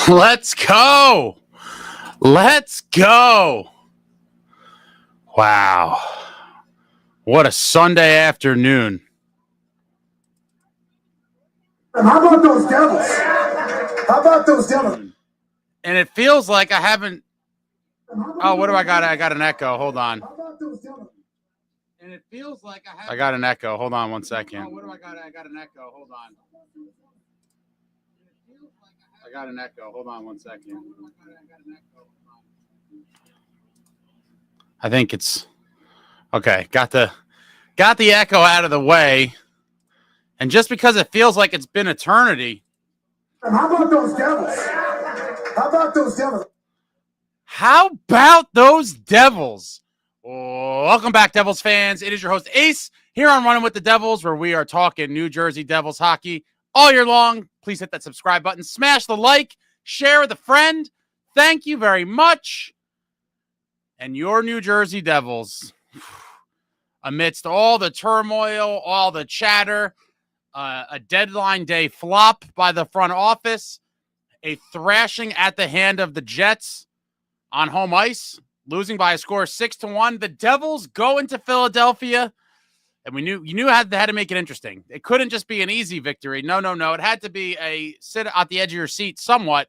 Let's go. Let's go. Wow. What a Sunday afternoon. How about those Devils? How about those Devils? And it feels like I haven't. Oh, what do I got? I got an echo. Hold on. And it feels like I got an echo. Hold on 1 second. Oh, what do I got? I got an echo. Hold on. I got an echo. Hold on 1 second. I think it's okay. Got the echo out of the way. And just because it feels like it's been eternity. How about those Devils? How about those Devils? How about those Devils? Welcome back, Devils fans. It is your host, Ace, here on Running with the Devils, where we are talking New Jersey Devils hockey all year long. Please hit that subscribe button, smash the like, share with a friend. Thank you very much. And your New Jersey Devils, amidst all the turmoil, all the chatter, a deadline day flop by the front office, a thrashing at the hand of the Jets on home ice, losing by a score of 6-1. The Devils go into Philadelphia, and you knew had to make it interesting. It couldn't just be an easy victory. No. It had to be a sit at the edge of your seat somewhat.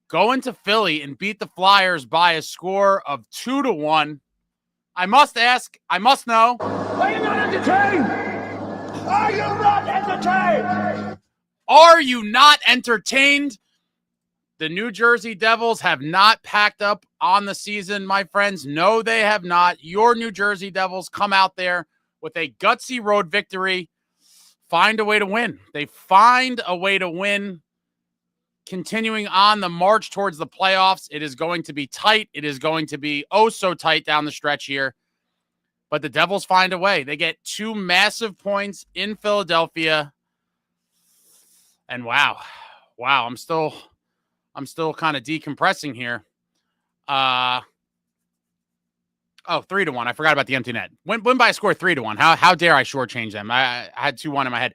Go into Philly and beat the Flyers by a score of 2-1. I must ask, I must know. Are you not entertained? Are you not entertained? Are you not entertained? The New Jersey Devils have not packed up on the season, my friends. No, they have not. Your New Jersey Devils come out there with a gutsy road victory, find a way to win. They find a way to win, continuing on the march towards the playoffs. It is going to be tight. It is going to be oh so tight down the stretch here. But the Devils find a way. They get 2 massive points in Philadelphia. And wow, I'm still kind of decompressing here. 3-1. I forgot about the empty net. Win by a score 3-1. How dare I shortchange them? I had 2-1 in my head.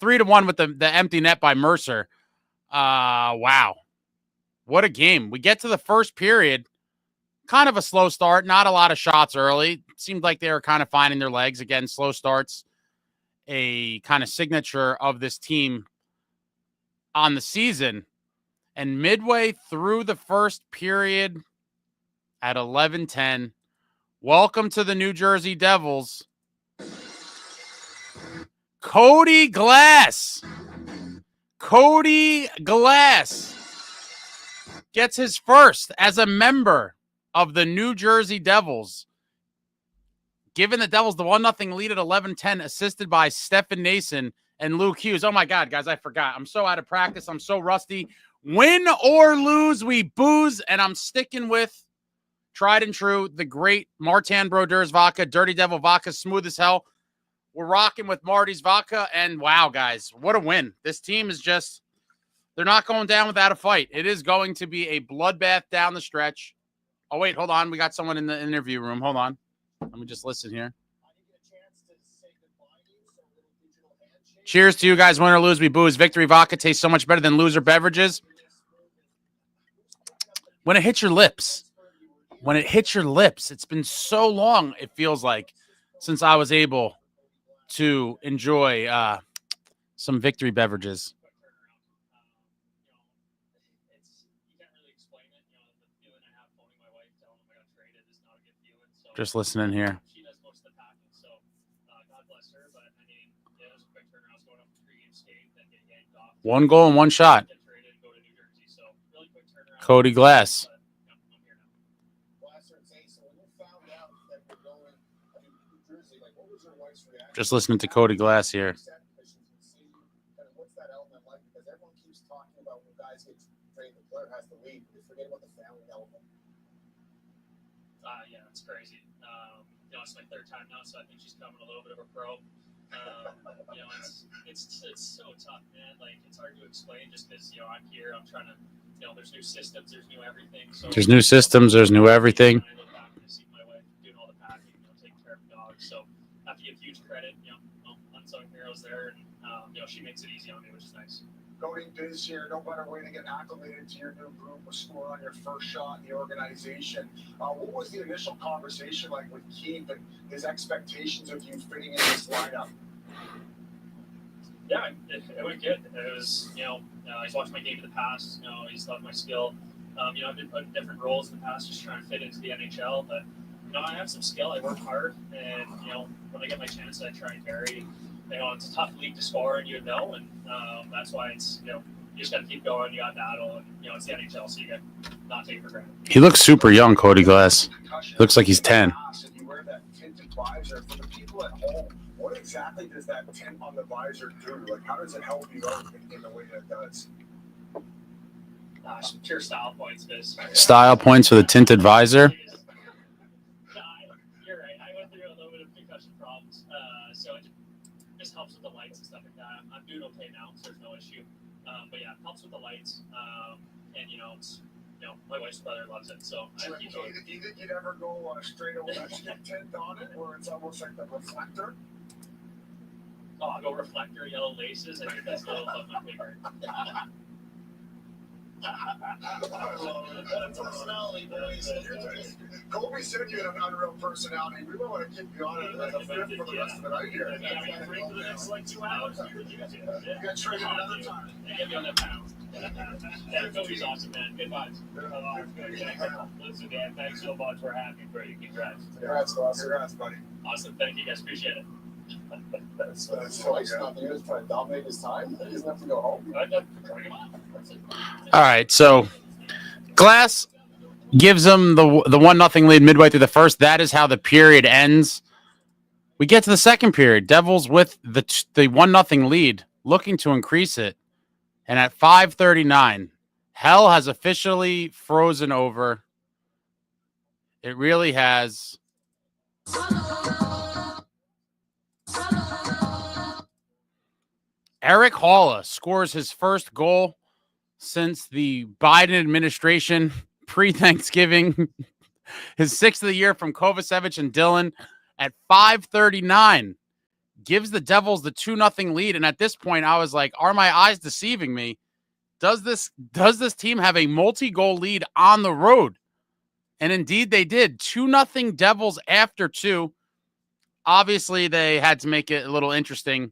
3-1 with the empty net by Mercer. Wow. What a game. We get to the first period. Kind of a slow start. Not a lot of shots early. Seemed like they were kind of finding their legs. Again, slow starts. A kind of signature of this team on the season. And midway through the first period at 11:10, welcome to the New Jersey Devils, Cody Glass. Cody Glass gets his first as a member of the New Jersey Devils, giving the Devils the 1-0 lead at 11:10, assisted by Stefan Nason and Luke Hughes. Oh, my God, guys, I forgot. I'm so out of practice. I'm so rusty. Win or lose, we booze, and I'm sticking with tried and true, the great Martin Brodeur's vodka, Dirty Devil vodka, smooth as hell. We're rocking with Marty's vodka, and wow, guys, what a win. This team is just, they're not going down without a fight. It is going to be a bloodbath down the stretch. Oh, wait, hold on. We got someone in the interview room. Hold on. Let me just listen here. Cheers to you guys. Win or lose, we booze. Victory vodka tastes so much better than loser beverages. When it hits your lips. When it hits your lips. It's been so long, it feels like, since I was able to enjoy some victory beverages. Just listening here. 1 goal and 1 shot. Cody Glass. Just listening to Cody Glass here. Yeah, it's crazy. It's my 3rd time now, so I think she's becoming a little bit of a pro. It's so tough, man. Like, it's hard to explain just because, I'm here, I'm trying to, there's new systems, there's new everything. So there's new systems, there's new everything. I look back and I see my wife doing all the packing, taking care of the dogs. So I have to give huge credit, unsung heroes there, and she makes it easy on me, which is nice. Cody Biz here. No better way to get acclimated to your new group was score on your first shot in the organization. What was the initial conversation like with Keith and his expectations of you fitting in this lineup? Yeah, it went good. It was, he's watched my game in the past. He's loved my skill. I've been put in different roles in the past, just trying to fit into the NHL. But I have some skill. I work hard, and when I get my chance, I try and vary. It's a tough league to score, and and that's why it's you just got to keep going. You got battle, and it's the NHL, so you got not take for granted. He looks super young, Cody Glass. Looks like he's 10. You wear that tinted visor. For the people at home, what exactly does that tint on the visor do? Like, how does it help you out in the way that it does? Some pure style points, Biz. Style points for the tinted visor. You're right. I went through a little bit of concussion problems, so it just helps with the lights and stuff like that. I'm doing okay now, so there's no issue. But yeah, it helps with the lights, and it's my wife's brother loves it, so I keep going. You think you'd ever go straight over that stick tint on it, where it's almost like the reflector? Oh, I'll go reflector, yellow laces. I think that's a little of my favorite. Personality, boys. Kobe said you had an unreal personality. We might want to keep you on it as a fifth for the rest of the night here. I got free for the next 2 hours. You got traded another time. Get me on that pound. Yeah, Kobe's awesome, man. Good vibes. Listen, Dan, thanks so much. We're happy for you. Congrats. Congrats, buddy. Awesome. Thank you, guys. Appreciate it. That's nice. Not you just trying to dominate his time. He doesn't have to go home. All right, so Glass gives him the 1-0 lead midway through the first. That is how the period ends. We get to the second period. Devils with the 1-0 lead, looking to increase it. And at 5:39, hell has officially frozen over. It really has. Eric Halla scores his first goal since the Biden administration pre-Thanksgiving. His 6th of the year from Kovacevic and Dillon at 5:39. Gives the Devils the 2-0 lead. And at this point, I was like, are my eyes deceiving me? Does this team have a multi-goal lead on the road? And indeed they did. 2-0 Devils after 2. Obviously, they had to make it a little interesting.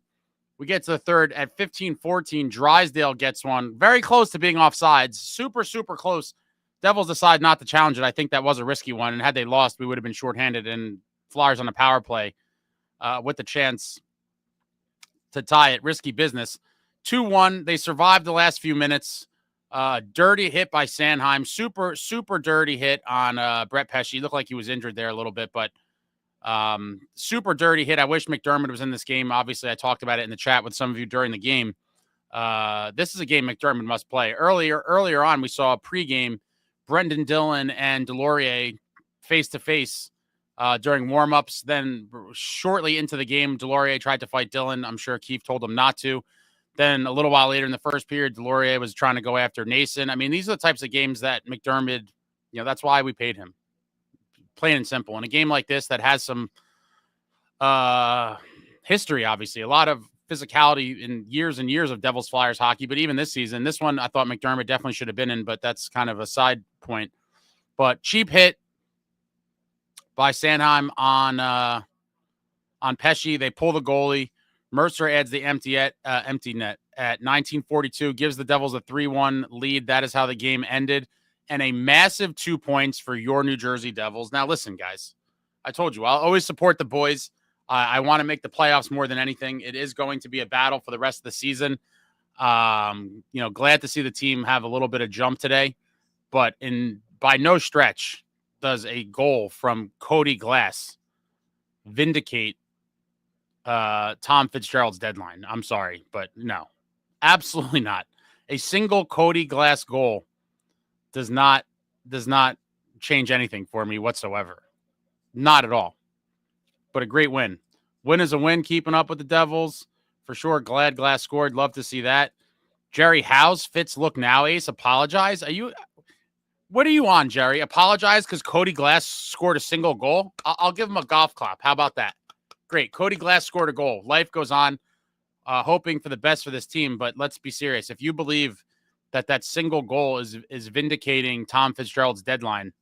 We get to the third at 15-14. Drysdale gets one. Very close to being offsides. Super, super close. Devils decide not to challenge it. I think that was a risky one. And had they lost, we would have been shorthanded. And Flyers on a power play with the chance to tie it. Risky business. 2-1. They survived the last few minutes. Dirty hit by Sanheim. Super, super dirty hit on Brett Pesce. He looked like he was injured there a little bit, but super dirty hit. I wish McDermott was in this game. Obviously, I talked about it in the chat with some of you during the game. This is a game McDermott must play. Earlier on, we saw a pregame Brendan Dillon and Delorier face-to-face during warm-ups. Then shortly into the game, Delorier tried to fight Dillon. I'm sure Keefe told him not to. Then a little while later in the first period, Delorier was trying to go after Nason. I mean, these are the types of games that McDermott, that's why we paid him. Plain and simple. In a game like this that has some history, obviously, a lot of physicality in years and years of Devils Flyers hockey, but even this season, this one I thought McDermott definitely should have been in, but that's kind of a side point. But cheap hit by Sanheim on Pesce. They pull the goalie. Mercer adds the empty net at 19:42, gives the Devils a 3-1 lead. That is how the game ended. And a massive 2 points for your New Jersey Devils. Now, listen, guys, I told you, I'll always support the boys. I want to make the playoffs more than anything. It is going to be a battle for the rest of the season. Glad to see the team have a little bit of jump today, but by no stretch does a goal from Cody Glass vindicate Tom Fitzgerald's deadline. I'm sorry, but no, absolutely not. A single Cody Glass goal does not change anything for me whatsoever. Not at all. But a great win. Win is a win, keeping up with the Devils. For sure, glad Glass scored. Love to see that. Jerry, how's Fitz look now, Ace? Apologize. What are you on, Jerry? Apologize because Cody Glass scored a single goal? I'll give him a golf clap. How about that? Great. Cody Glass scored a goal. Life goes on. hoping for the best for this team. But let's be serious. If you believe that single goal is vindicating Tom Fitzgerald's deadline,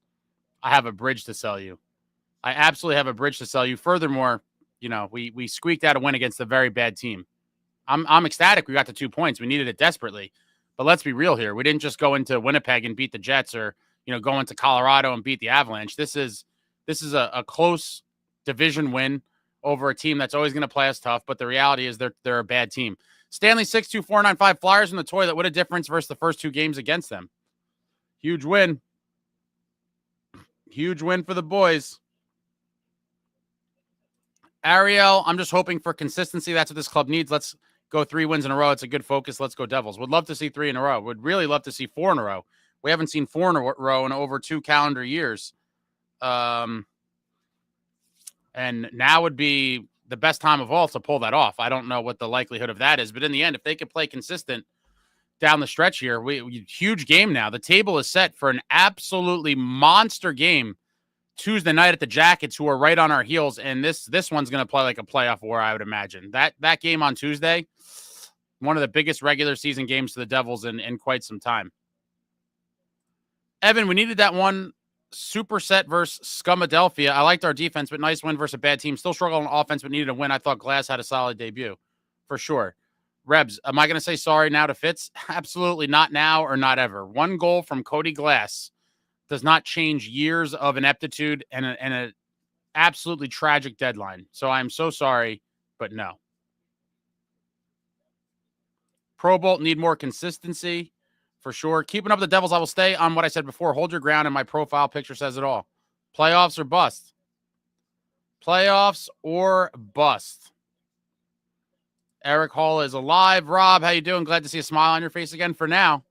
I have a bridge to sell you. I absolutely have a bridge to sell you. Furthermore, we squeaked out a win against a very bad team. I'm ecstatic we got the 2 points. We needed it desperately. But let's be real here. We didn't just go into Winnipeg and beat the Jets or, go into Colorado and beat the Avalanche. This is a close division win over a team that's always going to play us tough. But the reality is they're a bad team. Stanley 62495 Flyers in the toilet. What a difference versus the first 2 games against them. Huge win. Huge win for the boys. Ariel, I'm just hoping for consistency. That's what this club needs. Let's go 3 wins in a row. It's a good focus. Let's go Devils. Would love to see 3 in a row. Would really love to see 4 in a row. We haven't seen 4 in a row in over 2 calendar years. And now would be the best time of all to pull that off. I don't know what the likelihood of that is, but in the end, if they could play consistent down the stretch here, huge game now. The table is set for an absolutely monster game Tuesday night at the Jackets, who are right on our heels, and this one's going to play like a playoff war, I would imagine. That game on Tuesday, one of the biggest regular season games for the Devils in quite some time. Evan, we needed that one superset versus Scumadelphia. I liked our defense, but nice win versus a bad team. Still struggled on offense, but needed a win. I thought Glass had a solid debut, for sure. Rebs, am I going to say sorry now to Fitz? Absolutely not now or not ever. 1 goal from Cody Glass does not change years of ineptitude and an absolutely tragic deadline. So I'm so sorry, but no. Pro Bolt need more consistency, for sure. Keeping up with the Devils, I will stay on what I said before. Hold your ground, and my profile picture says it all. Playoffs or bust. Playoffs or bust. Eric Hall is alive. Rob, how you doing? Glad to see a smile on your face again for now.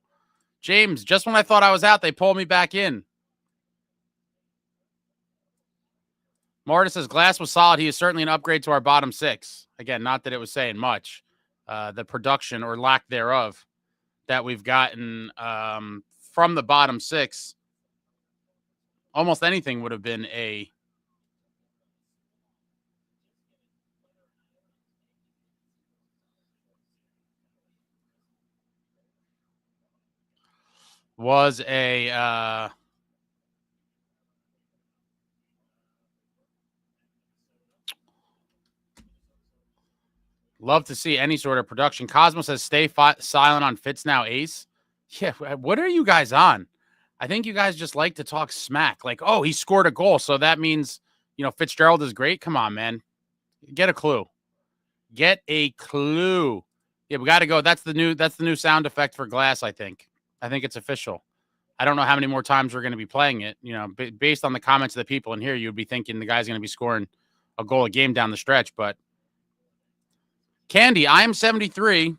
James, just when I thought I was out, they pulled me back in. Marta says, Glass was solid. He is certainly an upgrade to our bottom 6. Again, not that it was saying much. The production or lack thereof that we've gotten from the bottom 6, almost anything would have been a love to see any sort of production. Cosmo says, stay silent on Fitz now, Ace. Yeah, what are you guys on? I think you guys just like to talk smack. Like, oh, he scored a goal, so that means, Fitzgerald is great. Come on, man. Get a clue. Get a clue. Yeah, we got to go. That's the new sound effect for Glass, I think. I think it's official. I don't know how many more times we're going to be playing it. Based on the comments of the people in here, you'd be thinking the guy's going to be scoring a goal a game down the stretch, but Candy, I am 73.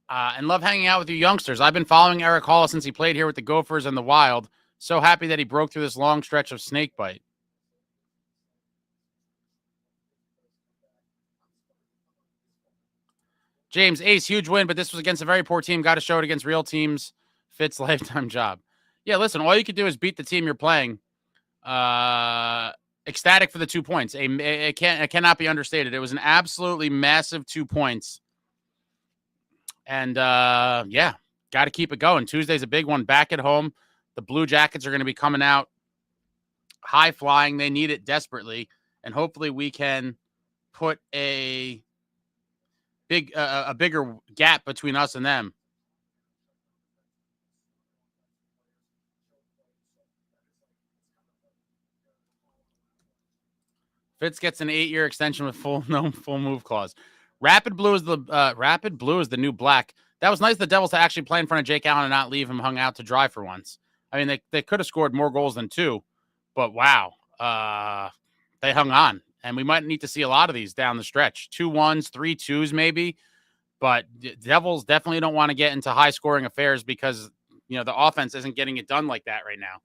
And love hanging out with you youngsters. I've been following Eric Hall since he played here with the Gophers and the Wild. So happy that he broke through this long stretch of snakebite. James, Ace, huge win, but this was against a very poor team. Got to show it against real teams. Fitz lifetime job. Yeah, listen, all you could do is beat the team you're playing. Ecstatic for the 2 points. It cannot be understated. It was an absolutely massive 2 points. And, yeah, got to keep it going. Tuesday's a big one back at home. The Blue Jackets are going to be coming out high flying. They need it desperately. And hopefully we can put a bigger gap between us and them. Fitz gets an 8-year extension with full move clause. Rapid Blue is the new black. That was nice of the Devils to actually play in front of Jake Allen and not leave him hung out to dry for once. I mean, they could have scored more goals than 2, but wow, they hung on. And we might need to see a lot of these down the stretch. 2-1s, 3-2s maybe. But the Devils definitely don't want to get into high-scoring affairs because, the offense isn't getting it done like that right now.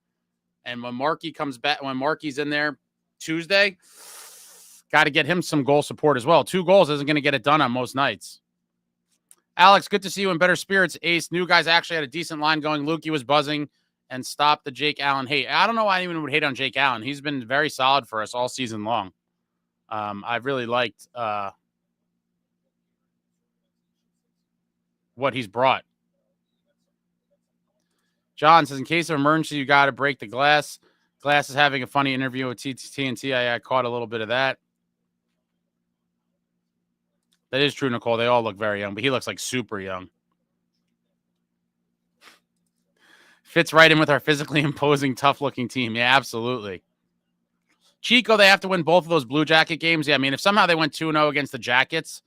And when Markey comes back, when Markey's in there Tuesday, got to get him some goal support as well. 2 goals isn't going to get it done on most nights. Alex, good to see you in better spirits. Ace, new guys actually had a decent line going. Lukey was buzzing, and stop the Jake Allen hate. I don't know why anyone would hate on Jake Allen. He's been very solid for us all season long. I've really liked what he's brought. John says, in case of emergency, you got to break the glass. Glass is having a funny interview with TNT. I caught a little bit of that. That is true, Nicole. They all look very young, but he looks like super young. Fits right in with our physically imposing, tough-looking team. Yeah, absolutely. Chico, they have to win both of those Blue Jacket games. Yeah, I mean, if somehow they went 2-0 against the Jackets,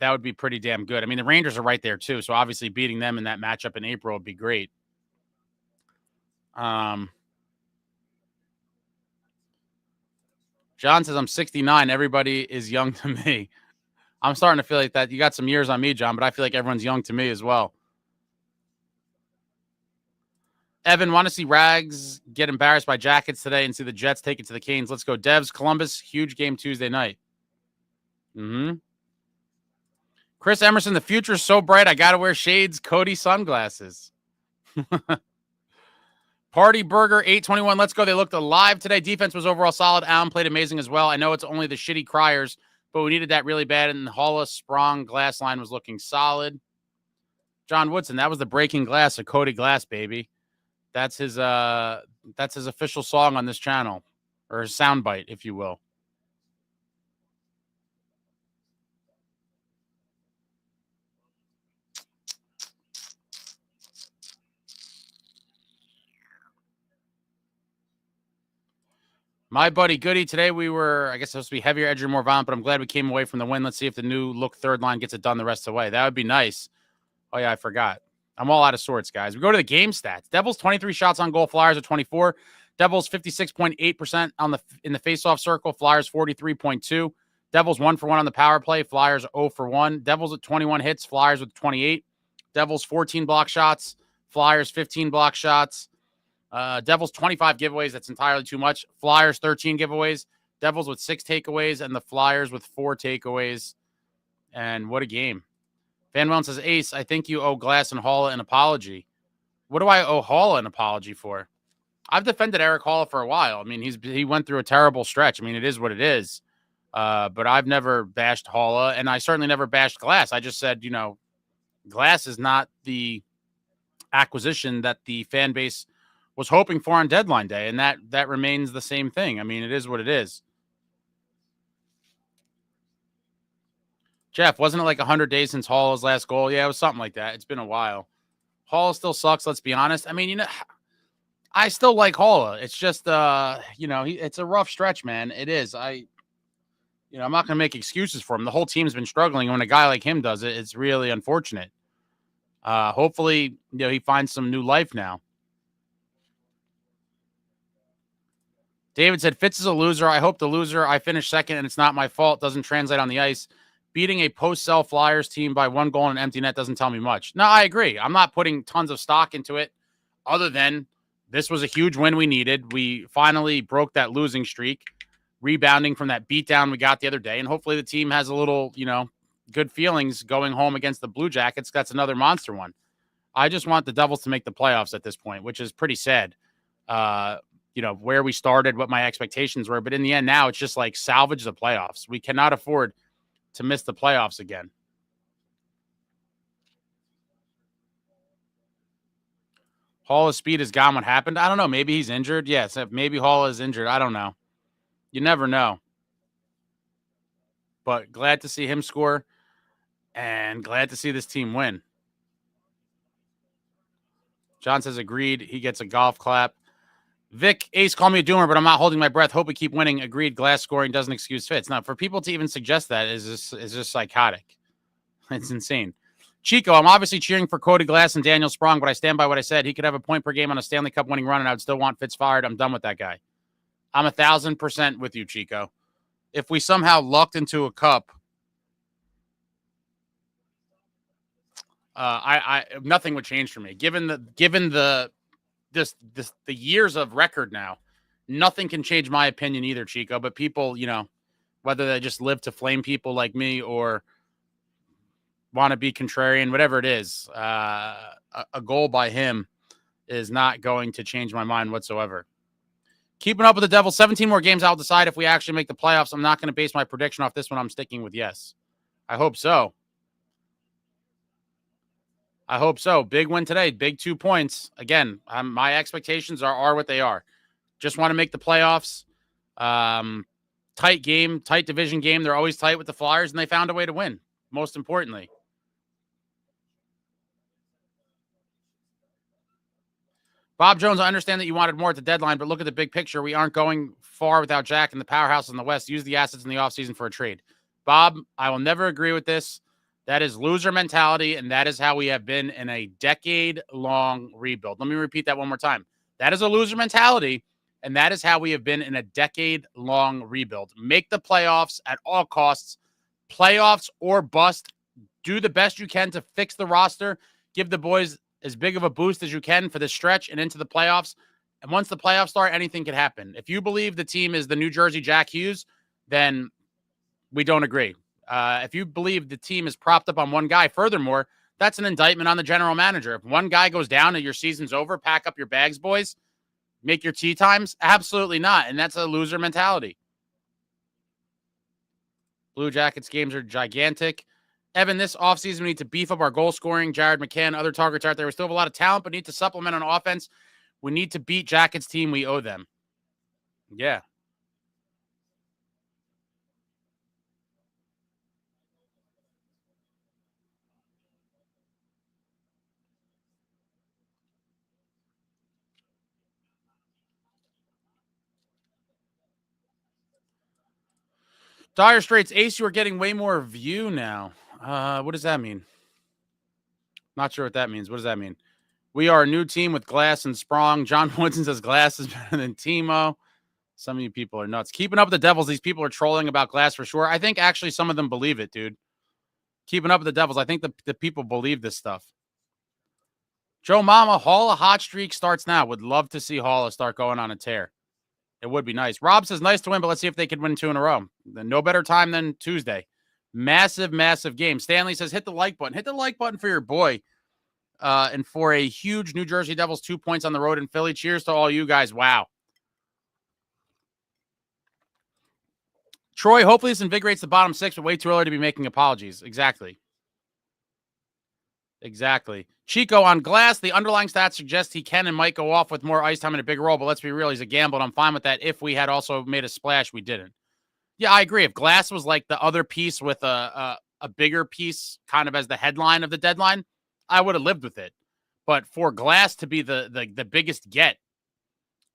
that would be pretty damn good. I mean, the Rangers are right there, too, so obviously beating them in that matchup in April would be great. John says, I'm 69. Everybody is young to me. I'm starting to feel like that. You got some years on me, John, but I feel like everyone's young to me as well. Evan, want to see Rags get embarrassed by Jackets today and see the Jets take it to the Canes. Let's go. Devs, Columbus, huge game Tuesday night. Chris Emerson, the future's so bright, I got to wear shades, Cody sunglasses. Party Burger, 821. Let's go. They looked alive today. Defense was overall solid. Allen played amazing as well. I know it's only the shitty criers, but we needed that really bad. And Holla, Sprong, glass line was looking solid. John Woodson, that was the breaking glass of Cody Glass, baby. That's his official song on this channel, or his soundbite, if you will. My buddy Goody, today we were, I guess, supposed to be heavier, edgier, more violent, but I'm glad we came away from the win. Let's see if the new look third line gets it done the rest of the way. That would be nice. Oh, yeah, I forgot. I'm all out of sorts, guys. We go to the game stats. Devils 23 shots on goal. Flyers are 24. Devils 56.8% in the faceoff circle. Flyers 43.2. Devils 1 for 1 on the power play. Flyers 0 for 1. Devils at 21 hits. Flyers with 28. Devils 14 block shots. Flyers 15 block shots. Devils 25 giveaways. That's entirely too much. Flyers 13 giveaways. Devils with 6 takeaways, and the Flyers with 4 takeaways. And what a game. Van Wellen says, Ace, I think you owe Glass and Halla an apology. What do I owe Halla an apology for? I've defended Eric Halla for a while. I mean, he went through a terrible stretch. I mean, it is what it is. But I've never bashed Halla, and I certainly never bashed Glass. I just said, Glass is not the acquisition that the fan base was hoping for on deadline day, and that remains the same thing. I mean, it is what it is. Jeff, wasn't it like 100 days since Halla's last goal? Yeah, it was something like that. It's been a while. Halla still sucks, let's be honest. I mean, I still like Halla. It's just, it's a rough stretch, man. It is. I'm not going to make excuses for him. The whole team's been struggling. When a guy like him does it, it's really unfortunate. Hopefully, he finds some new life now. David said, Fitz is a loser. I hope the loser I finish second and it's not my fault doesn't translate on the ice. Beating a post-sell Flyers team by 1 goal and an empty net doesn't tell me much. No, I agree. I'm not putting tons of stock into it other than this was a huge win we needed. We finally broke that losing streak, rebounding from that beatdown we got the other day. And hopefully the team has a little, good feelings going home against the Blue Jackets. That's another monster one. I just want the Devils to make the playoffs at this point, which is pretty sad. Where we started, what my expectations were. But in the end, now it's just like salvage the playoffs. We cannot afford to miss the playoffs again. Halla's speed is gone. What happened? I don't know. Maybe he's injured. Yes, maybe Halla is injured. I don't know. You never know. But glad to see him score and glad to see this team win. John says agreed. He gets a golf clap. Vic, Ace, call me a doomer, but I'm not holding my breath. Hope we keep winning. Agreed. Glass scoring doesn't excuse Fitz. Now, for people to even suggest that is just psychotic. It's insane. Chico, I'm obviously cheering for Cody Glass and Daniel Sprong, but I stand by what I said. He could have a point per game on a Stanley Cup winning run, and I would still want Fitz fired. I'm done with that guy. I'm 1,000% with you, Chico. If we somehow lucked into a cup, nothing would change for me. Given the years of record now, nothing can change my opinion either, Chico. But people, whether they just live to flame people like me or want to be contrarian, whatever it is, a goal by him is not going to change my mind whatsoever. Keeping up with the Devils, 17 more games. I'll decide if we actually make the playoffs. I'm not going to base my prediction off this one. I'm sticking with yes. I hope so. I hope so. Big win today. Big 2 points. Again, my expectations are what they are. Just want to make the playoffs. Tight game, tight division game. They're always tight with the Flyers, and they found a way to win, most importantly. Bob Jones, I understand that you wanted more at the deadline, but look at the big picture. We aren't going far without Jack and the powerhouse in the West. Use the assets in the offseason for a trade. Bob, I will never agree with this. That is loser mentality, and that is how we have been in a decade-long rebuild. Let me repeat that one more time. That is a loser mentality, and that is how we have been in a decade-long rebuild. Make the playoffs at all costs. Playoffs or bust. Do the best you can to fix the roster. Give the boys as big of a boost as you can for this stretch and into the playoffs. And once the playoffs start, anything can happen. If you believe the team is the New Jersey Jackhughes, then we don't agree. If you believe the team is propped up on one guy, furthermore, that's an indictment on the general manager. If one guy goes down and your season's over, pack up your bags, boys, make your tea times. Absolutely not. And that's a loser mentality. Blue Jackets games are gigantic. Evan, this offseason, we need to beef up our goal scoring. Jared McCann, other targets out there. We still have a lot of talent, but need to supplement on offense. We need to beat Jackets team. We owe them. Yeah. Dire Straits, Ace, you are getting way more view now. What does that mean? Not sure what that means. What does that mean? We are a new team with Glass and Sprong. John Woodson says Glass is better than Timo. Some of you people are nuts. Keeping up with the Devils, these people are trolling about Glass for sure. I think actually some of them believe it, dude. Keeping up with the Devils, I think the people believe this stuff. Joe Mama, Hall of Hot Streak starts now. Would love to see Hall start going on a tear. It would be nice. Rob says, nice to win, but let's see if they could win 2 in a row. No better time than Tuesday. Massive, massive game. Stanley says, hit the like button. Hit the like button for your boy. And for a huge New Jersey Devils 2 points on the road in Philly. Cheers to all you guys. Wow. Troy, hopefully this invigorates the bottom 6, but way too early to be making apologies. Exactly. Chico, on Glass, the underlying stats suggest he can and might go off with more ice time in a big role, but let's be real, he's a gamble, and I'm fine with that. If we had also made a splash, we didn't. Yeah, I agree. If Glass was like the other piece with a bigger piece kind of as the headline of the deadline, I would have lived with it. But for Glass to be the biggest get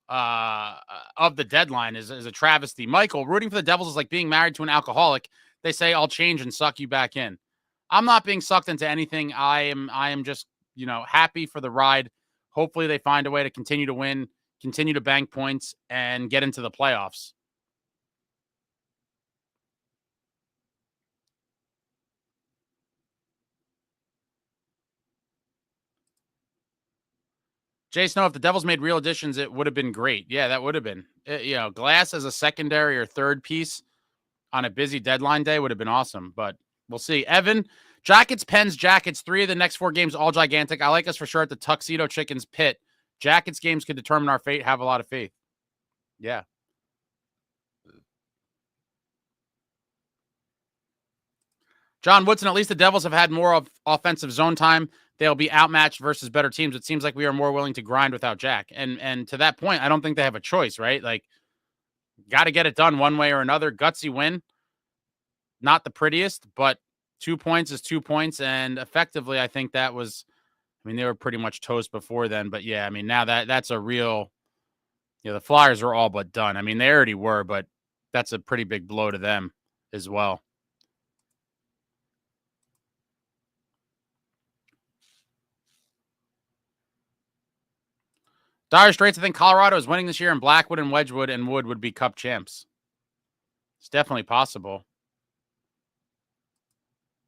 of the deadline is a travesty. Michael, rooting for the Devils is like being married to an alcoholic. They say, I'll change and suck you back in. I'm not being sucked into anything. I am just, happy for the ride. Hopefully they find a way to continue to win, continue to bank points, and get into the playoffs. Jay Snow, if the Devils made real additions, it would have been great. Yeah, that would have been. Glass as a secondary or third piece on a busy deadline day would have been awesome, but we'll see. Evan, Jackets, Pens, Jackets, 3 of the next 4 games, all gigantic. I like us for sure at the Tuxedo Chickens pit. Jackets games could determine our fate. Have a lot of faith. Yeah. John Woodson, at least the Devils have had more offensive zone time. They'll be outmatched versus better teams. It seems like we are more willing to grind without Jack. And to that point, I don't think they have a choice, right? Like, got to get it done one way or another. Gutsy win. Not the prettiest, but 2 points is 2 points. And effectively, I think that was, they were pretty much toast before then. But yeah, now that's a real, the Flyers are all but done. They already were, but that's a pretty big blow to them as well. Dire Straits, I think Colorado is winning this year, and Blackwood and Wedgwood and Wood would be Cup champs. It's definitely possible.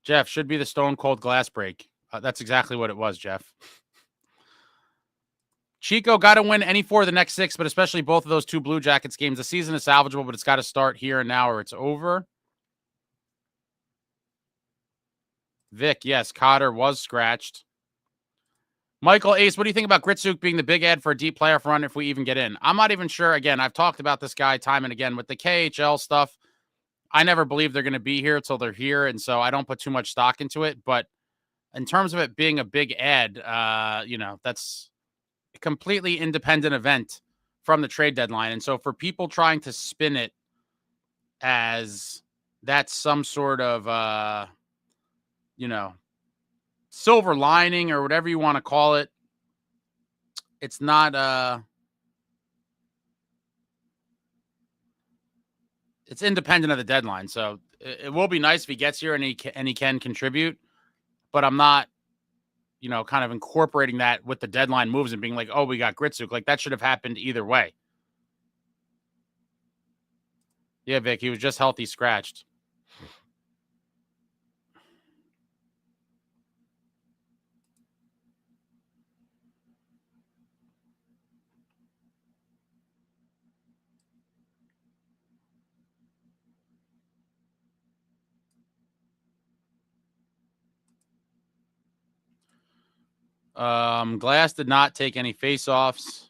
Jeff, should be the Stone Cold Glass break. That's exactly what it was, Jeff. Chico, got to win any 4 of the next 6, but especially both of those 2 Blue Jackets games. The season is salvageable, but it's got to start here and now or it's over. Vic, yes, Cotter was scratched. Michael Ace, what do you think about Gritsuk being the big ad for a deep playoff run if we even get in? I'm not even sure. Again, I've talked about this guy time and again with the KHL stuff. I never believe they're going to be here until they're here, and so I don't put too much stock into it. But in terms of it being a big ad, that's a completely independent event from the trade deadline. And so for people trying to spin it as that's some sort of, silver lining or whatever you want to call it, it's not, it's independent of the deadline. So it will be nice if he gets here and he can contribute, but I'm not, kind of incorporating that with the deadline moves and being like, oh, we got Gritsuk. Like that should have happened either way. Yeah, Vic, he was just healthy scratched. Glass did not take any face-offs.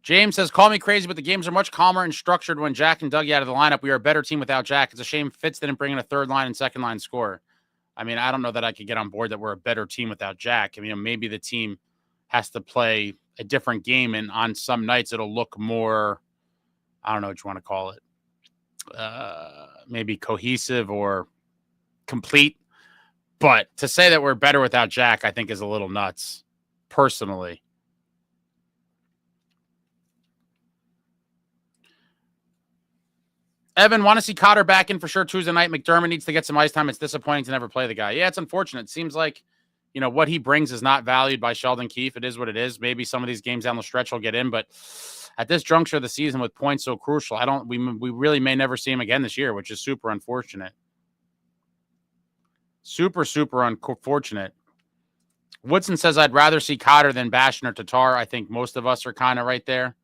James says, call me crazy, but the games are much calmer and structured when Jack and Dougie out of the lineup. We are a better team without Jack. It's a shame Fitz didn't bring in a third line and second line scorer. I mean, I don't know that I could get on board that we're a better team without Jack. I mean, maybe the team has to play a different game, and on some nights it'll look more, I don't know what you want to call it, maybe cohesive or complete. But to say that we're better without Jack, I think is a little nuts, personally. Evan, want to see Cotter back in for sure Tuesday night. McDermott needs to get some ice time. It's disappointing to never play the guy. Yeah, it's unfortunate. It seems like, what he brings is not valued by Sheldon Keefe. It is what it is. Maybe some of these games down the stretch will get in, but at this juncture of the season with points so crucial, we really may never see him again this year, which is super unfortunate. Super, super unfortunate. Woodson says, I'd rather see Cotter than Bastion or Tatar. I think most of us are kind of right there.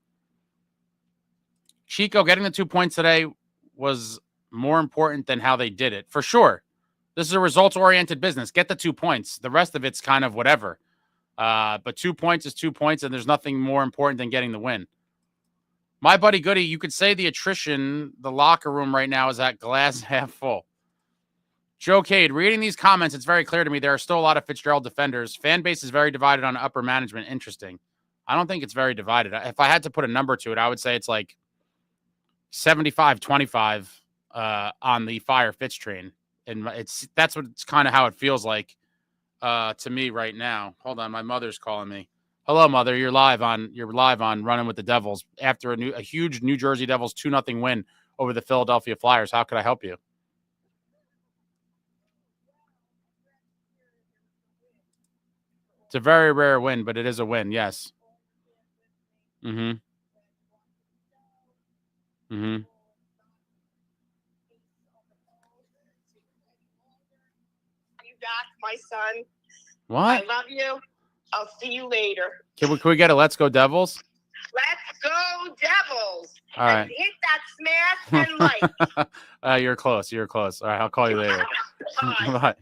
Chico, getting the 2 points today was more important than how they did it. For sure. This is a results-oriented business. Get the 2 points. The rest of it's kind of whatever. But 2 points is 2 points, and there's nothing more important than getting the win. My buddy Goody, you could say the attrition, the locker room right now is at glass half full. Joe Cade, reading these comments, it's very clear to me there are still a lot of Fitzgerald defenders. Fan base is very divided on upper management. Interesting. I don't think it's very divided. If I had to put a number to it, I would say it's like 75-25 on the Fire Fitz train. And that's kind of how it feels like to me right now. Hold on, my mother's calling me. Hello, Mother. You're live on Running with the Devils after a huge New Jersey Devils 2-0 win over the Philadelphia Flyers. How could I help you? It's a very rare win, but it is a win. Yes. Mm-hmm. Mm-hmm. You back, my son. What? I love you. I'll see you later. Can we get a Let's Go Devils? Let's go Devils. All right. And hit that smash and like. You're close. You're close. All right. I'll call you later. Bye. Bye.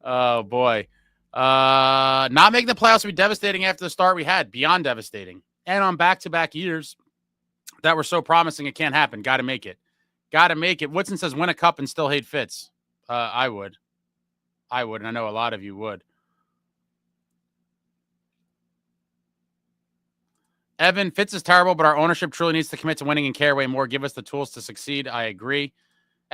Oh, boy. Not making the playoffs would be devastating after the start we had. Beyond devastating. And on back-to-back years that were so promising, it can't happen. Got to make it. Got to make it. Woodson says win a cup and still hate Fitz. I would. And I know a lot of you would. Evan, Fitz is terrible, but our ownership truly needs to commit to winning and care way more. Give us the tools to succeed. I agree.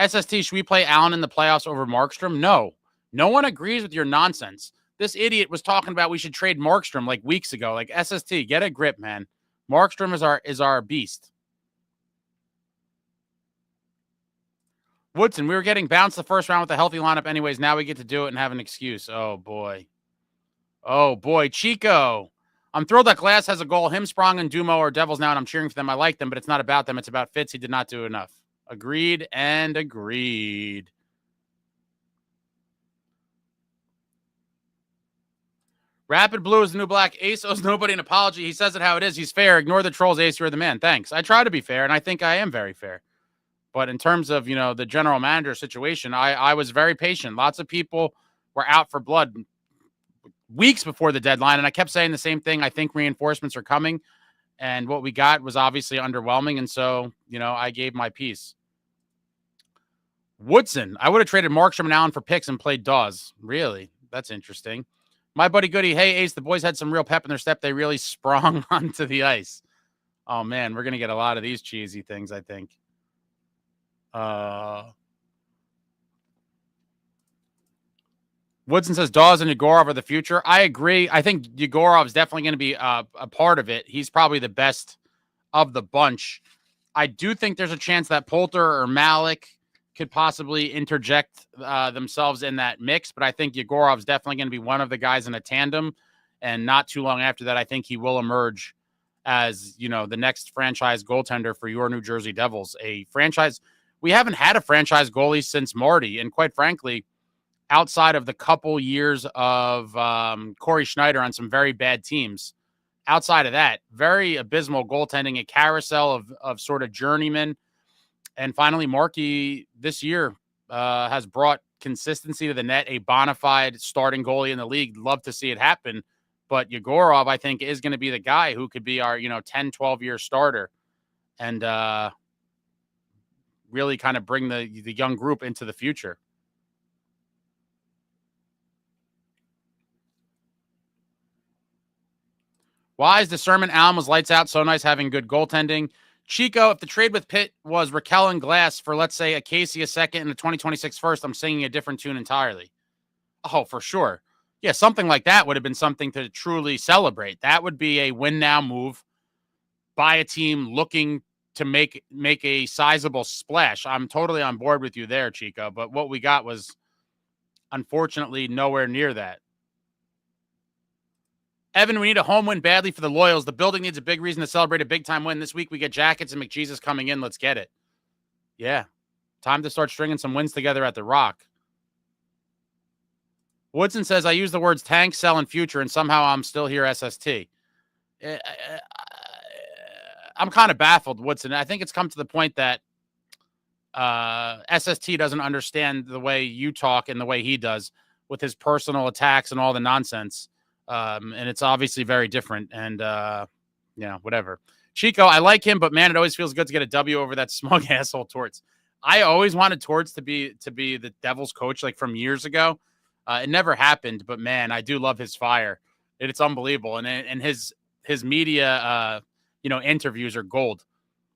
SST, should we play Allen in the playoffs over Markstrom? No. No one agrees with your nonsense. This idiot was talking about we should trade Markstrom like weeks ago. Like, SST, get a grip, man. Markstrom is our beast. Woodson, we were getting bounced the first round with a healthy lineup anyways. Now we get to do it and have an excuse. Oh, boy. Oh, boy. Chico. I'm thrilled that Glass has a goal. Him, Sprong, and Dumo are Devils now, and I'm cheering for them. I like them, but it's not about them. It's about Fitz. He did not do enough. Agreed and agreed. Rapid Blue is the new black. Ace owes nobody an apology. He says it how it is. He's fair. Ignore the trolls, Ace. You're the man. Thanks. I try to be fair, and I think I am very fair. But in terms of, the general manager situation, I was very patient. Lots of people were out for blood weeks before the deadline, and I kept saying the same thing. I think reinforcements are coming, and what we got was obviously underwhelming, and so, I gave my piece. Woodson, I would have traded Markstrom and Allen for picks and played Dawes. Really? That's interesting. My buddy Goody, hey, Ace, the boys had some real pep in their step. They really sprung onto the ice. Oh, man, we're going to get a lot of these cheesy things, I think. Woodson says Dawes and Yegorov are the future. I agree. I think Yegorov is definitely going to be a part of it. He's probably the best of the bunch. I do think there's a chance that Poulter or Malik could possibly interject themselves in that mix, but I think Yegorov's definitely going to be one of the guys in a tandem, and not too long after that, I think he will emerge as, the next franchise goaltender for your New Jersey Devils. We haven't had a franchise goalie since Marty, and quite frankly, outside of the couple years of Corey Schneider on some very bad teams, outside of that, very abysmal goaltending, a carousel of sort of journeymen. And finally, Markey this year has brought consistency to the net, a bona fide starting goalie in the league. Love to see it happen. But Yegorov, I think, is going to be the guy who could be our, 10, 12-year starter and really kind of bring the young group into the future. Wise discernment. Allen was lights out. So nice having good goaltending. Chico, if the trade with Pitt was Raquel and Glass for, let's say, a Casey a second and a 2026 first, I'm singing a different tune entirely. Oh, for sure. Yeah, something like that would have been something to truly celebrate. That would be a win now move by a team looking to make a sizable splash. I'm totally on board with you there, Chico. But what we got was, unfortunately, nowhere near that. Evan, we need a home win badly for the Loyals. The building needs a big reason to celebrate a big-time win. This week we get Jackets and McJesus coming in. Let's get it. Yeah. Time to start stringing some wins together at the Rock. Woodson says, I use the words tank, sell, and future, and somehow I'm still here SST. I'm kind of baffled, Woodson. I think it's come to the point that SST doesn't understand the way you talk and the way he does with his personal attacks and all the nonsense. And it's obviously very different. And, whatever. Chico, I like him, but man, it always feels good to get a W over that smug asshole Torts. I always wanted Torts to be the Devils coach, like from years ago. It never happened, but man, I do love his fire. It's unbelievable. And his media, interviews are gold.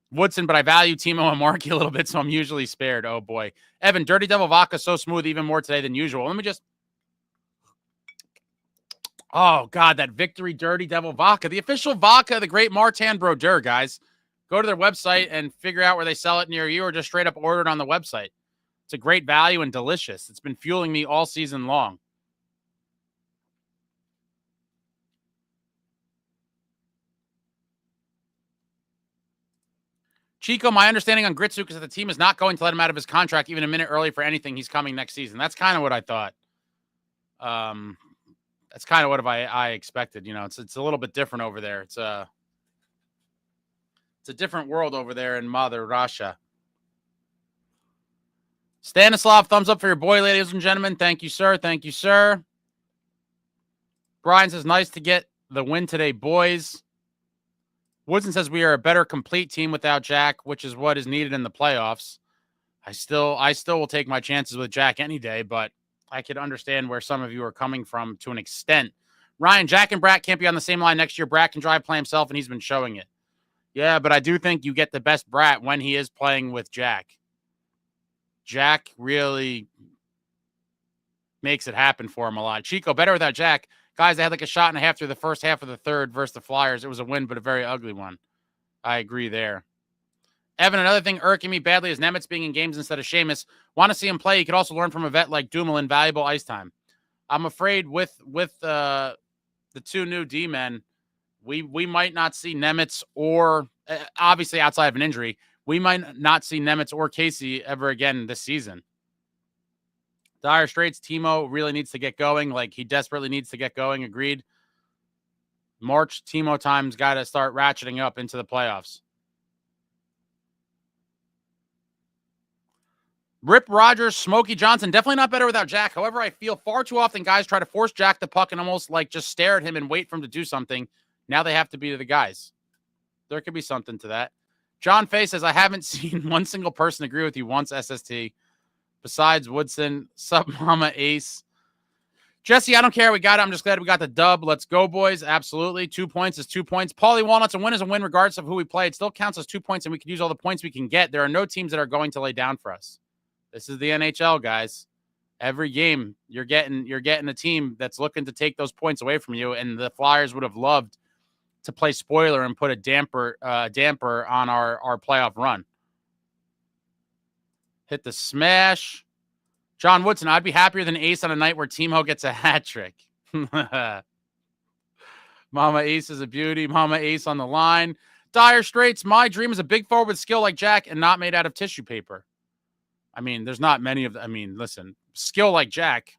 Woodson, but I value Timo and Markey a little bit, so I'm usually spared. Oh boy. Evan, Dirty Devil Vodka so smooth even more today than usual. Let me just. Oh, God, that Victory Dirty Devil Vodka. The official vodka of the great Martin Brodeur, guys. Go to their website and figure out where they sell it near you, or just straight up order it on the website. It's a great value and delicious. It's been fueling me all season long. Chico, my understanding on Gritsuk is that the team is not going to let him out of his contract even a minute early for anything. He's coming next season. That's kind of what I thought. That's kind of what I expected. It's a little bit different over there. It's a different world over there in Mother Russia. Stanislav, thumbs up for your boy, ladies and gentlemen. Thank you, sir. Thank you, sir. Brian says, nice to get the win today, boys. Woodson says we are a better complete team without Jack, which is what is needed in the playoffs. I still will take my chances with Jack any day, but I could understand where some of you are coming from to an extent. Ryan, Jack and Bratt can't be on the same line next year. Bratt can drive play himself, and he's been showing it. Yeah, but I do think you get the best Bratt when he is playing with Jack. Jack really makes it happen for him a lot. Chico, better without Jack. Guys, they had like a shot and a half through the first half of the third versus the Flyers. It was a win, but a very ugly one. I agree there. Evan, another thing irking me badly is Nemitz being in games instead of Sheamus. Want to see him play. He could also learn from a vet like Dumoulin, valuable ice time. I'm afraid with the two new D-men, we might not see Nemitz or, obviously outside of an injury, we might not see Nemitz or Casey ever again this season. Dire Straits, Timo really needs to get going. Like, he desperately needs to get going. Agreed. March, Timo time's got to start ratcheting up into the playoffs. Rip Rogers, Smokey Johnson, definitely not better without Jack. However, I feel far too often guys try to force Jack the puck and almost like just stare at him and wait for him to do something. Now they have to be the guys. There could be something to that. John Fay says, I haven't seen one single person agree with you once, SST, besides Woodson. Sup, Mama Ace. Jesse, I don't care. We got it. I'm just glad we got the dub. Let's go, boys. Absolutely. 2 points is 2 points. Paulie Walnuts, a win is a win regardless of who we play. It still counts as 2 points, and we can use all the points we can get. There are no teams that are going to lay down for us. This is the NHL, guys. Every game, you're getting a team that's looking to take those points away from you, and the Flyers would have loved to play spoiler and put a damper on our playoff run. Hit the smash. John Woodson, I'd be happier than Ace on a night where Timo gets a hat trick. Mama Ace is a beauty. Mama Ace on the line. Dire Straits, my dream is a big forward with skill like Jack and not made out of tissue paper. I mean, there's not many of them. I mean, listen, skill like Jack,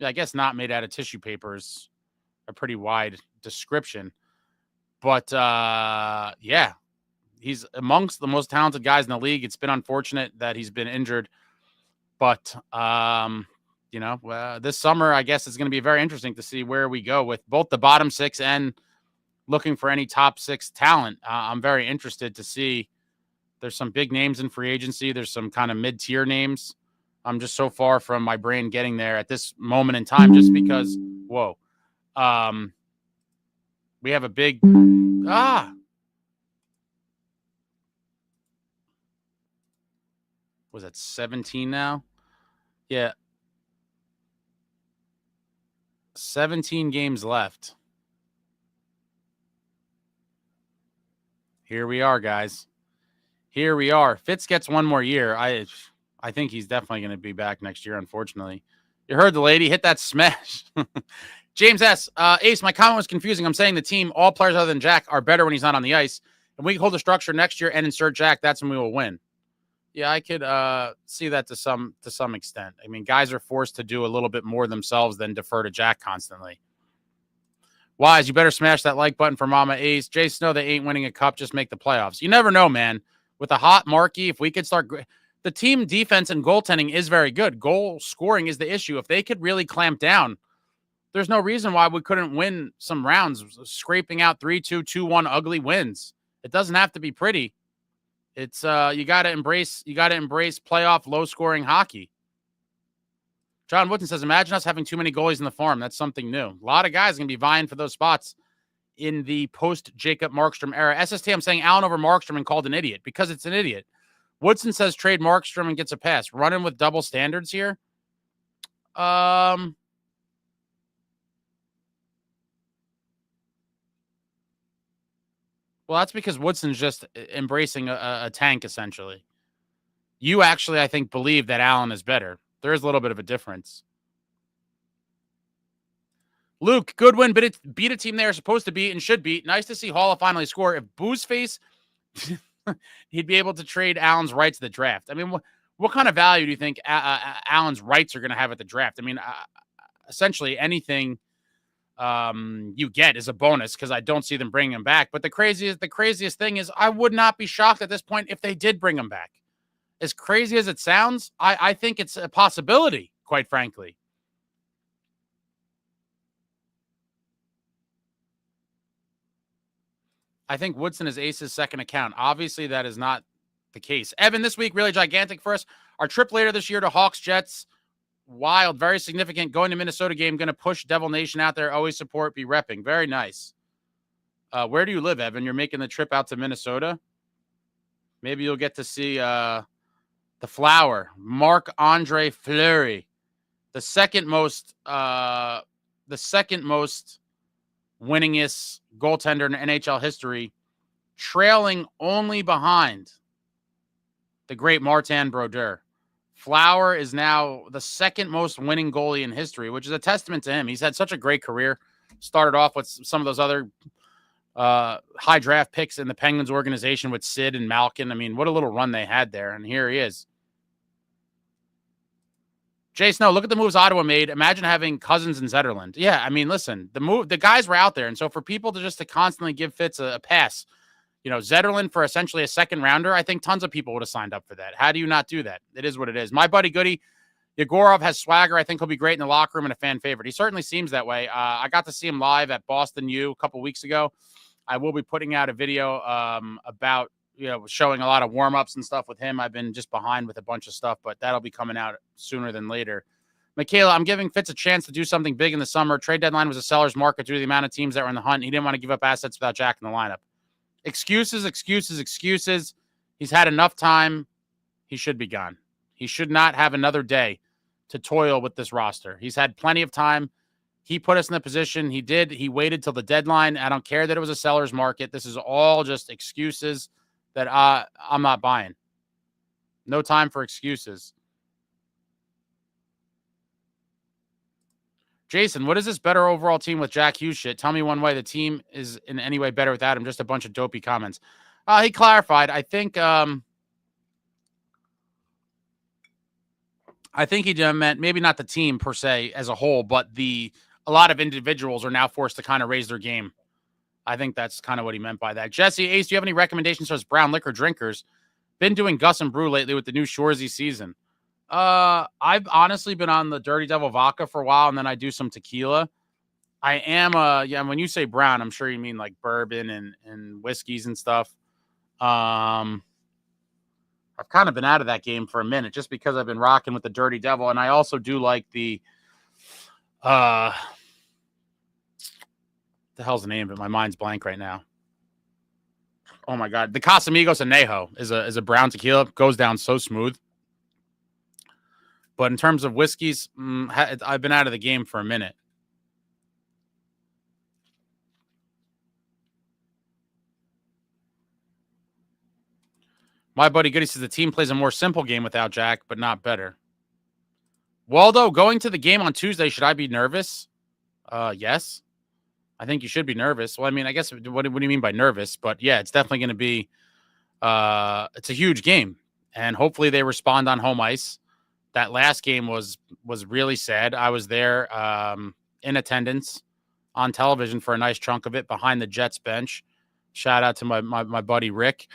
I guess not made out of tissue paper is a pretty wide description. But, yeah, he's amongst the most talented guys in the league. It's been unfortunate that he's been injured. But, this summer, I guess it's going to be very interesting to see where we go with both the bottom six and looking for any top six talent. I'm very interested to see. There's some big names in free agency. There's some kind of mid-tier names. I'm just so far from my brain getting there at this moment in time just because, whoa. We have a big, was that 17 now? Yeah. 17 games left. Here we are, guys. Here we are. Fitz gets one more year. I think he's definitely going to be back next year, unfortunately. You heard the lady. Hit that smash. James S. Ace, my comment was confusing. I'm saying the team, all players other than Jack, are better when he's not on the ice. And we can hold the structure next year and insert Jack. That's when we will win. Yeah, I could see that to some extent. I mean, guys are forced to do a little bit more themselves than defer to Jack constantly. Wise, you better smash that like button for Mama Ace. Jay Snow, they ain't winning a cup. Just make the playoffs. You never know, man. With a hot Markey, if we could start... The team defense and goaltending is very good. Goal scoring is the issue. If they could really clamp down, there's no reason why we couldn't win some rounds, scraping out 3-2, 2-1 ugly wins. It doesn't have to be pretty. It's you got to embrace playoff low scoring hockey. John Woodson says, imagine us having too many goalies in the farm. That's something new. A lot of guys are going to be vying for those spots in the post-Jacob Markstrom era. SST, I'm saying Allen over Markstrom and called an idiot because it's an idiot. Woodson says trade Markstrom and gets a pass. Running with double standards here. Well, that's because Woodson's just embracing a tank, essentially. You actually, I think, believe that Allen is better. There is a little bit of a difference. Luke, good win, but beat a team they are supposed to beat and should beat. Nice to see Hall finally score. If Boozeface, he'd be able to trade Allen's rights to the draft. I mean, what kind of value do you think Allen's rights are going to have at the draft? I mean, essentially anything you get is a bonus because I don't see them bringing him back. But the craziest thing is I would not be shocked at this point if they did bring him back. As crazy as it sounds, I think it's a possibility, quite frankly. I think Woodson is Ace's second account. Obviously, that is not the case. Evan, this week, really gigantic for us. Our trip later this year to Hawks, Jets. Wild, very significant. Going to Minnesota game, going to push Devil Nation out there. Always support, be repping. Very nice. Where do you live, Evan? You're making the trip out to Minnesota? Maybe you'll get to see the Flower, Marc-Andre Fleury, the second most winningest goaltender in NHL history, trailing only behind the great Martin Brodeur. Flower is now the second most winning goalie in history, which is a testament to him. He's had such a great career. Started off with some of those other high draft picks in the Penguins organization with Sid and Malkin. I mean, what a little run they had there. And here he is. Jay Snow, look at the moves Ottawa made. Imagine having Cousins and Zetterlund. Yeah, I mean, listen, the guys were out there. And so for people to constantly give Fitz a pass, Zetterlund for essentially a second rounder, I think tons of people would have signed up for that. How do you not do that? It is what it is. My buddy Goody, Yegorov has swagger. I think he'll be great in the locker room and a fan favorite. He certainly seems that way. I got to see him live at Boston U a couple weeks ago. I will be putting out a video about, showing a lot of warm-ups and stuff with him. I've been just behind with a bunch of stuff, but that'll be coming out sooner than later. Michaela, I'm giving Fitz a chance to do something big in the summer. Trade deadline was a seller's market due to the amount of teams that were in the hunt. He didn't want to give up assets without Jack in the lineup. Excuses. He's had enough time. He should be gone. He should not have another day to toil with this roster. He's had plenty of time. He put us in the position. He did. He waited till the deadline. I don't care that it was a seller's market. This is all just excuses that I'm not buying. No time for excuses. Jason, what is this better overall team with Jack Hughes shit? Tell me one way the team is in any way better without him. Just a bunch of dopey comments. He clarified. I think he meant maybe not the team per se as a whole, but a lot of individuals are now forced to kind of raise their game. I think that's kind of what he meant by that. Jesse, Ace, do you have any recommendations for us brown liquor drinkers? Been doing Gus and Brew lately with the new Shoresy season. I've honestly been on the Dirty Devil vodka for a while, and then I do some tequila. I am when you say brown, I'm sure you mean like bourbon and whiskeys and stuff. I've kind of been out of that game for a minute just because I've been rocking with the Dirty Devil, and I also do like the hell's the name of it? My mind's blank right now. Oh my god, the Casamigos Anejo is a brown tequila. Goes down so smooth. But in terms of whiskeys, I've been out of the game for a minute. My buddy Goody says the team plays a more simple game without Jack, but not better. Waldo, going to the game on Tuesday, should I be nervous? Yes. I think you should be nervous. Well, I mean, I guess, what do you mean by nervous? But yeah, it's definitely going to be, it's a huge game. And hopefully they respond on home ice. That last game was really sad. I was there in attendance on television for a nice chunk of it behind the Jets bench. Shout out to my buddy Rick.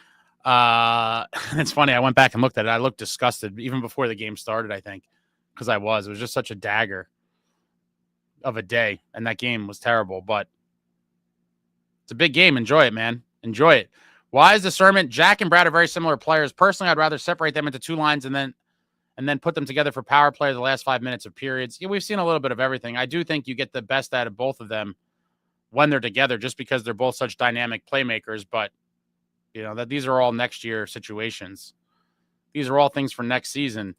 It's funny. I went back and looked at it. I looked disgusted even before the game started, I think, because it was just such a dagger of a day. And that game was terrible, but it's a big game. Enjoy it, man. Enjoy it. Wise discernment. Jack and Brad are very similar players. Personally, I'd rather separate them into two lines and then put them together for power play the last 5 minutes of periods. Yeah, we've seen a little bit of everything. I do think you get the best out of both of them when they're together just because they're both such dynamic playmakers. But, that these are all next year situations. These are all things for next season.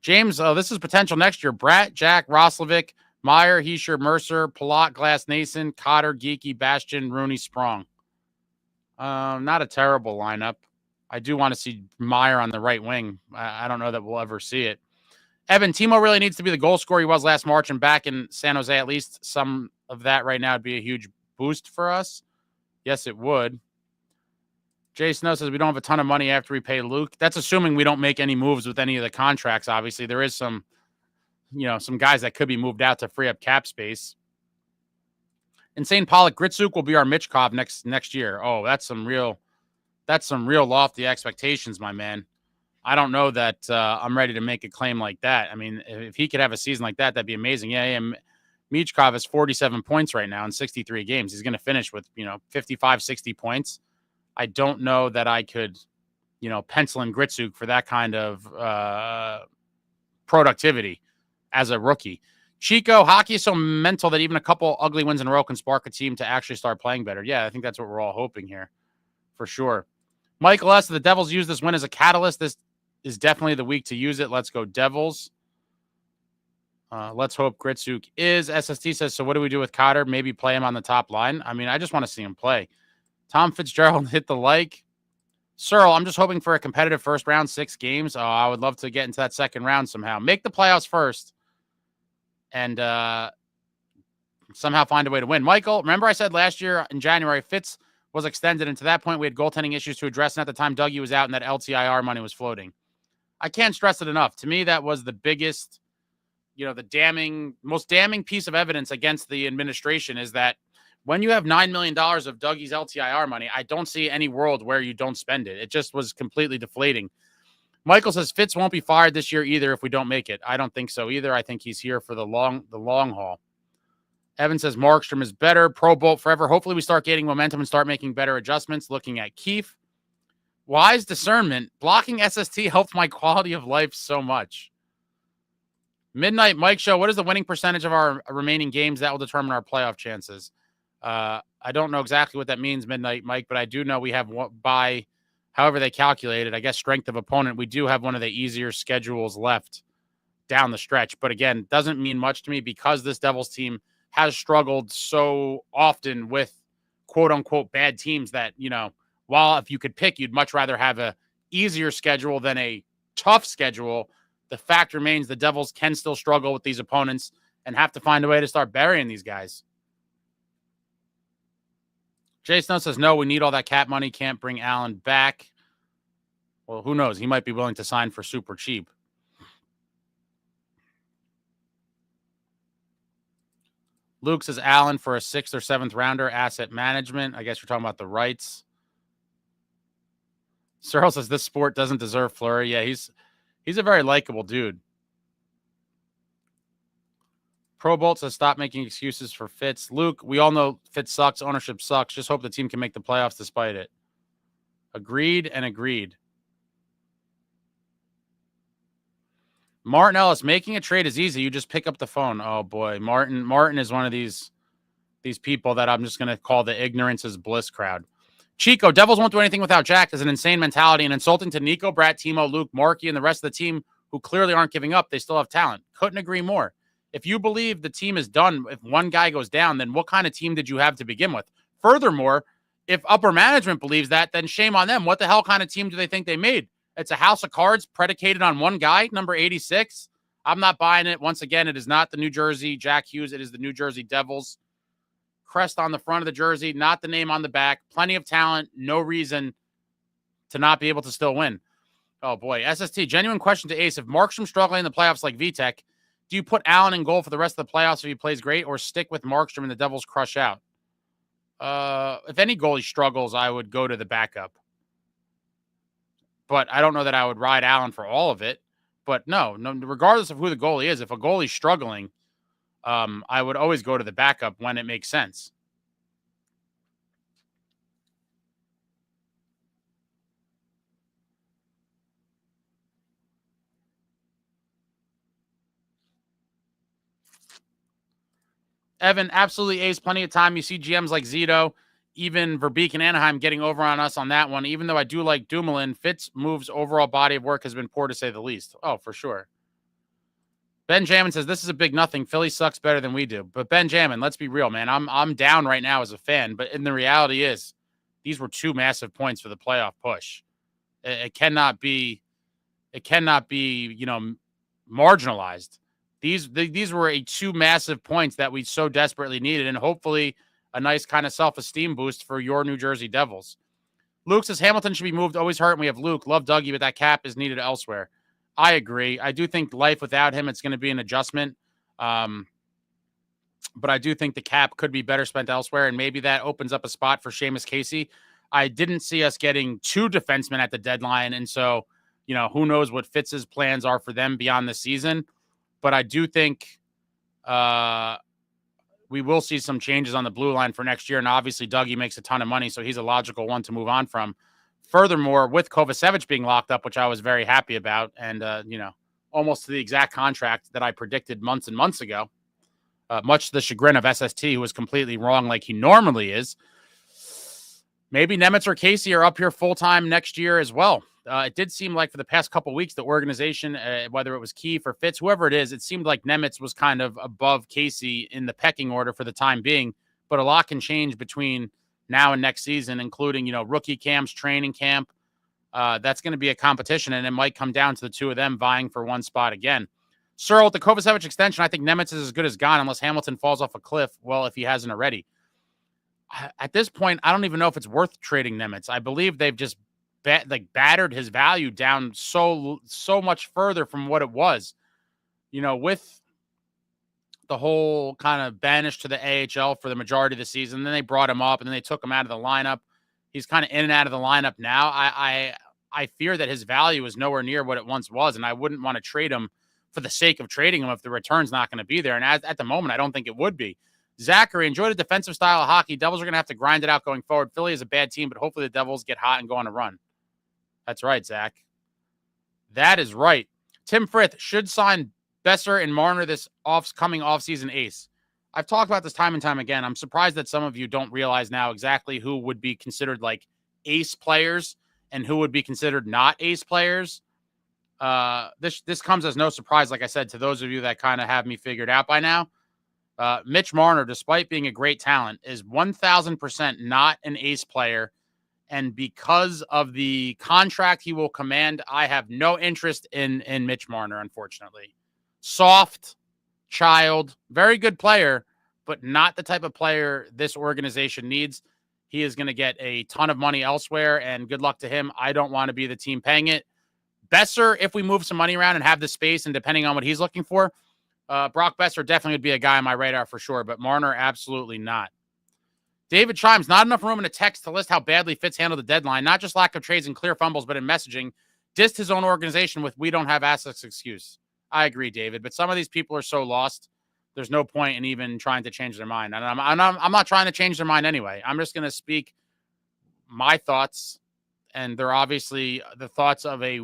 James, this is potential next year. Bratt, Jack, Roslovic, Meier, Hischier, Mercer, Palat, Glass, Nason, Cotter, Geeky, Bastion, Rooney, Sprong. Not a terrible lineup. I do want to see Meier on the right wing. I don't know that we'll ever see it. Evan, Timo really needs to be the goal scorer he was last March and back in San Jose. At least some of that right now would be a huge boost for us. Yes, it would. Jay Snow says we don't have a ton of money after we pay Luke. That's assuming we don't make any moves with any of the contracts. Obviously, there is some guys that could be moved out to free up cap space. Insane Pollock, Gritsuk will be our Mitchkov next year. Oh, that's some real lofty expectations, my man. I don't know that I'm ready to make a claim like that. I mean, if he could have a season like that, that'd be amazing. Yeah. Michkov has 47 points right now in 63 games. He's going to finish with, 55, 60 points. I don't know that I could, pencil in Gritsuk for that kind of productivity as a rookie. Chico, hockey is so mental that even a couple ugly wins in a row can spark a team to actually start playing better. Yeah, I think that's what we're all hoping here for sure. Michael S., the Devils use this win as a catalyst. This is definitely the week to use it. Let's go Devils. Let's hope Gritsuk is. SST says, so what do we do with Cotter? Maybe play him on the top line? I mean, I just want to see him play. Tom Fitzgerald hit the like. Searle, I'm just hoping for a competitive first round, 6 games. Oh, I would love to get into that second round somehow. Make the playoffs first. And somehow find a way to win. Michael, remember I said last year in January, Fitz was extended, and to that point, we had goaltending issues to address, and at the time, Dougie was out, and that LTIR money was floating. I can't stress it enough. To me, that was the biggest, the most damning piece of evidence against the administration is that when you have $9 million of Dougie's LTIR money, I don't see any world where you don't spend it. It just was completely deflating. Michael says Fitz won't be fired this year either if we don't make it. I don't think so either. I think he's here for the long haul. Evan says Markstrom is better. Pro Bowl forever. Hopefully we start gaining momentum and start making better adjustments. Looking at Keefe. Wise discernment. Blocking SST helped my quality of life so much. Midnight Mike Show. What is the winning percentage of our remaining games? That will determine our playoff chances. I don't know exactly what that means, Midnight Mike, but I do know we have by however they calculate it, I guess strength of opponent, we do have one of the easier schedules left down the stretch. But again, doesn't mean much to me because this Devils team has struggled so often with quote-unquote bad teams that, you know, while if you could pick, you'd much rather have a easier schedule than a tough schedule, the fact remains the Devils can still struggle with these opponents and have to find a way to start burying these guys. Jay Snow says, no, we need all that cap money. Can't bring Allen back. Well, who knows? He might be willing to sign for super cheap. Luke says Allen for a 6th or 7th rounder, asset management. I guess you're talking about the rights. Cyril says this sport doesn't deserve Fleury. Yeah, he's a very likable dude. Pro Bolt says stop making excuses for Fitz. Luke, we all know Fitz sucks. Ownership sucks. Just hope the team can make the playoffs despite it. Agreed and agreed. Martin Ellis, making a trade is easy. You just pick up the phone. Oh, boy. Martin is one of these people that I'm just going to call the ignorance is bliss crowd. Chico, Devils won't do anything without Jack is an insane mentality and insulting to Nico, Bratt, Timo, Luke, Markey, and the rest of the team who clearly aren't giving up. They still have talent. Couldn't agree more. If you believe the team is done, if one guy goes down, then what kind of team did you have to begin with? Furthermore, if upper management believes that, then shame on them. What the hell kind of team do they think they made? It's a house of cards predicated on one guy, number 86. I'm not buying it. Once again, it is not the New Jersey Jackhughes. It is the New Jersey Devils. Crest on the front of the jersey, not the name on the back. Plenty of talent. No reason to not be able to still win. Oh, boy. SST, genuine question to Ace. If Markstrom's struggling in the playoffs like Vitek, do you put Allen in goal for the rest of the playoffs if he plays great or stick with Markstrom and the Devils crush out? If any goalie struggles, I would go to the backup. But I don't know that I would ride Allen for all of it. But no, regardless of who the goalie is, if a goalie's struggling, I would always go to the backup when it makes sense. Evan, absolutely ace. Plenty of time. You see GMs like Zito, even Verbeek and Anaheim getting over on us on that one. Even though I do like Dumoulin, Fitz moves overall body of work has been poor to say the least. Oh, for sure. Benjamin says this is a big nothing. Philly sucks better than we do. But Benjamin, let's be real, man. I'm down right now as a fan. But in the reality is, these were 2 massive points for the playoff push. It cannot be, you know, marginalized. These were 2 massive points that we so desperately needed, and hopefully a nice kind of self-esteem boost for your New Jersey Devils. Luke says Hamilton should be moved. Always hurt. And we have Luke. Love Dougie, but that cap is needed elsewhere. I agree. I do think life without him, it's going to be an adjustment. But I do think the cap could be better spent elsewhere, and maybe that opens up a spot for Seamus Casey. I didn't see us getting 2 defensemen at the deadline, and so, you know, who knows what Fitz's plans are for them beyond the season. But I do think we will see some changes on the blue line for next year, and obviously Dougie makes a ton of money, so he's a logical one to move on from. Furthermore, with Kovacevic being locked up, which I was very happy about, and, you know, almost to the exact contract that I predicted months and months ago, much to the chagrin of SST, who was completely wrong like he normally is. Maybe Nemitz or Casey are up here full-time next year as well. It did seem like for the past couple weeks, the organization, whether it was Keefe or Fitz, whoever it is, it seemed like Nemitz was kind of above Casey in the pecking order for the time being. But a lot can change between now and next season, including, you know, rookie camps, training camp. That's going to be a competition, and it might come down to the 2 of them vying for one spot again. Sir, with the Kovacevic extension, I think Nemitz is as good as gone unless Hamilton falls off a cliff. Well, if he hasn't already. At this point, I don't even know if it's worth trading Nemitz. I believe they've just battered his value down so much further from what it was. You know, with the whole kind of banished to the AHL for the majority of the season. Then they brought him up, and then they took him out of the lineup. He's kind of in and out of the lineup now. I fear that his value is nowhere near what it once was, and I wouldn't want to trade him for the sake of trading him if the return's not going to be there. And at the moment, I don't think it would be. Zachary, enjoy the defensive style of hockey. Devils are going to have to grind it out going forward. Philly is a bad team, but hopefully the Devils get hot and go on a run. That's right, Zach. That is right. Tim Frith should sign Besser and Marner this coming offseason ace. I've talked about this time and time again. I'm surprised that some of you don't realize now exactly who would be considered like ace players and who would be considered not ace players. This comes as no surprise, like I said, to those of you that kind of have me figured out by now. Mitch Marner, despite being a great talent, is 1,000% not an ace player. And because of the contract he will command, I have no interest in Mitch Marner, unfortunately. Soft, child, very good player, but not the type of player this organization needs. He is going to get a ton of money elsewhere, and good luck to him. I don't want to be the team paying it. Besser, if we move some money around and have the space, and depending on what he's looking for, Brock Besser definitely would be a guy on my radar for sure, but Marner, absolutely not. David chimes, not enough room in a text to list how badly Fitz handled the deadline, not just lack of trades and clear fumbles, but in messaging, dissed his own organization with "we don't have assets" excuse. I agree, David, but some of these people are so lost, there's no point in even trying to change their mind. And I'm not trying to change their mind anyway. I'm just going to speak my thoughts, and they're obviously the thoughts of a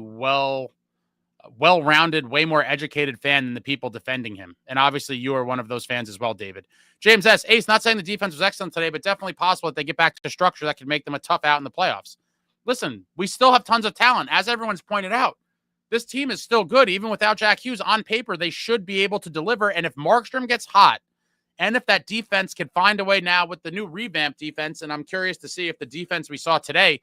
well-rounded, way more educated fan than the people defending him. And obviously you are one of those fans as well, David. James S. Ace, not saying the defense was excellent today, but definitely possible that they get back to structure that could make them a tough out in the playoffs. Listen, we still have tons of talent. As everyone's pointed out, this team is still good. Even without jackhughes on paper, they should be able to deliver. And if Markstrom gets hot, and if that defense can find a way now with the new revamped defense, and I'm curious to see if the defense we saw today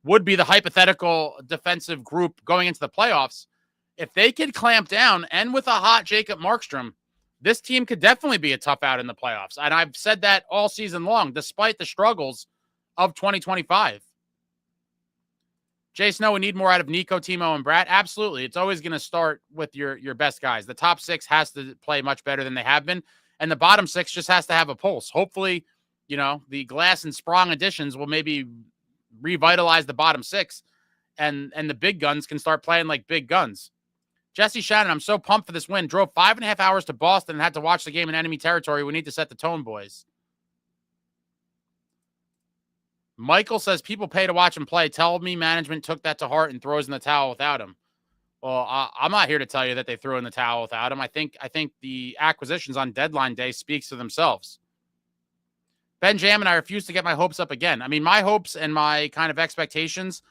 would be the hypothetical defensive group going into the playoffs, if they could clamp down, and with a hot Jacob Markstrom, this team could definitely be a tough out in the playoffs. And I've said that all season long, despite the struggles of 2025. Jay Snow, we need more out of Nico, Timo, and Bratt. Absolutely. It's always going to start with your best guys. The top six has to play much better than they have been, and the bottom six just has to have a pulse. Hopefully, the Glass and Sprong additions will maybe revitalize the bottom six, and the big guns can start playing like big guns. Jesse Shannon, I'm so pumped for this win. Drove 5.5 hours to Boston and had to watch the game in enemy territory. We need to set the tone, boys. Michael says people pay to watch him play. Tell me management took that to heart and throws in the towel without him. Well, I'm not here to tell you that they threw in the towel without him. I think the acquisitions on deadline day speaks for themselves. Benjamin, I refuse to get my hopes up again. I mean, my hopes and my kind of expectations,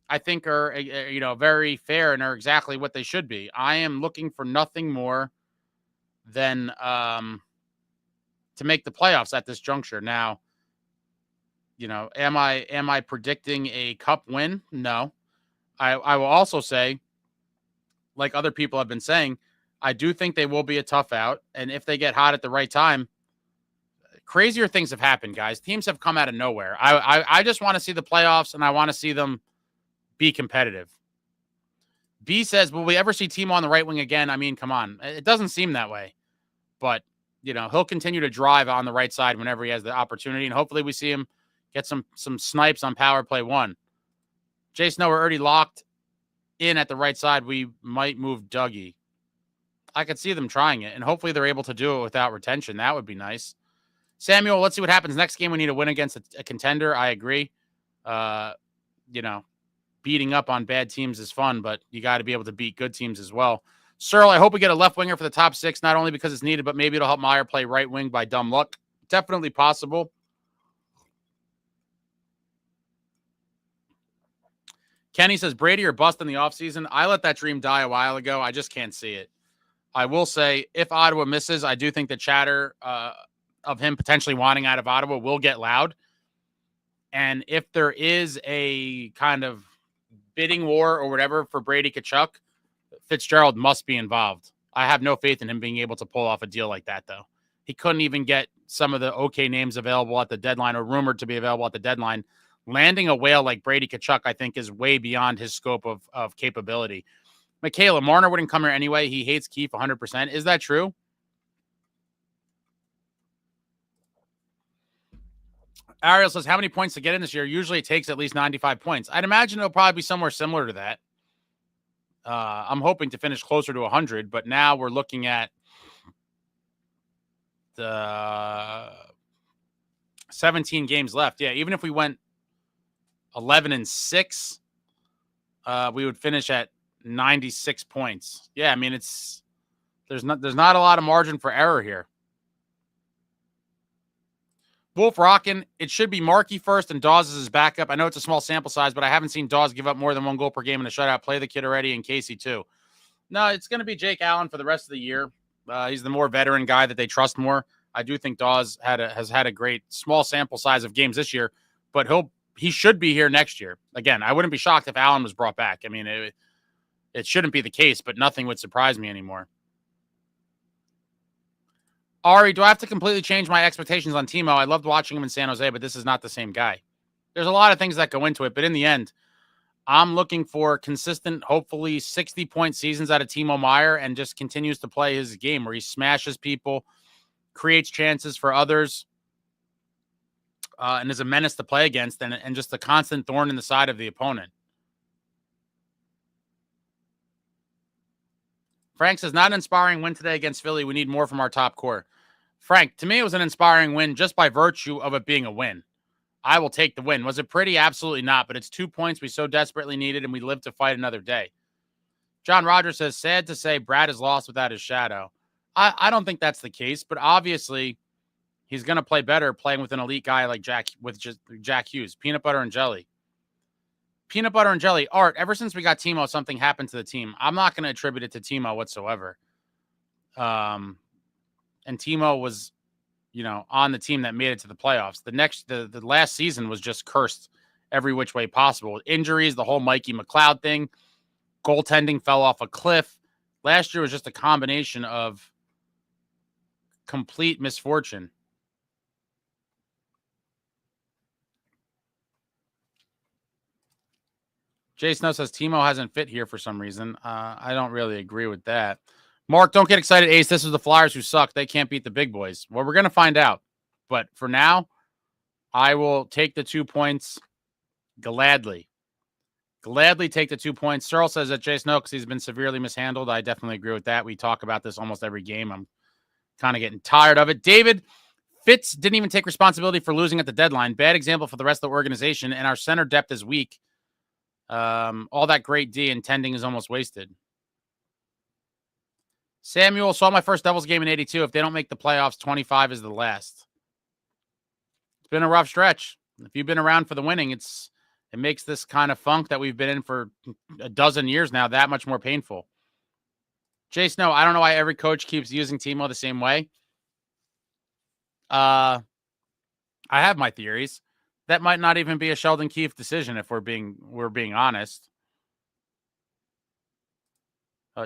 I think, are very fair and are exactly what they should be. I am looking for nothing more than to make the playoffs at this juncture. Now, am I predicting a cup win? No. I will also say, like other people have been saying, I do think they will be a tough out, and if they get hot at the right time, crazier things have happened, guys. Teams have come out of nowhere. I just want to see the playoffs, and I want to see them be competitive. B says, will we ever see Timo on the right wing again? I mean, come on. It doesn't seem that way. But, he'll continue to drive on the right side whenever he has the opportunity, and hopefully we see him get some snipes on power play 1. Jason, we're already locked in at the right side. We might move Dougie. I could see them trying it, and hopefully they're able to do it without retention. That would be nice. Samuel, let's see what happens next game. We need a win against a contender. I agree. Beating up on bad teams is fun, but you got to be able to beat good teams as well. Searle, I hope we get a left winger for the top six, not only because it's needed, but maybe it'll help Meier play right wing by dumb luck. Definitely possible. Kenny says, Brady or bust in the offseason. I let that dream die a while ago. I just can't see it. I will say, if Ottawa misses, I do think the chatter of him potentially wanting out of Ottawa will get loud. And if there is a kind of bidding war or whatever for Brady Tkachuk, Fitzgerald must be involved. I have no faith in him being able to pull off a deal like that, though. He couldn't even get some of the okay names available at the deadline or rumored to be available at the deadline. Landing a whale like Brady Tkachuk, I think, is way beyond his scope of capability. Michaela, Marner wouldn't come here anyway. He hates Keefe 100%. Is that true? Ariel says, how many points to get in this year? Usually it takes at least 95 points. I'd imagine it'll probably be somewhere similar to that. I'm hoping to finish closer to 100, but now we're looking at the 17 games left. Yeah, even if we went 11-6, we would finish at 96 points. Yeah, I mean, there's not a lot of margin for error here. Wolf Rockin', it should be Markey first and Dawes is his backup. I know it's a small sample size, but I haven't seen Dawes give up more than 1 goal per game in a shutout. Play the kid already, and Casey too. No, it's going to be Jake Allen for the rest of the year. He's the more veteran guy that they trust more. I do think Dawes has had a great small sample size of games this year, but he should be here next year. Again, I wouldn't be shocked if Allen was brought back. I mean, it shouldn't be the case, but nothing would surprise me anymore. Ari, do I have to completely change my expectations on Timo? I loved watching him in San Jose, but this is not the same guy. There's a lot of things that go into it, but in the end, I'm looking for consistent, hopefully 60-point seasons out of timomeier and just continues to play his game where he smashes people, creates chances for others, and is a menace to play against and just a constant thorn in the side of the opponent. Frank says, not an inspiring win today against Philly. We need more from our top core. Frank, to me, it was an inspiring win just by virtue of it being a win. I will take the win. Was it pretty? Absolutely not. But it's 2 points we so desperately needed, and we live to fight another day. John Rogers says, sad to say Brad is lost without his shadow. I don't think that's the case, but obviously he's going to play better playing with an elite guy like Jack Hughes. Peanut butter and jelly. Peanut butter and jelly. Art, ever since we got Timo, something happened to the team. I'm not going to attribute it to Timo whatsoever. And Timo was, on the team that made it to the playoffs. The last season was just cursed every which way possible. Injuries, the whole Mikey McLeod thing, goaltending fell off a cliff. Last year was just a combination of complete misfortune. Jay Snow says Timo hasn't fit here for some reason. I don't really agree with that. Mark, don't get excited, Ace. This is the Flyers who suck. They can't beat the big boys. Well, we're going to find out. But for now, I will take the 2 points gladly. Gladly take the 2 points. Searle says that Jay Snow, because he's been severely mishandled. I definitely agree with that. We talk about this almost every game. I'm kind of getting tired of it. David, Fitz didn't even take responsibility for losing at the deadline. Bad example for the rest of the organization, and our center depth is weak. All that great D intending is almost wasted. Samuel, saw my first Devils game in 82. If they don't make the playoffs, 25 is the last. It's been a rough stretch. If you've been around for the winning, it makes this kind of funk that we've been in for a dozen years now that much more painful. Jay Snow, I don't know why every coach keeps using Timo the same way. I have my theories. That might not even be a Sheldon Keefe decision if we're being honest.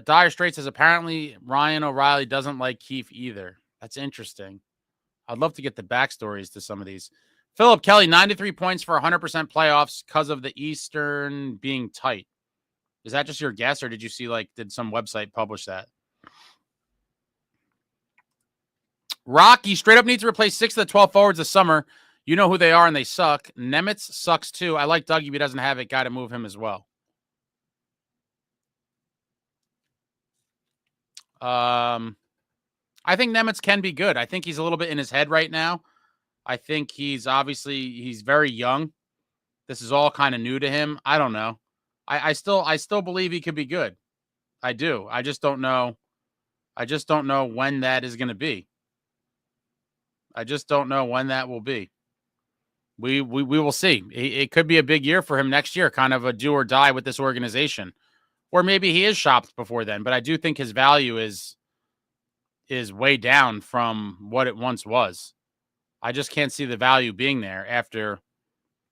Dire Straits says apparently Ryan O'Reilly doesn't like Keefe either. That's interesting. I'd love to get the backstories to some of these. Philip Kelly, 93 points for 100% playoffs because of the Eastern being tight. Is that just your guess, or did you see, did some website publish that? Rocky, straight up needs to replace 6 of the 12 forwards this summer. You know who they are, and they suck. Nemitz sucks, too. I like Dougie, but he doesn't have it. Got to move him as well. I think Nemitz can be good. I think he's a little bit in his head right now. I think he's very young. This is all kind of new to him. I don't know. I still believe he could be good. I do. I just don't know. I just don't know when that is going to be. I just don't know when that will be. We will see. It could be a big year for him next year, kind of a do or die with this organization. Or maybe he is shopped before then, but I do think his value is way down from what it once was. I just can't see the value being there after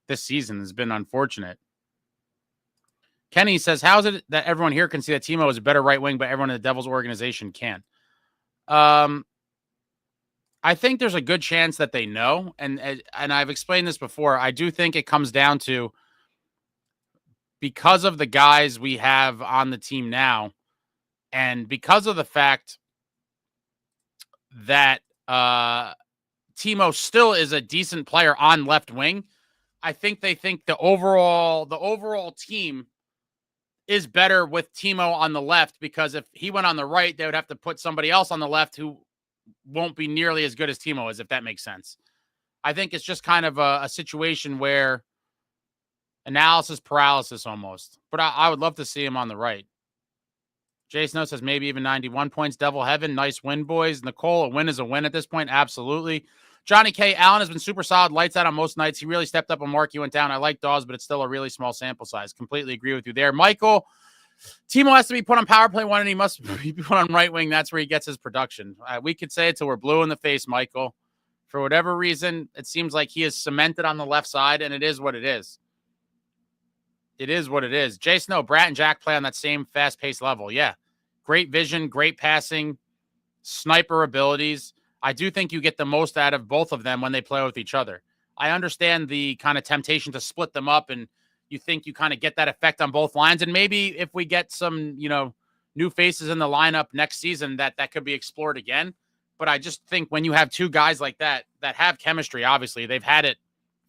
this season has been unfortunate. Kenny says, how is it that everyone here can see that Timo is a better right wing, but everyone in the Devils organization can't? I think there's a good chance that they know. And I've explained this before. I do think it comes down to, because of the guys we have on the team now, and because of the fact that Timo still is a decent player on left wing. I think they think the overall team is better with Timo on the left, because if he went on the right, they would have to put somebody else on the left who won't be nearly as good as Timo is, if that makes sense. I think it's just kind of a situation where analysis paralysis almost. But I would love to see him on the right. Jason O says maybe even 91 points. Devil Heaven. Nice win, boys. Nicole, a win is a win at this point. Absolutely. Johnny K. Allen has been super solid. Lights out on most nights. He really stepped up when Markey went down. I like Dawes, but it's still a really small sample size. Completely agree with you there. Michael, Timo has to be put on power play 1, and he must be put on right wing. That's where he gets his production. We could say it till we're blue in the face, Michael. For whatever reason, it seems like he is cemented on the left side, and it is what it is. It is what it is. Jay Snow, Bratt and Jack play on that same fast-paced level. Yeah. Great vision, great passing, sniper abilities. I do think you get the most out of both of them when they play with each other. I understand the kind of temptation to split them up, and you think you kind of get that effect on both lines. And maybe if we get some, new faces in the lineup next season, that could be explored again. But I just think when you have two guys like that have chemistry, obviously they've had it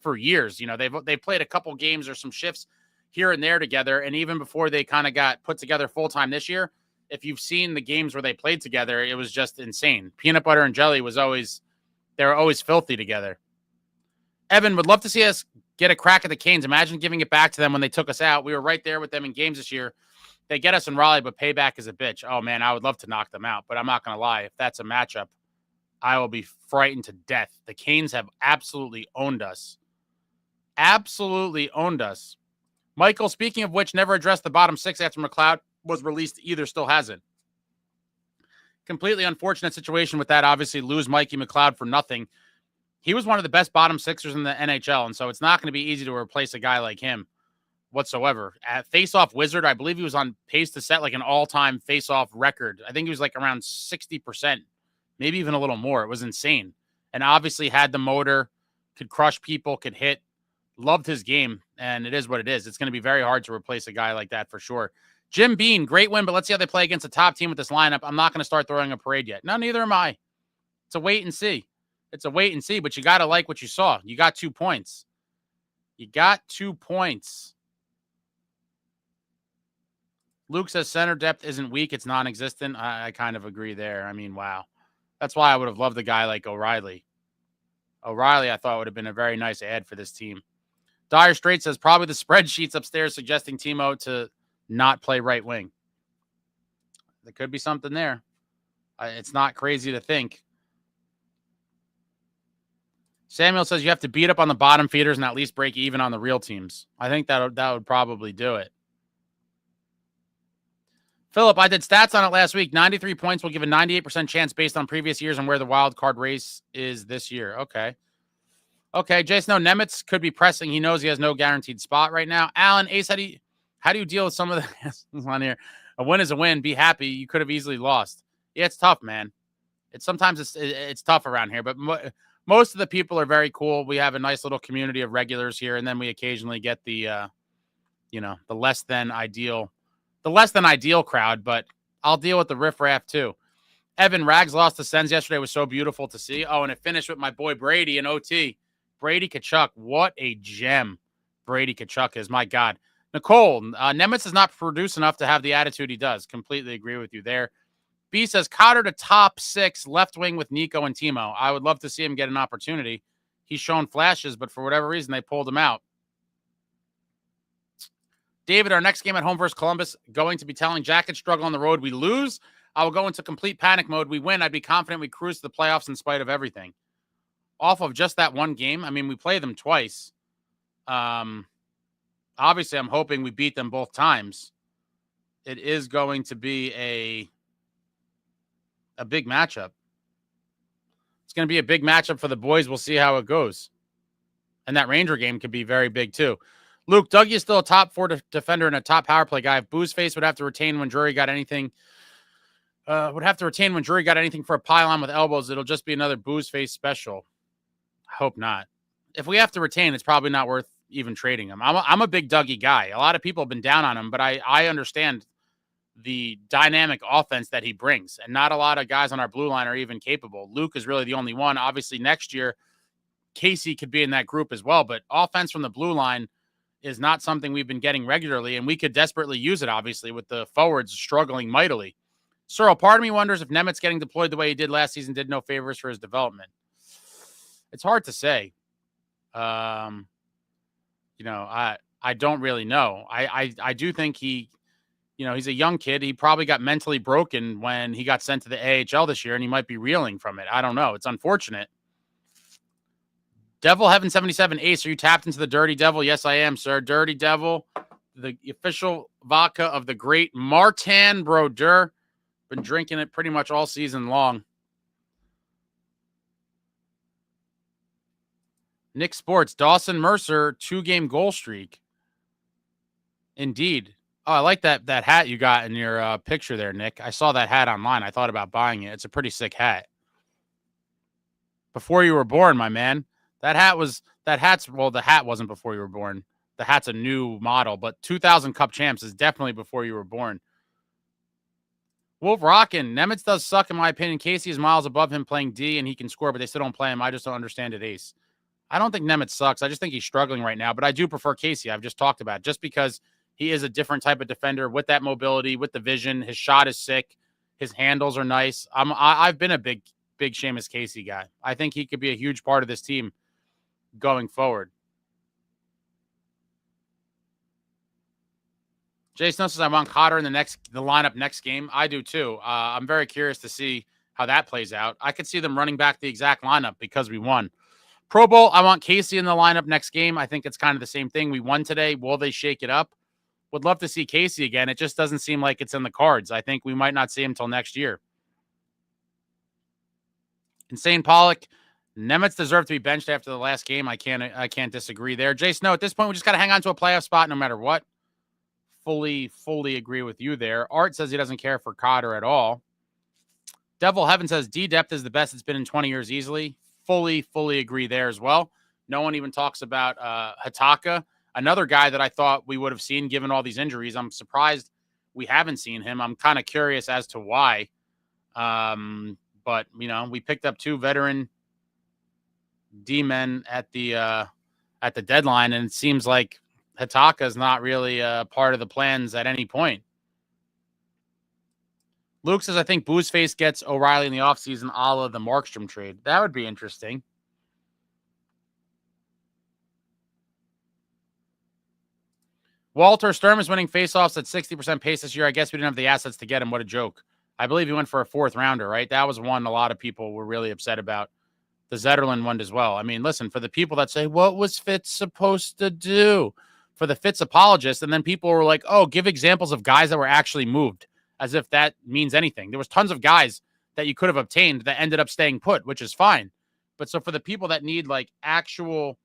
for years. They've played a couple games or some shifts here and there together. And even before they kind of got put together full time this year, if you've seen the games where they played together, it was just insane. Peanut butter and jelly they were always filthy together. Evan, would love to see us get a crack at the Canes. Imagine giving it back to them when they took us out. We were right there with them in games this year. They get us in Raleigh, but payback is a bitch. Oh man, I would love to knock them out, but I'm not going to lie. If that's a matchup, I will be frightened to death. The Canes have absolutely owned us. Absolutely owned us. Michael, speaking of which, never addressed the bottom 6 after McLeod was released either, still hasn't. Completely unfortunate situation with that. Obviously, lose Mikey McLeod for nothing. He was one of the best bottom 6ers in the NHL, and so it's not going to be easy to replace a guy like him whatsoever. At face-off wizard, I believe he was on pace to set like an all-time face-off record. I think he was like around 60%, maybe even a little more. It was insane. And obviously had the motor, could crush people, could hit, loved his game, and it is what it is. It's going to be very hard to replace a guy like that for sure. Jim Bean, great win, but let's see how they play against a top team with this lineup. I'm not going to start throwing a parade yet. No, neither am I. It's a wait and see. It's a wait and see, but you got to like what you saw. You got 2 points. You got 2 points. Luke says center depth isn't weak. It's non-existent. I kind of agree there. I mean, wow. That's why I would have loved a guy like O'Reilly. O'Reilly, I thought, would have been a very nice ad for this team. Dire Straits says probably the spreadsheets upstairs suggesting Timo to not play right wing. There could be something there. It's not crazy to think. Samuel says you have to beat up on the bottom feeders and at least break even on the real teams. I think that would probably do it. Philip, I did stats on it last week. 93 points will give a 98% chance based on previous years and where the wild card race is this year. Okay, Jason, no, Nemitz could be pressing. He knows he has no guaranteed spot right now. Alan, Ace, how do you deal with some of the on here? A win is a win. Be happy. You could have easily lost. Yeah, it's tough, man. Sometimes it's tough around here, but most of the people are very cool. We have a nice little community of regulars here, and then we occasionally get the less than ideal crowd. But I'll deal with the riffraff too. Evan, Rags lost to Sens yesterday. It was so beautiful to see. Oh, and it finished with my boy Brady in OT. Brady Tkachuk, what a gem Brady Tkachuk is. My God. Nicole, Nemitz does not produce enough to have the attitude he does. Completely agree with you there. B says, Cotter to top 6, left wing with Nico and Timo. I would love to see him get an opportunity. He's shown flashes, but for whatever reason, they pulled him out. David, our next game at home versus Columbus, going to be telling Jackets struggle on the road. We lose. I will go into complete panic mode. We win. I'd be confident we cruise to the playoffs in spite of everything. Off of just that one game, I mean, we play them twice. Obviously, I'm hoping we beat them both times. It is going to be a big matchup. It's going to be a big matchup for the boys. We'll see how it goes. And that Ranger game could be very big, too. Luke, Dougie is still a top 4 defender and a top power play guy. If Boozeface would have to retain when Drury got anything for a pylon with elbows, it'll just be another Boozeface special. I hope not. If we have to retain, it's probably not worth even trading him. I'm a big Dougie guy. A lot of people have been down on him, but I understand the dynamic offense that he brings. And not a lot of guys on our blue line are even capable. Luke is really the only one. Obviously, next year, Casey could be in that group as well. But offense from the blue line is not something we've been getting regularly, and we could desperately use it, obviously, with the forwards struggling mightily. Cyril, part of me wonders if Nemitz getting deployed the way he did last season did no favors for his development. It's hard to say. I don't really know. I do think he's a young kid. He probably got mentally broken when he got sent to the AHL this year, and he might be reeling from it. I don't know. It's unfortunate. Devil Heaven 77 Ace, are you tapped into the Dirty Devil? Yes, I am, sir. Dirty Devil, the official vodka of the great Martin Brodeur. Been drinking it pretty much all season long. Nick Sports, Dawson Mercer, 2-game goal streak. Indeed. Oh, I like that hat you got in your picture there, Nick. I saw that hat online. I thought about buying it. It's a pretty sick hat. Before you were born, my man. The hat wasn't before you were born. The hat's a new model, but 2000 Cup Champs is definitely before you were born. Wolf Rockin', Nemitz does suck in my opinion. Casey is miles above him playing D, and he can score, but they still don't play him. I just don't understand it, Ace. I don't think Nemitz sucks. I just think he's struggling right now, but I do prefer Casey. I've just talked about it, just because he is a different type of defender with that mobility, with the vision. His shot is sick. His handles are nice. I've been a big Seamus Casey guy. I think he could be a huge part of this team going forward. Jason says I want Cotter in the lineup next game. I do too. I'm very curious to see how that plays out. I could see them running back the exact lineup because we won. Pro Bowl, I want Casey in the lineup next game. I think it's kind of the same thing. We won today. Will they shake it up? Would love to see Casey again. It just doesn't seem like it's in the cards. I think we might not see him until next year. Insane Pollock, Nemitz deserved to be benched after the last game. I can't disagree there. Jay Snow, at this point, we just got to hang on to a playoff spot no matter what. Fully agree with you there. Art says he doesn't care for Cotter at all. Devil Heaven says D-depth is the best it's been in 20 years easily. Fully agree there as well. No one even talks about Hataka, another guy that I thought we would have seen given all these injuries. I'm surprised we haven't seen him. I'm kind of curious as to why. But, we picked up 2 veteran D-men at the deadline, and it seems like Hataka is not really part of the plans at any point. Luke says, I think Boozeface gets O'Reilly in the offseason a la the Markstrom trade. That would be interesting. Walter Sturm is winning faceoffs at 60% pace this year. I guess we didn't have the assets to get him. What a joke. I believe he went for a 4th rounder, right? That was one a lot of people were really upset about. The Zetterlund one as well. I mean, listen, for the people that say, what was Fitz supposed to do? For the Fitz apologists, and then people were like, oh, give examples of guys that were actually moved, as if that means anything. There was tons of guys that you could have obtained that ended up staying put, which is fine. But so for the people that need like actual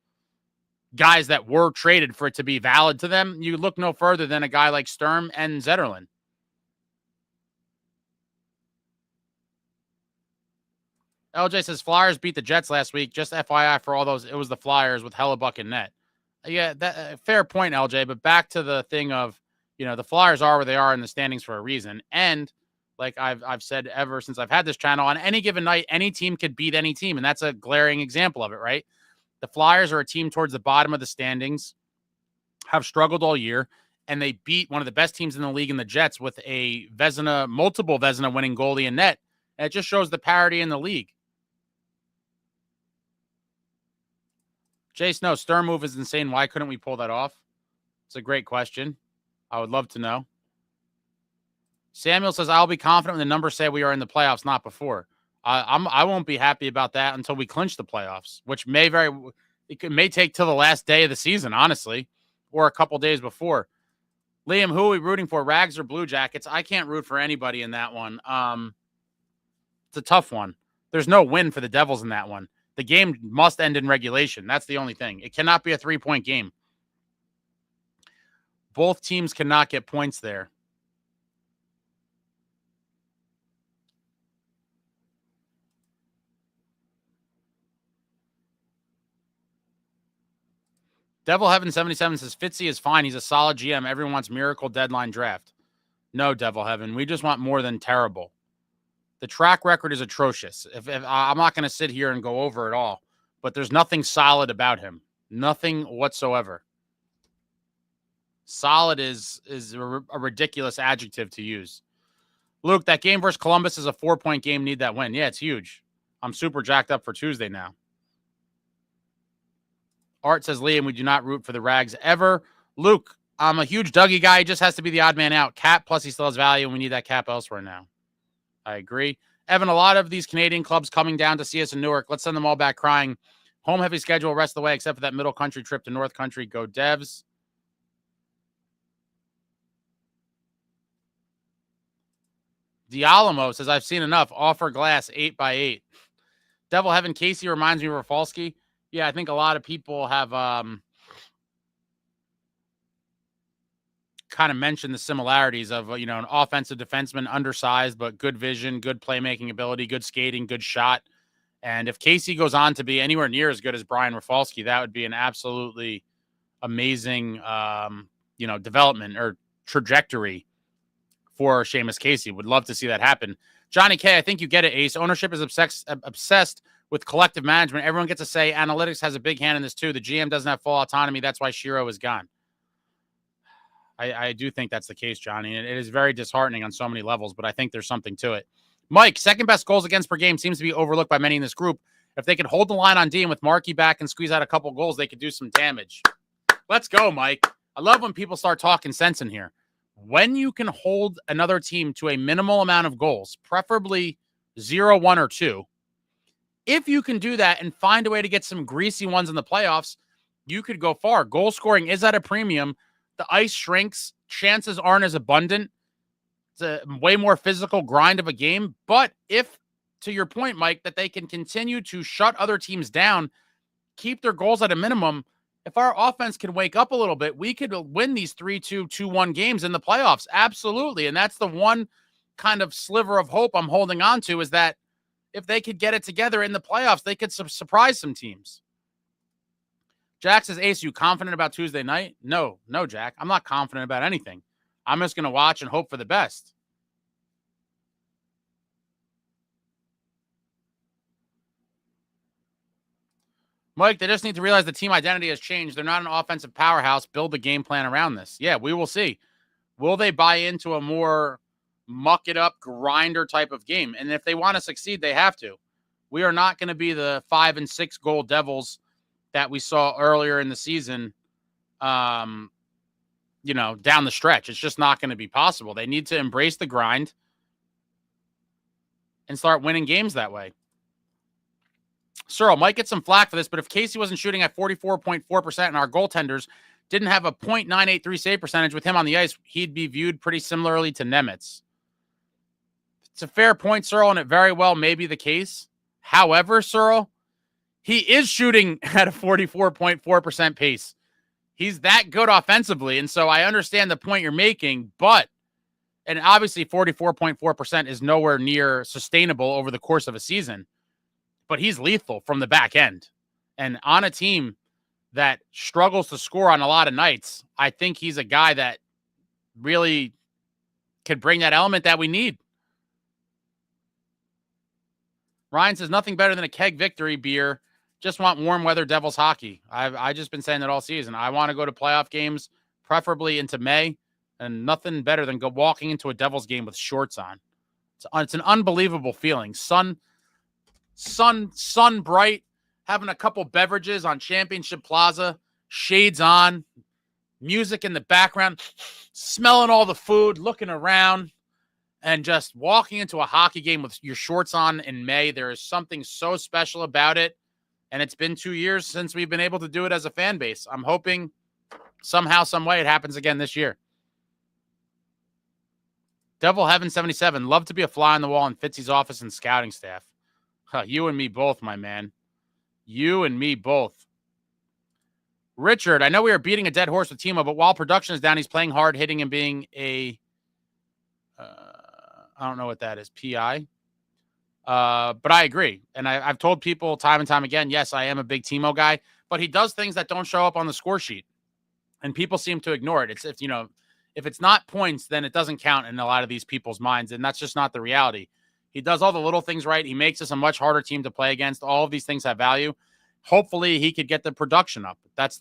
guys that were traded for it to be valid to them, you look no further than a guy like Sturm and Zetterlund. LJ says Flyers beat the Jets last week. Just FYI for all those, it was the Flyers with Hellebuck and net. Yeah, that fair point, LJ. But back to the thing of, the Flyers are where they are in the standings for a reason. And like I've said ever since I've had this channel, on any given night, any team could beat any team. And that's a glaring example of it, right? The Flyers are a team towards the bottom of the standings, have struggled all year, and they beat one of the best teams in the league in the Jets with a multiple Vezina winning goalie in net. And it just shows the parity in the league. Jay Snow, Sturm move is insane. Why couldn't we pull that off? It's a great question. I would love to know. Samuel says, I'll be confident when the numbers say we are in the playoffs, not before. I won't be happy about that until we clinch the playoffs, which may take till the last day of the season, honestly, or a couple days before. Liam, who are we rooting for, Rags or Blue Jackets? I can't root for anybody in that one. It's a tough one. There's no win for the Devils in that one. The game must end in regulation. That's the only thing. It cannot be a 3-point game. Both teams cannot get points there. Devil Heaven 77 says Fitzy is fine. He's a solid GM. Everyone wants miracle deadline draft. No, Devil Heaven. We just want more than terrible. The track record is atrocious. If I'm not going to sit here and go over it all, but there's nothing solid about him. Nothing whatsoever. Solid is a ridiculous adjective to use. Luke, that game versus Columbus is a 4-point game. Need that win. Yeah, it's huge. I'm super jacked up for Tuesday now. Art says, Liam, we do not root for the Rags ever. Luke, I'm a huge Dougie guy. He just has to be the odd man out. Cap, plus he still has value, and we need that cap elsewhere now. I agree. Evan, a lot of these Canadian clubs coming down to see us in Newark. Let's send them all back crying. Home heavy schedule rest of the way, except for that middle country trip to North Country. Go Devs. Dialamo says, I've seen enough. Offer glass 8x8. Devil Heaven Casey reminds me of Rafalski. Yeah, I think a lot of people have kind of mentioned the similarities of, an offensive defenseman, undersized, but good vision, good playmaking ability, good skating, good shot. And if Casey goes on to be anywhere near as good as Brian Rafalski, that would be an absolutely amazing, development or trajectory for Seamus Casey. Would love to see that happen. Johnny K, I think you get it, Ace. Ownership is obsessed with collective management. Everyone gets to say analytics has a big hand in this too. The GM doesn't have full autonomy. That's why Shiro is gone. I do think that's the case, Johnny. And it is very disheartening on so many levels, but I think there's something to it. Mike, second best goals against per game seems to be overlooked by many in this group. If they could hold the line on D and with Markey back and squeeze out a couple goals, they could do some damage. Let's go, Mike. I love when people start talking sense in here. When you can hold another team to a minimal amount of goals, preferably 0, 1, or 2, if you can do that and find a way to get some greasy ones in the playoffs, you could go far. Goal scoring is at a premium. The ice shrinks. Chances aren't as abundant. It's a way more physical grind of a game. But if, to your point, Mike, that they can continue to shut other teams down, keep their goals at a minimum, if our offense can wake up a little bit, we could win these 3-2, 2-1 games in the playoffs. Absolutely. And that's the one kind of sliver of hope I'm holding on to, is that if they could get it together in the playoffs, they could surprise some teams. Jack says, Ace, you confident about Tuesday night? No, Jack. I'm not confident about anything. I'm just going to watch and hope for the best. Mike, they just need to realize the team identity has changed. They're not an offensive powerhouse. Build the game plan around this. Yeah, we will see. Will they buy into a more muck it up grinder type of game? And if they want to succeed, they have to. We are not going to be the 5 and 6 goal Devils that we saw earlier in the season, down the stretch. It's just not going to be possible. They need to embrace the grind and start winning games that way. Searle might get some flack for this, but if Casey wasn't shooting at 44.4% and our goaltenders didn't have a .983 save percentage with him on the ice, he'd be viewed pretty similarly to Nemitz. It's a fair point, Searle, and it very well may be the case. However, Searle, he is shooting at a 44.4% pace. He's that good offensively, and so I understand the point you're making, and obviously 44.4% is nowhere near sustainable over the course of a season, but he's lethal from the back end. And on a team that struggles to score on a lot of nights, I think he's a guy that really could bring that element that we need. Ryan says, nothing better than a keg victory beer. Just want warm weather Devils hockey. I've just been saying that all season. I want to go to playoff games, preferably into May, and nothing better than walking into a Devils game with shorts on. It's an unbelievable feeling. Sun bright, having a couple beverages on Championship Plaza, shades on, music in the background, smelling all the food, looking around, and just walking into a hockey game with your shorts on in May. There is something so special about it. And it's been 2 years since we've been able to do it as a fan base. I'm hoping somehow, some way it happens again this year. Devil Heaven 77. Love to be a fly on the wall in Fitzy's office and scouting staff. You and me both, my man. You and me both. Richard, I know we are beating a dead horse with Timo, but while production is down, he's playing hard, hitting and being a, I don't know what that is, PI. But I agree. And I've told people time and time again, yes, I am a big Timo guy, but he does things that don't show up on the score sheet. And people seem to ignore it. If it's not points, then it doesn't count in a lot of these people's minds, and that's just not the reality. He does all the little things right. He makes us a much harder team to play against. All of these things have value. Hopefully, he could get the production up. That's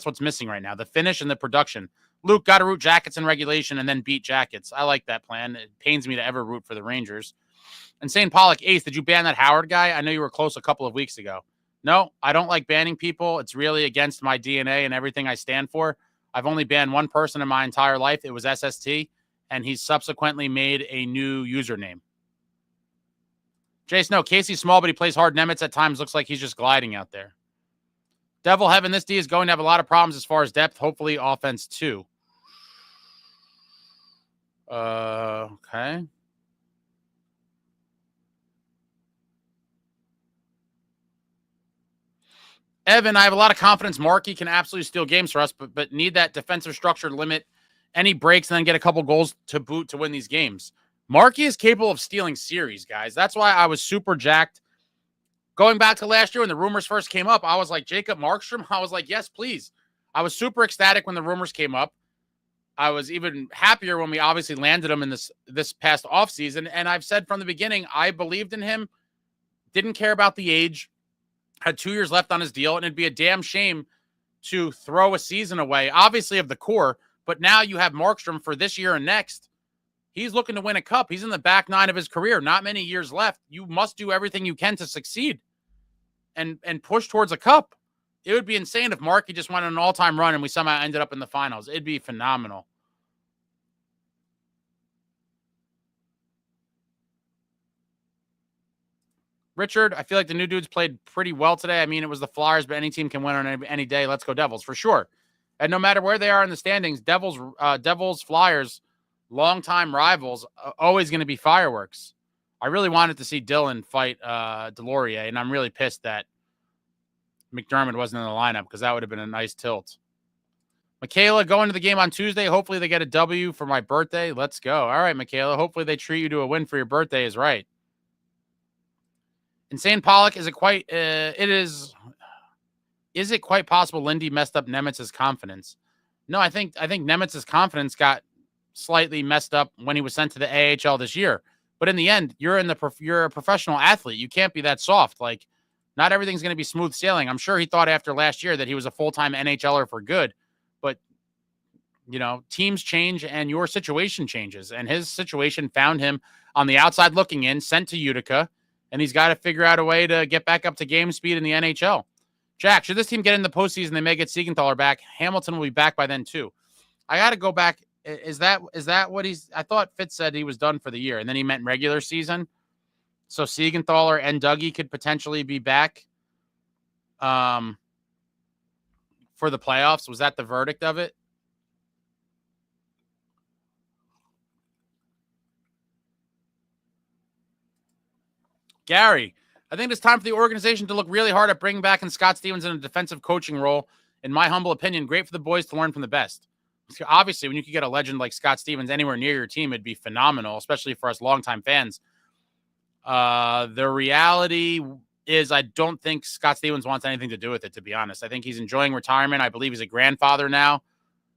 what's missing right now, the finish and the production. Luke, got to root Jackets in regulation and then beat Jackets. I like that plan. It pains me to ever root for the Rangers. And St. Pollock, Ace, did you ban that Howard guy? I know you were close a couple of weeks ago. No, I don't like banning people. It's really against my DNA and everything I stand for. I've only banned one person in my entire life. It was SST, and he's subsequently made a new username. Jace, no, Casey's small, but he plays hard. Nemitz at times looks like he's just gliding out there. Devil Heaven, this D is going to have a lot of problems as far as depth. Hopefully offense too. Okay. Evan, I have a lot of confidence Markey can absolutely steal games for us, but need that defensive structure to limit any breaks and then get a couple goals to boot to win these games. Markey is capable of stealing series, guys. That's why I was super jacked. Going back to last year when the rumors first came up, I was like, Jacob Markstrom? I was like, yes, please. I was super ecstatic when the rumors came up. I was even happier when we obviously landed him in this past offseason. And I've said from the beginning, I believed in him, didn't care about the age, had 2 years left on his deal, and it'd be a damn shame to throw a season away, obviously of the core, but now you have Markstrom for this year and next. He's looking to win a cup. He's in the back nine of his career. Not many years left. You must do everything you can to succeed and push towards a cup. It would be insane if Markey just went on an all-time run and we somehow ended up in the finals. It'd be phenomenal. Richard, I feel like the new dudes played pretty well today. I mean, it was the Flyers, but any team can win on any day. Let's go Devils, for sure. And no matter where they are in the standings, Devils, Flyers, longtime rivals, always going to be fireworks. I really wanted to see Dylan fight Delorier, and I'm really pissed that McDermott wasn't in the lineup because that would have been a nice tilt. Michaela, going to the game on Tuesday. Hopefully they get a W for my birthday. Let's go. All right, Michaela. Hopefully they treat you to a win for your birthday is right. Insane Pollock, is it quite possible Lindy messed up Nemitz's confidence? No, I think Nemitz's confidence got slightly messed up when he was sent to the AHL this year. But in the end, you're a professional athlete. You can't be that soft. Like, not everything's going to be smooth sailing. I'm sure he thought after last year that he was a full-time NHLer for good. But, you know, teams change and your situation changes. And his situation found him on the outside looking in, sent to Utica, and he's got to figure out a way to get back up to game speed in the NHL. Jack, should this team get in the postseason, they may get Siegenthaler back. Hamilton will be back by then, too. I got to go back. Is that what he's – I thought Fitz said he was done for the year, and then he meant regular season. So Siegenthaler and Dougie could potentially be back for the playoffs. Was that the verdict of it? Gary, I think it's time for the organization to look really hard at bringing back Scott Stevens in a defensive coaching role. In my humble opinion, great for the boys to learn from the best. Obviously, when you could get a legend like Scott Stevens anywhere near your team, it'd be phenomenal, especially for us longtime fans. The reality is I don't think Scott Stevens wants anything to do with it, to be honest. I think he's enjoying retirement. I believe he's a grandfather now,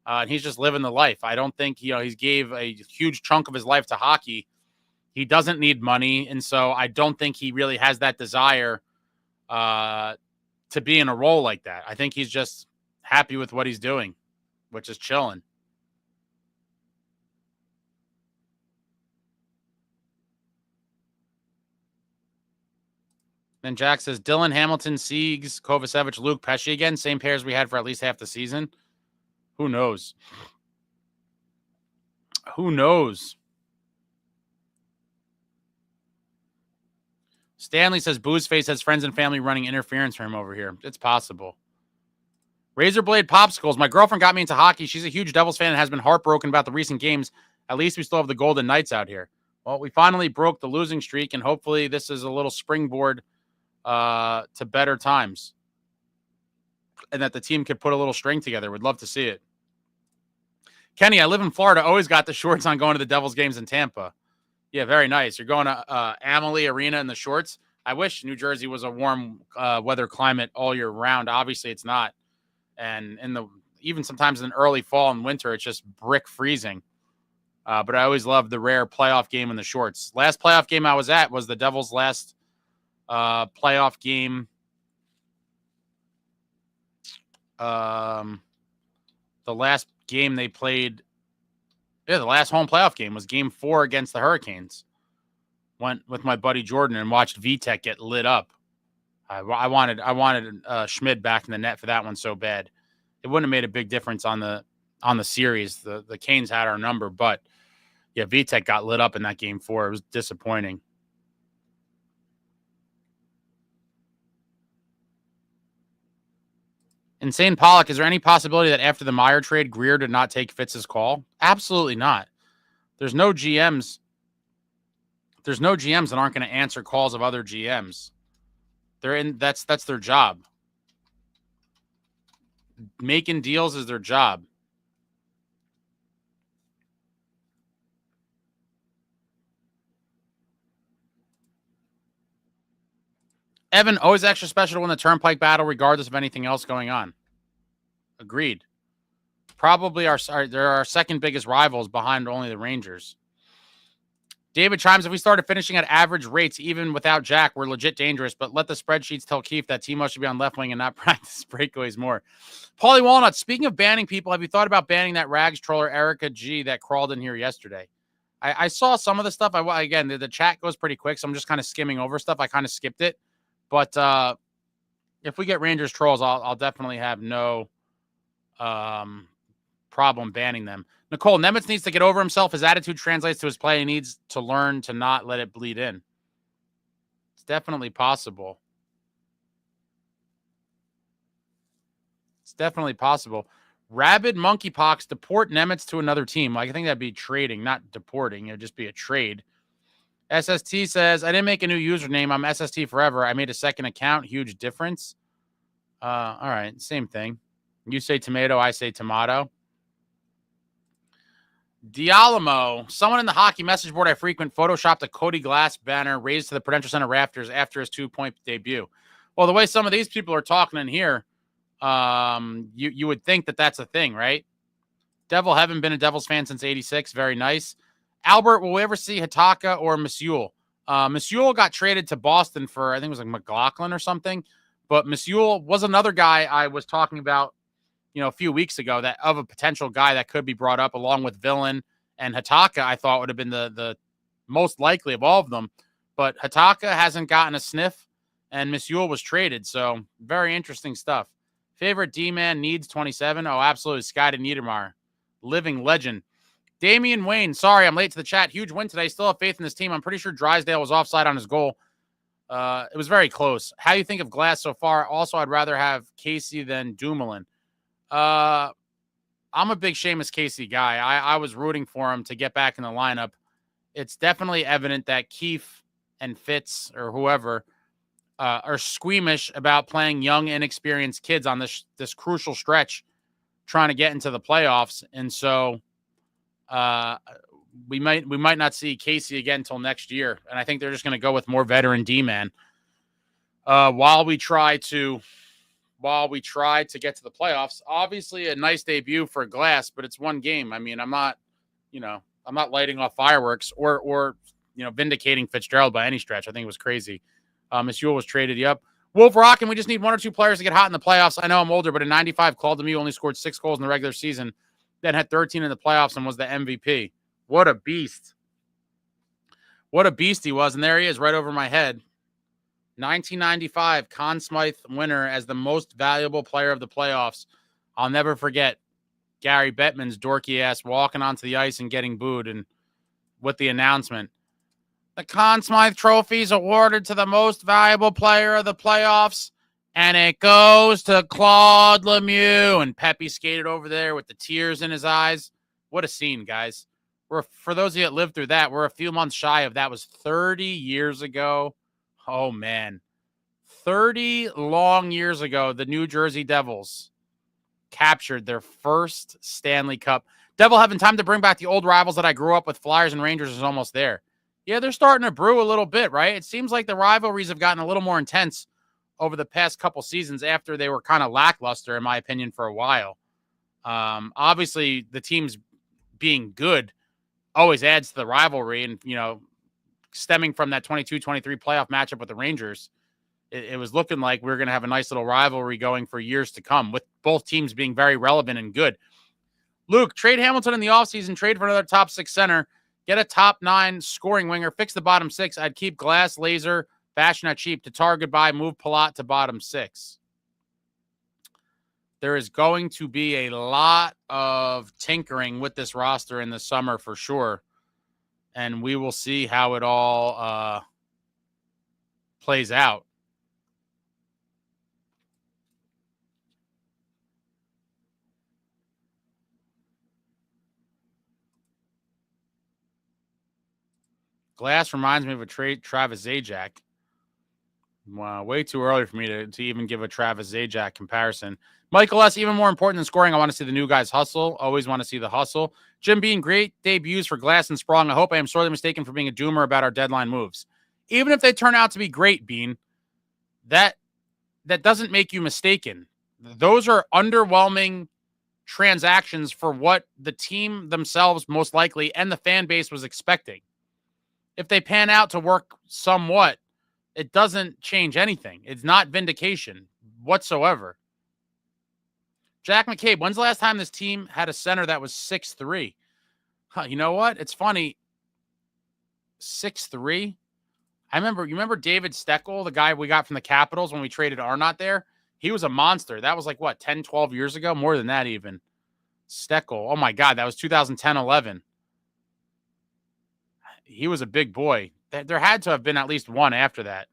and he's just living the life. I don't think, he gave a huge chunk of his life to hockey. He doesn't need money, and so I don't think he really has that desire to be in a role like that. I think he's just happy with what he's doing, which is chilling. Then Jack says, Dylan, Hamilton, Siegs, Kovacevic, Luke, Pesci again. Same pairs we had for at least half the season. Who knows? Who knows? Stanley says, Boozeface has friends and family running interference for him over here. It's possible. Razorblade Popsicles. My girlfriend got me into hockey. She's a huge Devils fan and has been heartbroken about the recent games. At least we still have the Golden Knights out here. Well, we finally broke the losing streak, and hopefully this is a little springboard to better times. And that the team could put a little string together. Would love to see it. Kenny, I live in Florida. Always got the shorts on going to the Devils games in Tampa. Yeah, very nice. You're going to Amalie Arena in the shorts. I wish New Jersey was a warm weather climate all year round. Obviously, it's not. And even sometimes in early fall and winter, it's just brick freezing. But I always loved the rare playoff game in the shorts. Last playoff game I was at was the Devils' last playoff game. The last game they played, the last home playoff game was Game 4 against the Hurricanes. Went with my buddy Jordan and watched VTech get lit up. I wanted Schmid back in the net for that one so bad. It wouldn't have made a big difference on the series. The Canes had our number, but yeah, VTech got lit up in that Game 4. It was disappointing. Insane Pollock, is there any possibility that after the Meier trade, Greer did not take Fitz's call? Absolutely not. There's no GMs. There's no GMs that aren't going to answer calls of other GMs. That's their job. Making deals is their job. Evan, always extra special to win the Turnpike battle, regardless of anything else going on. Agreed. Probably they're our second biggest rivals behind only the Rangers. David chimes, if we started finishing at average rates, even without Jack, we're legit dangerous, but let the spreadsheets tell Keefe that Timo should be on left wing and not practice breakaways more. Paulie Walnut, speaking of banning people, have you thought about banning that rags troller Erica G that crawled in here yesterday? I saw some of the stuff. Again, the chat goes pretty quick, so I'm just kind of skimming over stuff. I kind of skipped it. But if we get Rangers trolls, I'll definitely have no problem banning them. Nicole, Nemitz needs to get over himself. His attitude translates to his play. He needs to learn to not let it bleed in. It's definitely possible. It's definitely possible. Rabid monkeypox, deport Nemitz to another team. I think that'd be trading, not deporting. It would just be a trade. SST says, I didn't make a new username. I'm SST forever. I made a second account. Huge difference. All right, same thing. You say tomato, I say tomato. Dialamo, someone in the hockey message board I frequent photoshopped a Cody Glass banner raised to the Prudential Center rafters after his 2-point debut. Well, the way some of these people are talking in here, you would think that that's a thing, right? Devil, haven't been a Devils fan since '86. Very nice. Albert, will we ever see Hataka or Musial? Musial got traded to Boston for, I think it was like McLaughlin or something. But Musial was another guy I was talking about, a few weeks ago, that of a potential guy that could be brought up along with Villain and Hataka. I thought would have been the most likely of all of them. But Hataka hasn't gotten a sniff, and Musial was traded. So very interesting stuff. Favorite D-man needs 27. Oh, absolutely. Sky to Niedermeyer. Living legend. Damian Wayne, sorry, I'm late to the chat. Huge win today. Still have faith in this team. I'm pretty sure Drysdale was offside on his goal. It was very close. How do you think of Glass so far? Also, I'd rather have Casey than Dumoulin. I'm a big Seamus Casey guy. I was rooting for him to get back in the lineup. It's definitely evident that Keefe and Fitz or whoever are squeamish about playing young, inexperienced kids on this crucial stretch trying to get into the playoffs. And so we might not see Casey again until next year. And I think they're just going to go with more veteran D-man while we try to get to the playoffs. Obviously a nice debut for Glass, but it's one game. I mean, I'm not lighting off fireworks or vindicating Fitzgerald by any stretch. I think it was crazy. Miss Yule was traded. Yep. Wolf Rockin', we just need one or two players to get hot in the playoffs. I know I'm older, but in 95, Claude Lemieux only scored 6 goals in the regular season, then had 13 in the playoffs and was the MVP. What a beast. What a beast he was. And there he is right over my head. 1995 Conn Smythe winner as the most valuable player of the playoffs. I'll never forget Gary Bettman's dorky ass walking onto the ice and getting booed, and with the announcement, the Conn Smythe Trophy is awarded to the most valuable player of the playoffs, and it goes to Claude Lemieux. And Pepe skated over there with the tears in his eyes. What a scene, guys. For those of you that lived through that, we're a few months shy of that. Was 30 years ago. Oh, man. 30 long years ago, the New Jersey Devils captured their first Stanley Cup. Devil having time to bring back the old rivals that I grew up with. Flyers and Rangers is almost there. Yeah, they're starting to brew a little bit, right? It seems like the rivalries have gotten a little more intense over the past couple seasons after they were kind of lackluster, in my opinion, for a while. Obviously, the teams being good always adds to the rivalry. And, stemming from that 22-23 playoff matchup with the Rangers, it was looking like we were going to have a nice little rivalry going for years to come, with both teams being very relevant and good. Luke, trade Hamilton in the offseason, trade for another top 6 center, get a top 9 scoring winger, fix the bottom 6. I'd keep Glass, Laser, Fashion at cheap, Tatar goodbye, move Palat to bottom 6. There is going to be a lot of tinkering with this roster in the summer for sure, and we will see how it all plays out. Glass reminds me of a Travis Zajac. Wow, way too early for me to even give a Travis Zajac comparison. Michael S., even more important than scoring, I want to see the new guys hustle. Always want to see the hustle. Jim Bean, great debuts for Glass and Sprong. I hope I am sorely mistaken for being a doomer about our deadline moves. Even if they turn out to be great, Bean, that doesn't make you mistaken. Those are underwhelming transactions for what the team themselves most likely and the fan base was expecting. If they pan out to work somewhat, it doesn't change anything. It's not vindication whatsoever. Jack McCabe, when's the last time this team had a center that was 6'3"? You know what? It's funny. 6'3"? You remember David Steckel, the guy we got from the Capitals when we traded Arnott there? He was a monster. That was like, 10, 12 years ago? More than that even. Steckel. Oh, my God. That was 2010-11. He was a big boy. There had to have been at least one after that.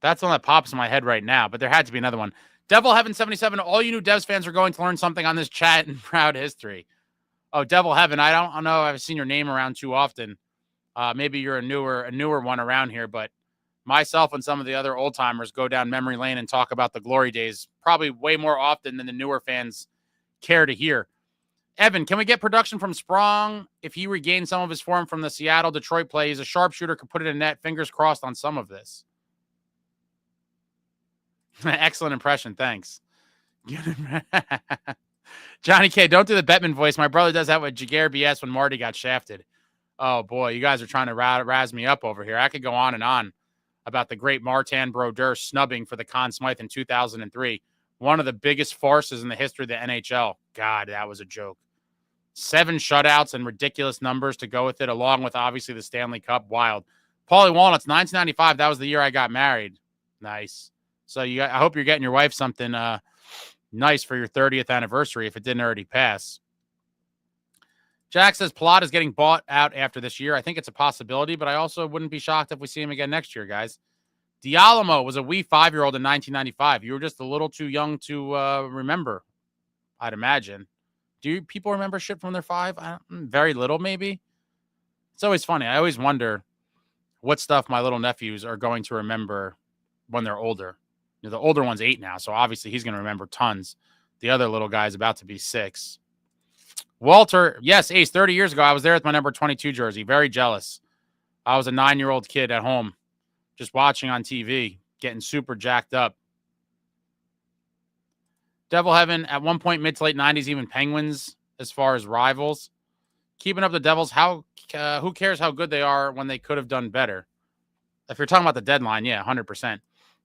That's one that pops in my head right now, but there had to be another one. Devil Heaven 77. All you new Devs fans are going to learn something on this chat and proud history. Oh, Devil Heaven. I don't know. I've seen your name around too often. Maybe you're a newer one around here, but myself and some of the other old timers go down memory lane and talk about the glory days probably way more often than the newer fans care to hear. Evan, can we get production from Sprong if he regains some of his form from the Seattle-Detroit play? He's a sharpshooter, could put it in net. Fingers crossed on some of this. Excellent impression. Thanks. Johnny K, don't do the Bettman voice. My brother does that with Jaguar BS when Marty got shafted. Oh, boy, you guys are trying to razz me up over here. I could go on and on about the great Martin Brodeur snubbing for the Conn Smythe in 2003. One of the biggest farces in the history of the NHL. God, that was a joke. 7 shutouts and ridiculous numbers to go with it, along with, obviously, the Stanley Cup. Wild. Paulie Walnuts, 1995. That was the year I got married. Nice. So I hope you're getting your wife something nice for your 30th anniversary if it didn't already pass. Jack says Palat is getting bought out after this year. I think it's a possibility, but I also wouldn't be shocked if we see him again next year, guys. Dialamo was a wee 5-year-old in 1995. You were just a little too young to remember, I'd imagine. Do people remember shit from their 5? Very little, maybe. It's always funny. I always wonder what stuff my little nephews are going to remember when they're older. The older one's 8 now, so obviously he's going to remember tons. The other little guy's about to be 6. Walter, yes, Ace, 30 years ago, I was there with my number 22 jersey. Very jealous. I was a 9-year-old kid at home, just watching on TV, getting super jacked up. Devil Heaven, at one point, mid to late 90s, even Penguins as far as rivals. Keeping up the Devils, who cares how good they are when they could have done better? If you're talking about the deadline, yeah, 100%.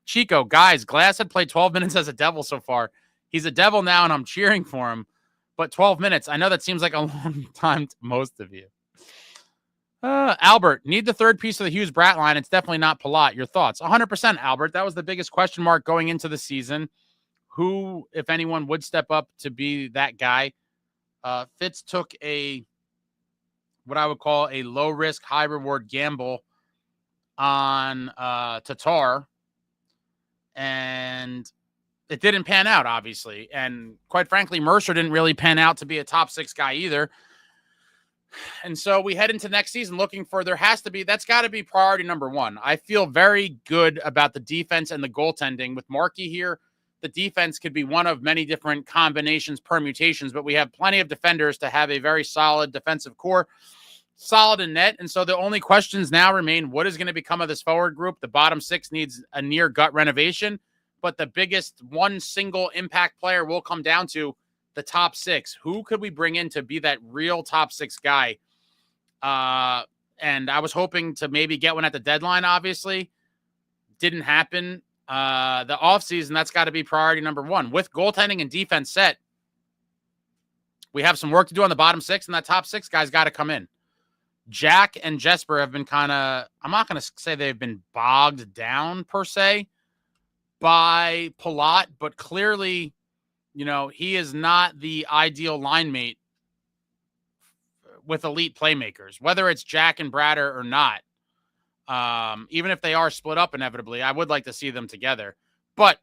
Chico, guys, Glass had played 12 minutes as a Devil so far. He's a Devil now, and I'm cheering for him. But 12 minutes, I know that seems like a long time to most of you. Albert, need the third piece of the Hughes Bratt line. It's definitely not Palat. Your thoughts? 100%, Albert. That was the biggest question mark going into the season. Who, if anyone, would step up to be that guy? Fitz took what I would call a low-risk, high-reward gamble on Tatar. And it didn't pan out, obviously. And quite frankly, Mercer didn't really pan out to be a top 6 guy either. And so we head into next season looking for, that's got to be priority number 1. I feel very good about the defense and the goaltending. With Markey here, the defense could be one of many different combinations, permutations, but we have plenty of defenders to have a very solid defensive core, solid in net. And so the only questions now remain, what is going to become of this forward group? The bottom 6 needs a near gut renovation, but the biggest one single impact player will come down to the top 6. Who could we bring in to be that real top 6 guy? And I was hoping to maybe get one at the deadline, obviously. Didn't happen. The offseason, that's got to be priority number 1. With goaltending and defense set, we have some work to do on the bottom 6, and that top 6 guy's got to come in. Jack and Jesper have been kind of, I'm not going to say they've been bogged down per se by Palat, but clearly, he is not the ideal line mate with elite playmakers, whether it's Jack and Bratter or not. Even if they are split up inevitably, I would like to see them together. But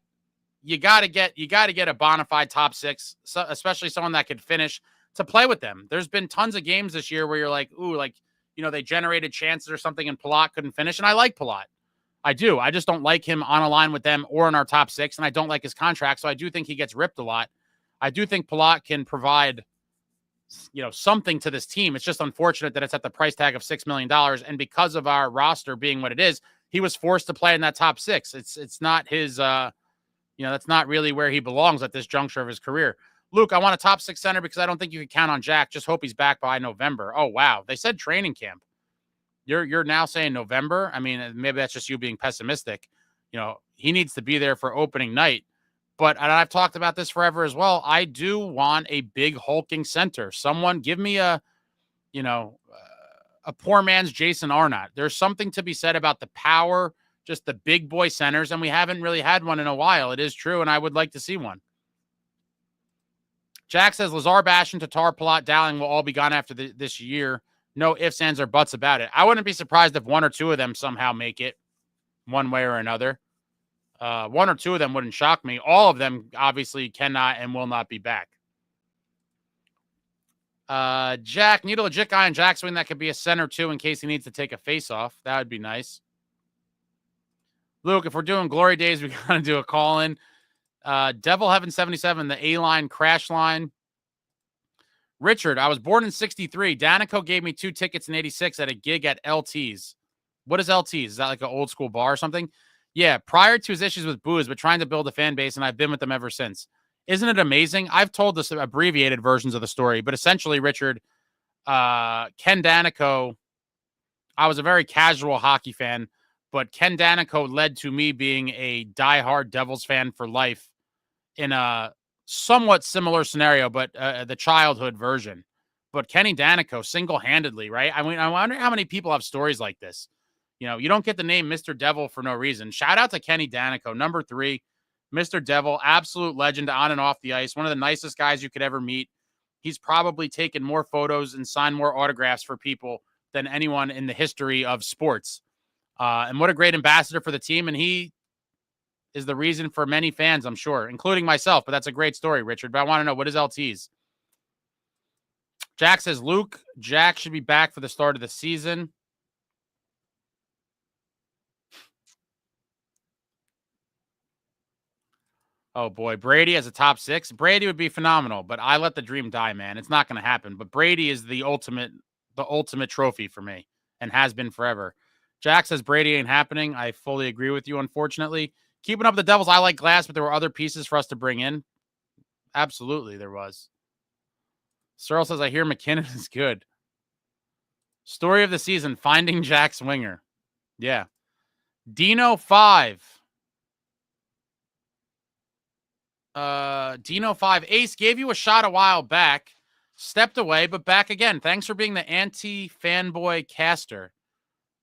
you got to get a bona fide top 6, especially someone that could finish, to play with them. There's been tons of games this year where you're like, ooh, like, they generated chances or something and Palat couldn't finish. And I like Palat. I do. I just don't like him on a line with them or in our top 6. And I don't like his contract. So I do think he gets ripped a lot. I do think Palat can provide, something to this team. It's just unfortunate that it's at the price tag of $6 million. And because of our roster being what it is, he was forced to play in that top 6. It's not his, that's not really where he belongs at this juncture of his career. Luke, I want a top 6 center because I don't think you can count on Jack. Just hope he's back by November. Oh, wow. They said training camp. You're now saying November? I mean, maybe that's just you being pessimistic. He needs to be there for opening night. But, and I've talked about this forever as well, I do want a big hulking center. Someone give me a poor man's Jason Arnott. There's something to be said about the power, just the big boy centers, and we haven't really had one in a while. It is true, and I would like to see one. Jack says Lazar, Bastion, Tatar, Palat, Dowling will all be gone after this year. No ifs, ands, or buts about it. I wouldn't be surprised if 1 or 2 of them somehow make it one way or another. 1 or 2 of them wouldn't shock me. All of them obviously cannot and will not be back. Jack, need a legit guy in Jack's wing that could be a center too in case he needs to take a face-off. That would be nice. Luke, if we're doing glory days, we got to do a call-in. Devil Heaven 77, the A-line crash line. Richard, I was born in 63. Danico gave me 2 tickets in 86 at a gig at LT's. What is LT's? Is that like an old school bar or something? Yeah, prior to his issues with booze, but trying to build a fan base, and I've been with them ever since. Isn't it amazing? I've told this abbreviated versions of the story, but essentially, Richard, Ken Danico, I was a very casual hockey fan, but Ken Danico led to me being a diehard Devils fan for life in a somewhat similar scenario, but the childhood version. But Kenny Danico single-handedly, right? I mean, I wonder how many people have stories like this. You don't get the name Mr. Devil for no reason. Shout out to Kenny Danico, number 3, Mr. Devil, absolute legend on and off the ice. One of the nicest guys you could ever meet. He's probably taken more photos and signed more autographs for people than anyone in the history of sports. And what a great ambassador for the team. And he is the reason for many fans, I'm sure, including myself. But that's a great story, Richard. But I want to know, what is LT's? Jack says, Luke, Jack should be back for the start of the season. Oh, boy. Brady as a top 6. Brady would be phenomenal, but I let the dream die, man. It's not going to happen. But Brady is the ultimate trophy for me and has been forever. Jack says Brady ain't happening. I fully agree with you, unfortunately. Keeping up with the Devils, I like Glass, but there were other pieces for us to bring in. Absolutely, there was. Searle says, I hear McKinnon is good. Story of the season, finding Jack's winger. Yeah. Dino 5. Dino 5. Ace, gave you a shot a while back. Stepped away, but back again. Thanks for being the anti-fanboy caster.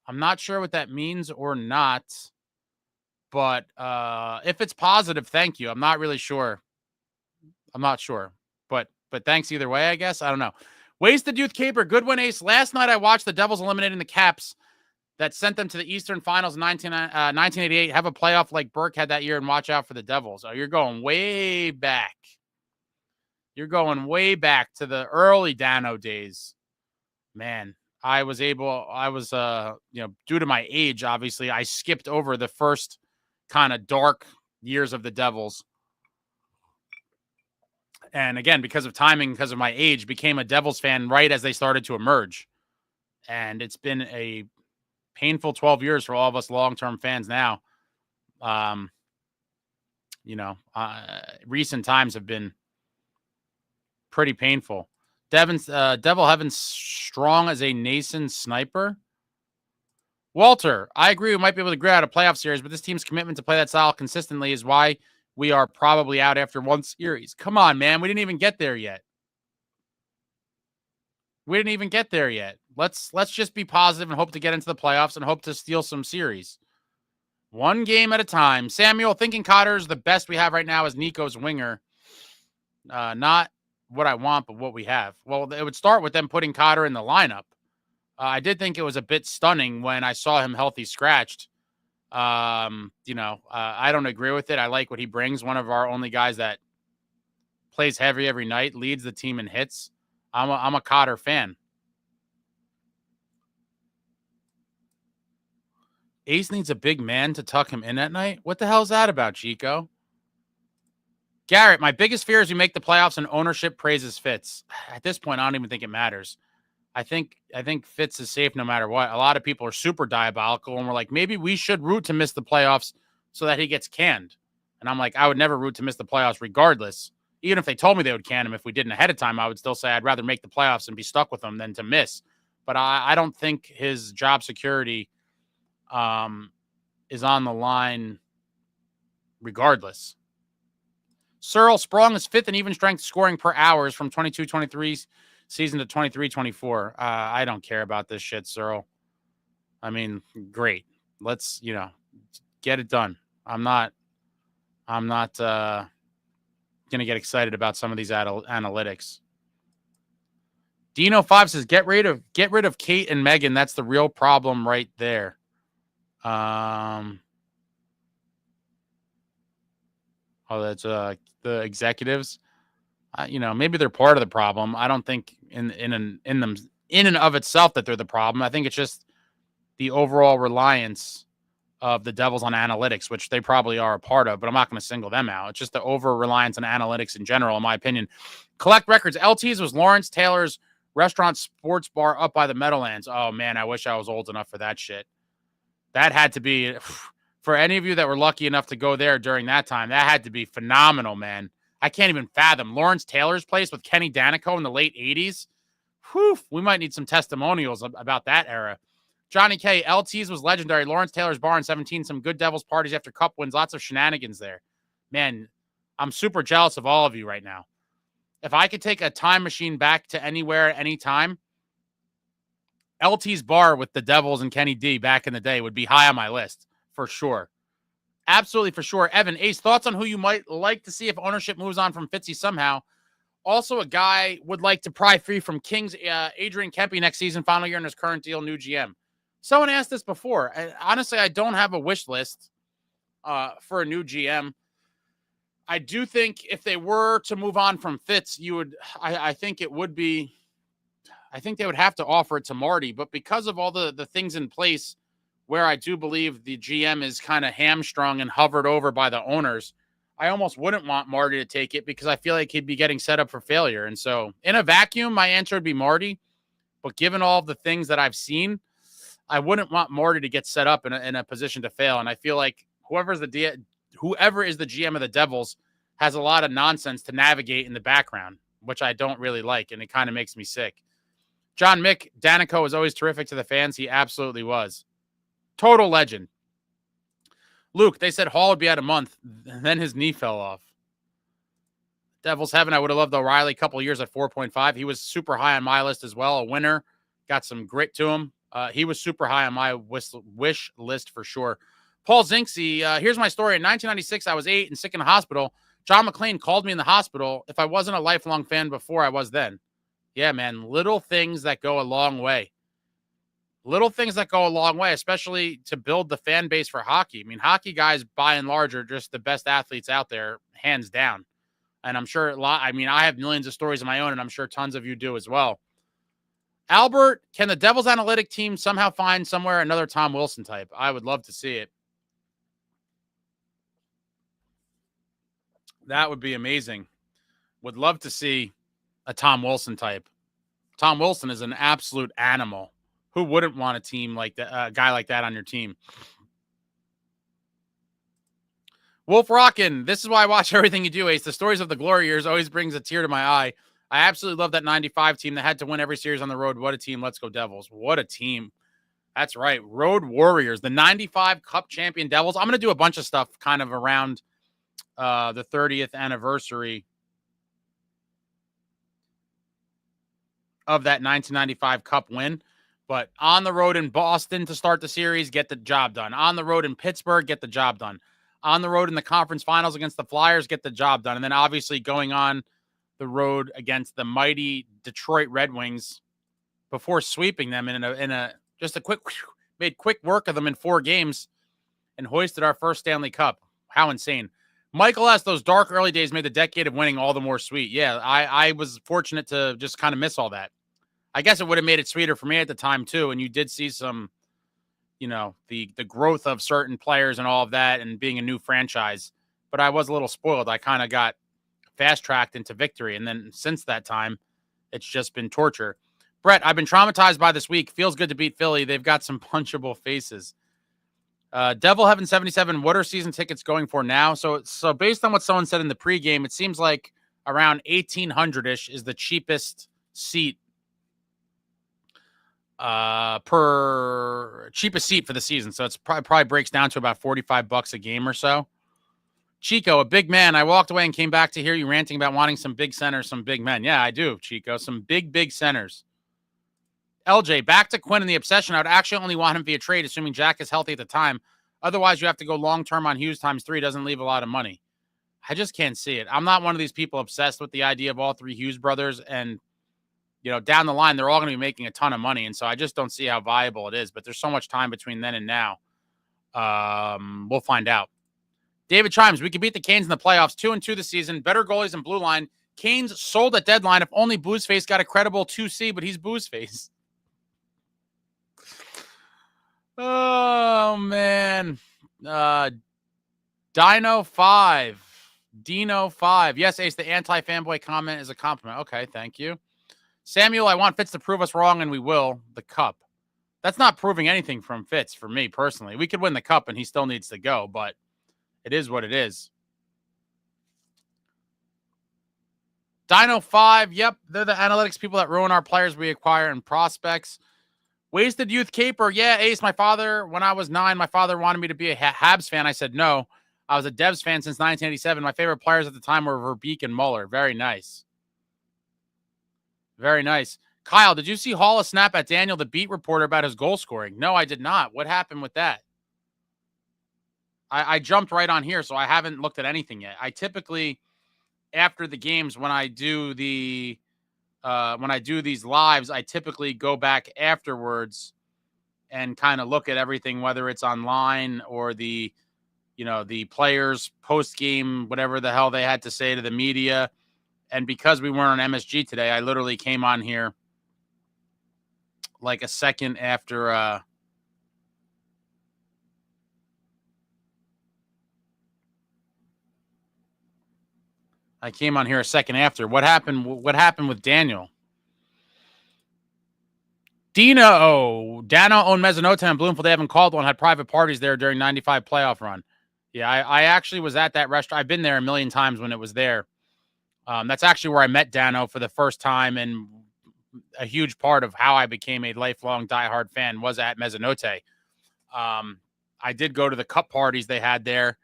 I'm not sure what that means or not. But if it's positive, thank you. I'm not really sure. I'm not sure. But thanks either way, I guess. I don't know. Wasted Youth Caper. Good win, Ace. Last night I watched the Devils eliminating the Caps that sent them to the Eastern Finals in 1988. Have a playoff like Burke had that year and watch out for the Devils. Oh, you're going way back. You're going way back to the early Dano days. Man, due to my age, obviously, I skipped over the first kind of dark years of the Devils. And again, because of timing, because of my age, became a Devils fan right as they started to emerge. And it's been a painful 12 years for all of us long-term fans now. recent times have been pretty painful. Devil Heaven strong as a nascent sniper. Walter, I agree we might be able to grit out a playoff series, but this team's commitment to play that style consistently is why we are probably out after one series. Come on, man. We didn't even get there yet. Let's just be positive and hope to get into the playoffs and hope to steal some series. One game at a time. Samuel, thinking Cotter's the best we have right now is Nico's winger. Not what I want, but what we have. Well, it would start with them putting Cotter in the lineup. I did think it was a bit stunning when I saw him healthy scratched. I don't agree with it. I like what he brings. One of our only guys that plays heavy every night, leads the team in hits. I'm a Cotter fan. Ace needs a big man to tuck him in at night. What the hell is that about, Chico? Garrett, my biggest fear is we make the playoffs and ownership praises Fitz. At this point, I don't even think it matters. I think Fitz is safe no matter what. A lot of people are super diabolical, and we're like, maybe we should root to miss the playoffs so that he gets canned. And I'm like, I would never root to miss the playoffs regardless. Even if they told me they would can him, if we didn't ahead of time, I would still say I'd rather make the playoffs and be stuck with him than to miss. But I don't think his job security is on the line regardless. Searle Sprong is 5th in even strength scoring per hours from 22-23 season to 23-24. I don't care about this shit, Searle. I mean, great. Let's, get it done. I'm not going to get excited about some of these analytics. Dino5 says, get rid of Kate and Megan. That's the real problem right there. That's the executives. Maybe they're part of the problem. I don't think in and of itself that they're the problem. I think it's just the overall reliance of the Devils on analytics, which they probably are a part of, but I'm not going to single them out. It's just the over reliance on analytics in general, in my opinion. Collect records. LT's was Lawrence Taylor's restaurant sports bar up by the Meadowlands. Oh man, I wish I was old enough for that shit. That had to be, for any of you that were lucky enough to go there during that time, that had to be phenomenal, man. I can't even fathom Lawrence Taylor's place with Kenny Danico in the late 80s. Whew, we might need some testimonials about that era. Johnny K, LT's was legendary. Lawrence Taylor's bar in 17, some good Devils parties after cup wins, lots of shenanigans there. Man, I'm super jealous of all of you right now. If I could take a time machine back to anywhere, anytime, LT's bar with the Devils and Kenny D back in the day would be high on my list, for sure. Absolutely, for sure. Evan, Ace, thoughts on who you might like to see if ownership moves on from Fitzy somehow? Also, a guy would like to pry free from Kings, Adrian Kempe next season, final year in his current deal, new GM. Someone asked this before. Honestly, I don't have a wish list for a new GM. I do think if they were to move on from Fitz, I think it would be, I think they would have to offer it to Marty. But because of all the things in place where I do believe the GM is kind of hamstrung and hovered over by the owners, I almost wouldn't want Marty to take it because I feel like he'd be getting set up for failure. And so in a vacuum, my answer would be Marty. But given all of the things that I've seen, I wouldn't want Marty to get set up in a position to fail. And I feel like whoever is the GM of the Devils has a lot of nonsense to navigate in the background, which I don't really like. And it kind of makes me sick. John Mick, Danico was always terrific to the fans. He absolutely was. Total legend. Luke, they said Hall would be out a month. Then his knee fell off. Devils heaven. I would have loved O'Reilly a couple of years at 4.5. He was super high on my list as well. A winner. Got some grit to him. He was super high on my wish list for sure. Paul Zinksy, here's my story. In 1996, I was 8 and sick in the hospital. John McClain called me in the hospital. If I wasn't a lifelong fan before, I was then. Yeah, man. Little things that go a long way. Little things that go a long way, especially to build the fan base for hockey. I mean, hockey guys, by and large, are just the best athletes out there, hands down. And I'm sure I have millions of stories of my own, and I'm sure tons of you do as well. Albert, can the Devils analytic team somehow find somewhere another Tom Wilson type? I would love to see it. That would be amazing. Would love to see a Tom Wilson type. Tom Wilson is an absolute animal. Who wouldn't want a team like that, a guy like that on your team? Wolf Rockin', this is why I watch everything you do, Ace. The stories of the glory years always brings a tear to my eye. I absolutely love that 95 team that had to win every series on the road. What a team. Let's go Devils. What a team. That's right. Road Warriors, the 95 Cup champion Devils. I'm going to do a bunch of stuff kind of around the 30th anniversary of that 1995 Cup win. But on the road in Boston to start the series, get the job done. On the road in Pittsburgh, get the job done. On the road in the conference finals against the Flyers, get the job done. And then obviously going on the road against the mighty Detroit Red Wings before sweeping them in a just a made quick work of them in 4 games and hoisted our first Stanley Cup. How insane. Michael S., those dark early days made the decade of winning all the more sweet. Yeah, I was fortunate to just kind of miss all that. I guess it would have made it sweeter for me at the time too. And you did see some, the growth of certain players and all of that and being a new franchise. But I was a little spoiled. I kind of got fast-tracked into victory. And then since that time, it's just been torture. Brett, I've been traumatized by this week. Feels good to beat Philly. They've got some punchable faces. Devil Heaven 77, what are season tickets going for now? So based on what someone said in the pregame, it seems like around 1,800-ish is the cheapest seat cheapest seat for the season. So it's probably breaks down to about $45 a game or so. Chico, a big man. I walked away and came back to hear you ranting about wanting some big centers, some big men. Yeah, I do, Chico. Some big centers. LJ, back to Quinn and the obsession. I would actually only want him via trade, assuming Jack is healthy at the time. Otherwise, you have to go long-term on Hughes times 3. Doesn't leave a lot of money. I just can't see it. I'm not one of these people obsessed with the idea of all 3 Hughes brothers. And, down the line, they're all going to be making a ton of money. And so I just don't see how viable it is. But there's so much time between then and now. We'll find out. David Chimes, we could beat the Canes in the playoffs 2-2 this season. Better goalies and blue line. Canes sold at deadline. If only Boozeface got a credible 2C, but he's Boozeface. Oh, man. Dino 5. Yes, Ace, the anti-fanboy comment is a compliment. Okay, thank you. Samuel, I want Fitz to prove us wrong, and we will. The Cup. That's not proving anything from Fitz for me, personally. We could win the Cup, and he still needs to go, but it is what it is. Dino 5, yep, they're the analytics people that ruin our players we acquire and prospects. Wasted Youth Caper, yeah, Ace, my father, when I was 9, my father wanted me to be a Habs fan. I said no. I was a Devs fan since 1987. My favorite players at the time were Verbeek and Muller. Very nice. Very nice. Kyle, did you see Hall snap at Daniel, the beat reporter, about his goal scoring? No, I did not. What happened with that? I jumped right on here, so I haven't looked at anything yet. I typically, after the games, when I do these lives, I typically go back afterwards and kind of look at everything, whether it's online or the players post-game, whatever the hell they had to say to the media. And because we weren't on MSG today, I literally came on here like a second after I came on here a second after. What happened with Daniel? Dano owned Mezzanote in Bloomfield. They haven't called one. Had private parties there during 95 playoff run. Yeah, I actually was at that restaurant. I've been there a million times when it was there. That's actually where I met Dano for the first time, and a huge part of how I became a lifelong diehard fan was at Mezzanote. I did go to the cup parties they had there,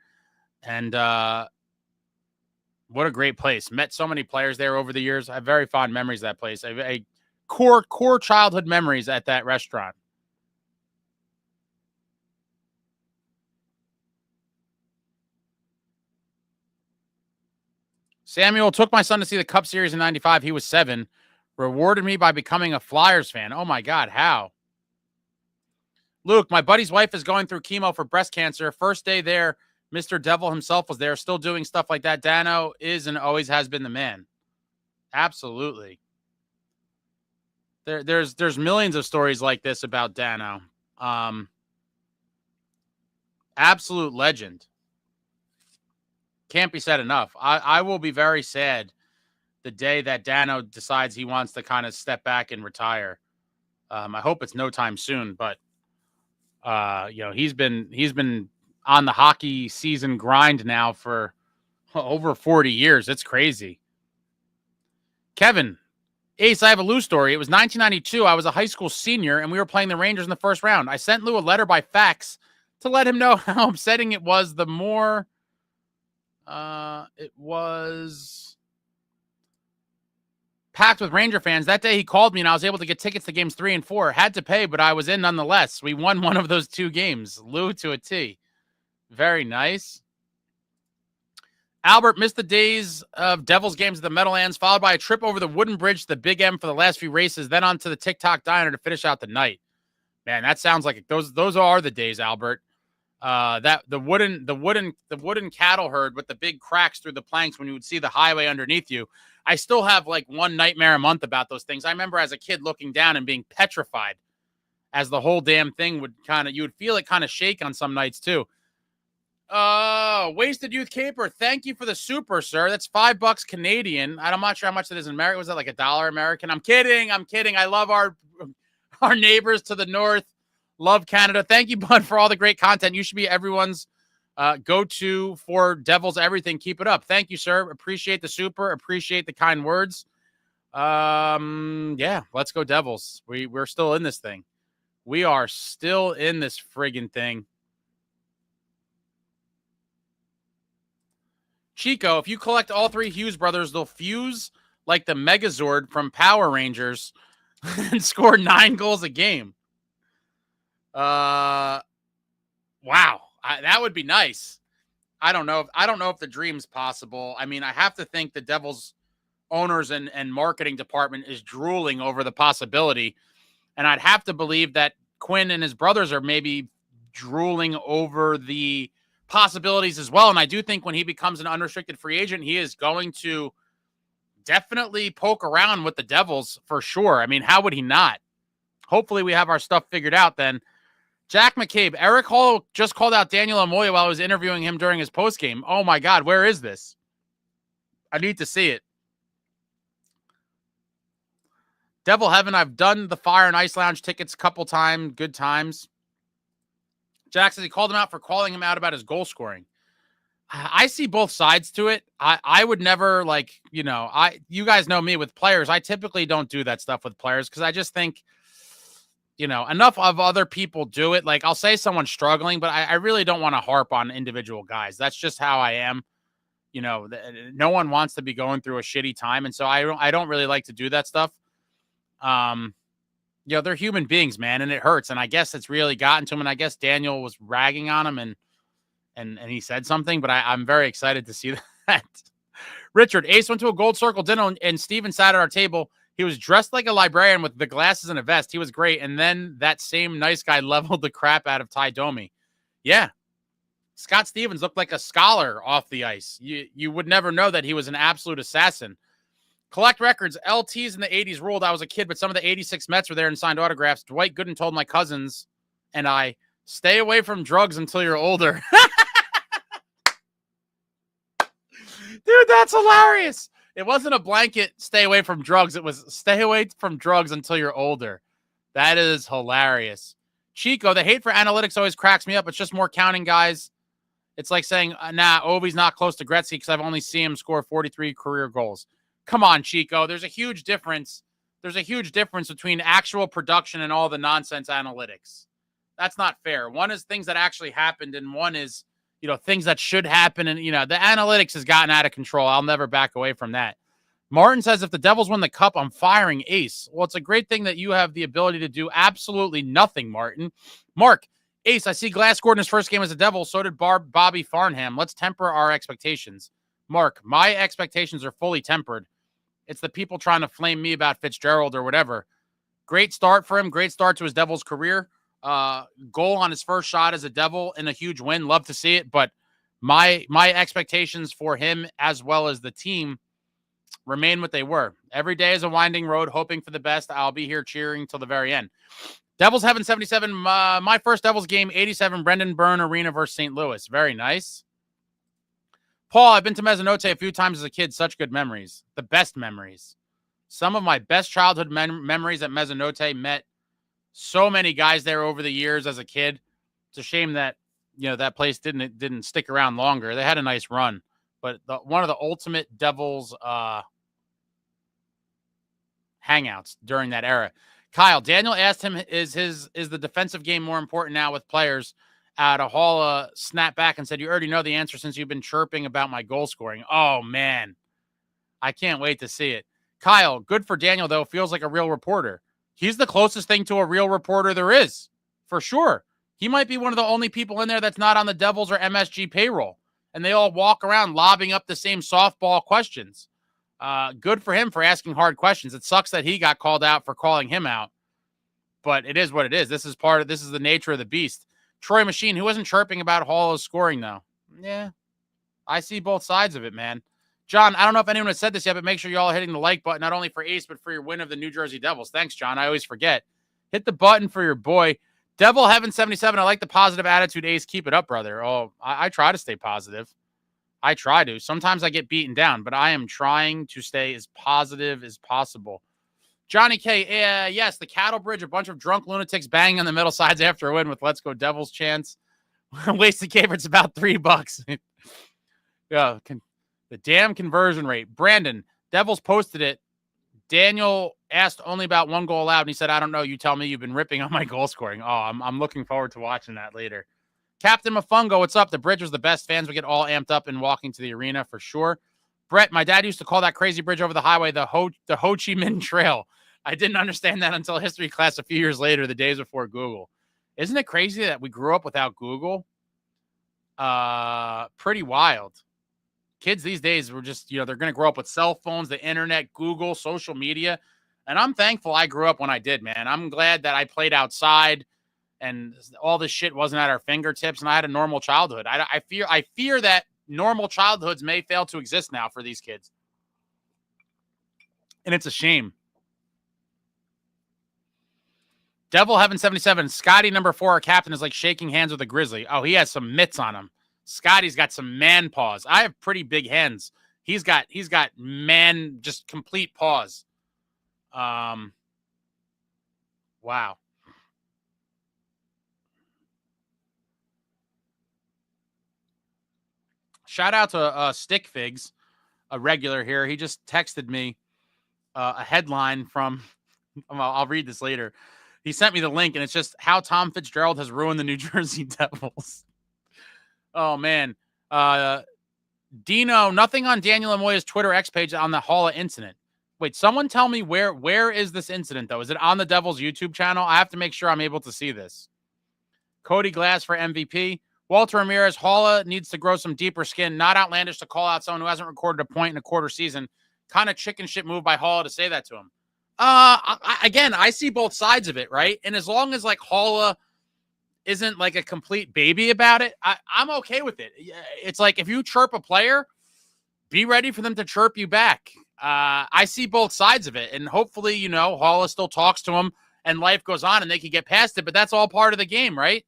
and what a great place. Met so many players there over the years. I have very fond memories of that place. A core childhood memories at that restaurant. Samuel took my son to see the Cup Series in 95. He was 7. Rewarded me by becoming a Flyers fan. Oh, my God. How? Luke, my buddy's wife is going through chemo for breast cancer. First day there, Mr. Devil himself was there, still doing stuff like that. Dano is and always has been the man. Absolutely. There's millions of stories like this about Dano. Absolute legend. Can't be said enough. I will be very sad the day that Dano decides he wants to kind of step back and retire. I hope it's no time soon, but he's been on the hockey season grind now for over 40 years. It's crazy. Kevin, Ace, I have a Lou story. It was 1992. I was a high school senior, and we were playing the Rangers in the first round. I sent Lou a letter by fax to let him know how upsetting it was. The more it was packed with Ranger fans. That day he called me, and I was able to get tickets to games 3 and 4. Had to pay, but I was in nonetheless. We won one of those 2 games. Lou to a T. Very nice. Albert missed the days of Devils games at the Meadowlands, followed by a trip over the wooden bridge to the Big M for the last few races, then on to the TikTok Diner to finish out the night. Man, that sounds like those are the days, Albert. That the wooden cattle herd with the big cracks through the planks when you would see the highway underneath you. I still have like one nightmare a month about those things. I remember as a kid looking down and being petrified as the whole damn thing would you would feel it kind of shake on some nights too. Wasted Youth Caper, thank you for the super, sir. That's $5 Canadian. I'm not sure how much that is in America. Was that like $1 American? I'm kidding. I love our neighbors to the north. Love Canada. Thank you, bud, for all the great content. You should be everyone's go-to for Devils everything. Keep it up. Thank you, sir. Appreciate the super. Appreciate the kind words. Yeah, let's go Devils. We're still in this thing. We are still in this friggin' thing. Chico, if you collect all 3 Hughes brothers, they'll fuse like the Megazord from Power Rangers and score 9 goals a game. Wow. That would be nice. I don't know if the dream's possible. I mean, I have to think the Devils owners and marketing department is drooling over the possibility. And I'd have to believe that Quinn and his brothers are maybe drooling over the possibilities as well. And I do think when he becomes an unrestricted free agent, he is going to definitely poke around with the Devils for sure. I mean, how would he not? Hopefully we have our stuff figured out then. Jack McCabe, Eric Hall just called out Daniel Amoya while I was interviewing him during his postgame. Oh my God, where is this? I need to see it. Devil Heaven, I've done the Fire and Ice Lounge tickets a couple times. Good times. Jack says he called him out for calling him out about his goal scoring. I see both sides to it. I would never you guys know me with players. I typically don't do that stuff with players because I just think, enough of other people do it. Like I'll say someone's struggling, but I really don't want to harp on individual guys. That's just how I am. No one wants to be going through a shitty time. And so I don't really like to do that stuff. They're human beings, man, and it hurts. And I guess it's really gotten to him. And I guess Daniel was ragging on him and he said something, but I'm very excited to see that. Richard, Ace went to a Gold Circle dinner and Steven sat at our table. He was dressed like a librarian with the glasses and a vest. He was great. And then that same nice guy leveled the crap out of Ty Domi. Yeah. Scott Stevens looked like a scholar off the ice. You would never know that he was an absolute assassin. Collect records. LTs in the 80s ruled. I was a kid, but some of the 86 Mets were there and signed autographs. Dwight Gooden told my cousins and I, stay away from drugs until you're older. Dude, that's hilarious. It wasn't a blanket, stay away from drugs. It was stay away from drugs until you're older. That is hilarious. Chico, the hate for analytics always cracks me up. It's just more counting, guys. It's like saying, nah, Ovi's not close to Gretzky because I've only seen him score 43 career goals. Come on, Chico. There's a huge difference. There's a huge difference between actual production and all the nonsense analytics. That's not fair. One is things that actually happened, and one is, things that should happen. And, the analytics has gotten out of control. I'll never back away from that. Martin says, if the Devils win the cup, I'm firing Ace. Well, it's a great thing that you have the ability to do absolutely nothing, Martin. Mark, Ace, I see Glass scored in his first game as a Devil. So did Bobby Farnham. Let's temper our expectations. Mark, my expectations are fully tempered. It's the people trying to flame me about Fitzgerald or whatever. Great start for him. Great start to his Devils career. Goal on his first shot as a Devil in a huge win. Love to see it. But my expectations for him as well as the team remain what they were. Every day is a winding road, hoping for the best. I'll be here cheering till the very end. Devils Heaven 77. My first Devils game, 87, Brendan Byrne Arena versus St. Louis. Very nice. Paul, I've been to Mezzanotte a few times as a kid. Such good memories. The best memories. Some of my best childhood memories at Mezzanotte. Met so many guys there over the years as a kid. It's a shame that that place didn't stick around longer. They had a nice run, but one of the ultimate Devils hangouts during that era. Kyle, Daniel asked him, is the defensive game more important now with players? Halla snapped back and said, you already know the answer since you've been chirping about my goal scoring. Oh, man. I can't wait to see it. Kyle, good for Daniel, though. Feels like a real reporter. He's the closest thing to a real reporter there is, for sure. He might be one of the only people in there that's not on the Devils or MSG payroll, and they all walk around lobbing up the same softball questions. Good for him for asking hard questions. It sucks that he got called out for calling him out, but it is what it is. This is the nature of the beast. Troy Machine, who wasn't chirping about Halla's scoring, though. Yeah, I see both sides of it, man. John, I don't know if anyone has said this yet, but make sure y'all are hitting the like button, not only for Ace, but for your win of the New Jersey Devils. Thanks, John. I always forget. Hit the button for your boy. Devil Heaven 77, I like the positive attitude, Ace. Keep it up, brother. Oh, I try to stay positive. I try to. Sometimes I get beaten down, but I am trying to stay as positive as possible. Johnny K, yes, the Cattle Bridge, a bunch of drunk lunatics banging on the middle sides after a win with Let's Go Devils chants. Wasted Caperit's about $3. Yeah, the damn conversion rate. Brandon, Devils posted it. Daniel asked only about one goal allowed, and he said, I don't know. You tell me. You've been ripping on my goal scoring. Oh, I'm looking forward to watching that later. Captain Mafungo, what's up? The bridge was the best. Fans would get all amped up and walking to the arena for sure. Brett, my dad used to call that crazy bridge over the highway the Ho Chi Minh Trail. I didn't understand that until history class a few years later, the days before Google. Isn't it crazy that we grew up without Google? Pretty wild. Kids these days were just, they're going to grow up with cell phones, the internet, Google, social media. And I'm thankful I grew up when I did, man. I'm glad that I played outside and all this shit wasn't at our fingertips and I had a normal childhood. I fear that normal childhoods may fail to exist now for these kids. And it's a shame. Devil Heaven 77, Scotty number 4, our captain, is like shaking hands with a grizzly. Oh, he has some mitts on him. Scotty's got some man paws. I have pretty big hands. He's got man, just complete paws. Wow. Shout out to Stick Figs, a regular here. He just texted me a headline from, I'll read this later. He sent me the link, and it's just how Tom Fitzgerald has ruined the New Jersey Devils. Oh, man. Dino, nothing on Daniel Amoya's Twitter X page on the Halla incident. Wait, someone tell me where is this incident, though? Is it on the Devils YouTube channel? I have to make sure I'm able to see this. Cody Glass for MVP. Walter Ramirez, Halla needs to grow some deeper skin. Not outlandish to call out someone who hasn't recorded a point in a quarter season. Kind of chicken shit move by Halla to say that to him. Again, I see both sides of it, right? And as long as, like, Halla isn't like a complete baby about it, I'm okay with it. It's like if you chirp a player, be ready for them to chirp you back. I see both sides of it, and hopefully, Halla still talks to him and life goes on and they can get past it, but that's all part of the game, right?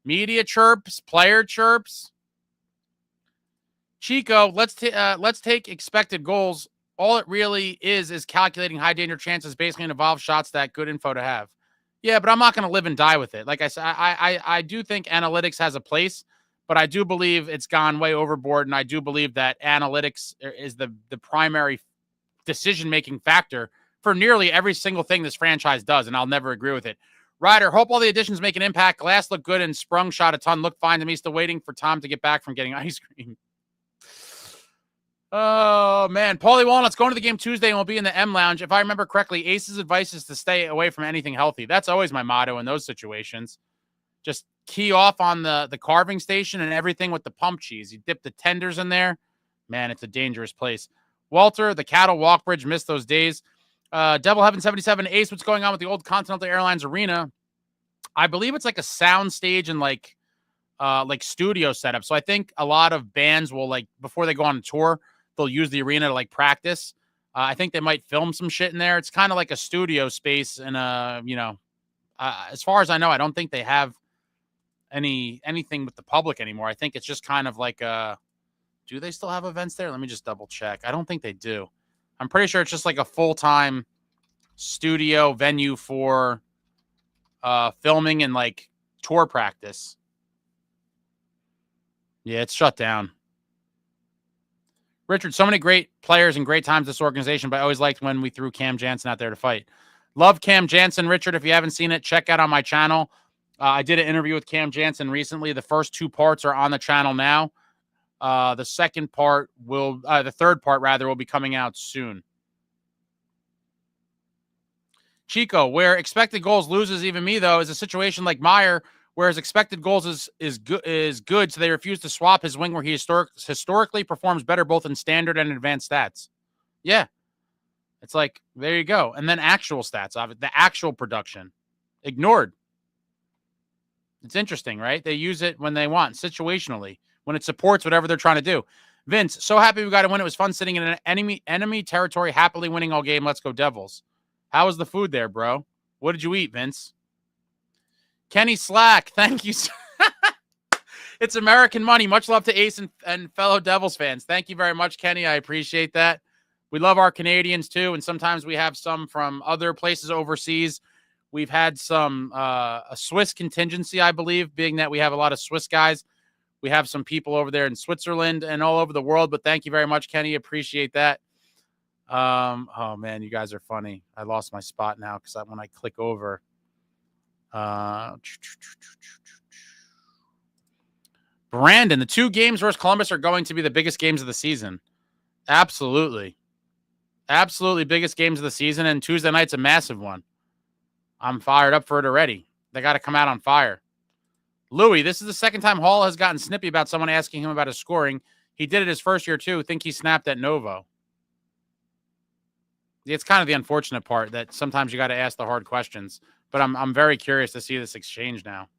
Media chirps, player chirps. Chico, let's take expected goals. All it really is calculating high danger chances, basically an evolved shot stat, good info to have. Yeah, but I'm not going to live and die with it. Like I said, I do think analytics has a place, but I do believe it's gone way overboard, and I do believe that analytics is the primary decision-making factor for nearly every single thing this franchise does, and I'll never agree with it. Ryder, hope all the additions make an impact. Glass looked good and Sprung shot a ton. Looked fine to me. Still waiting for Tom to get back from getting ice cream. Oh, man. Paulie Walnuts going to the game Tuesday and we'll be in the M Lounge. If I remember correctly, Ace's advice is to stay away from anything healthy. That's always my motto in those situations. Just key off on the carving station and everything with the pump cheese. You dip the tenders in there. Man, it's a dangerous place. Walter, the Cattle Walk Bridge, missed those days. Devil Heaven 77, Ace, what's going on with the old Continental Airlines Arena? I believe it's like a sound stage and like studio setup. So I think a lot of bands will, like, before they go on a tour, they'll use the arena to like practice. I think they might film some shit in there. It's kind of like a studio space. And, as far as I know, I don't think they have anything with the public anymore. I think it's just kind of like, do they still have events there? Let me just double check. I don't think they do. I'm pretty sure it's just like a full-time studio venue for filming and like tour practice. Yeah, it's shut down. Richard, so many great players and great times this organization, but I always liked when we threw Cam Jansen out there to fight. Love Cam Jansen, Richard. If you haven't seen it, check out on my channel. I did an interview with Cam Jansen recently. The first 2 parts are on the channel now. The third part will be coming out soon. Chico, where expected goals loses even me, though, is a situation like Meier, where his expected goals is good, so they refuse to swap his wing where he historically performs better both in standard and advanced stats. Yeah. It's like, there you go. And then actual stats of it, the actual production. Ignored. It's interesting, right? They use it when they want, situationally, when it supports whatever they're trying to do. Vince, so happy we got to win. It was fun sitting in an enemy territory, happily winning all game. Let's go Devils. How was the food there, bro? What did you eat, Vince? Kenny Slack, thank you. It's American money. Much love to Ace and fellow Devils fans. Thank you very much, Kenny. I appreciate that. We love our Canadians, too, and sometimes we have some from other places overseas. We've had some a Swiss contingency, I believe, being that we have a lot of Swiss guys. We have some people over there in Switzerland and all over the world, but thank you very much, Kenny. Appreciate that. Oh, man, you guys are funny. I lost my spot now because when I click over. Brandon, the 2 games versus Columbus are going to be the biggest games of the season. Absolutely. Absolutely biggest games of the season, and Tuesday night's a massive one. I'm fired up for it already. They got to come out on fire. Louis, this is the second time Hall has gotten snippy about someone asking him about his scoring. He did it his first year, too. Think he snapped at Novo. It's kind of the unfortunate part that sometimes you got to ask the hard questions. But I'm very curious to see this exchange now.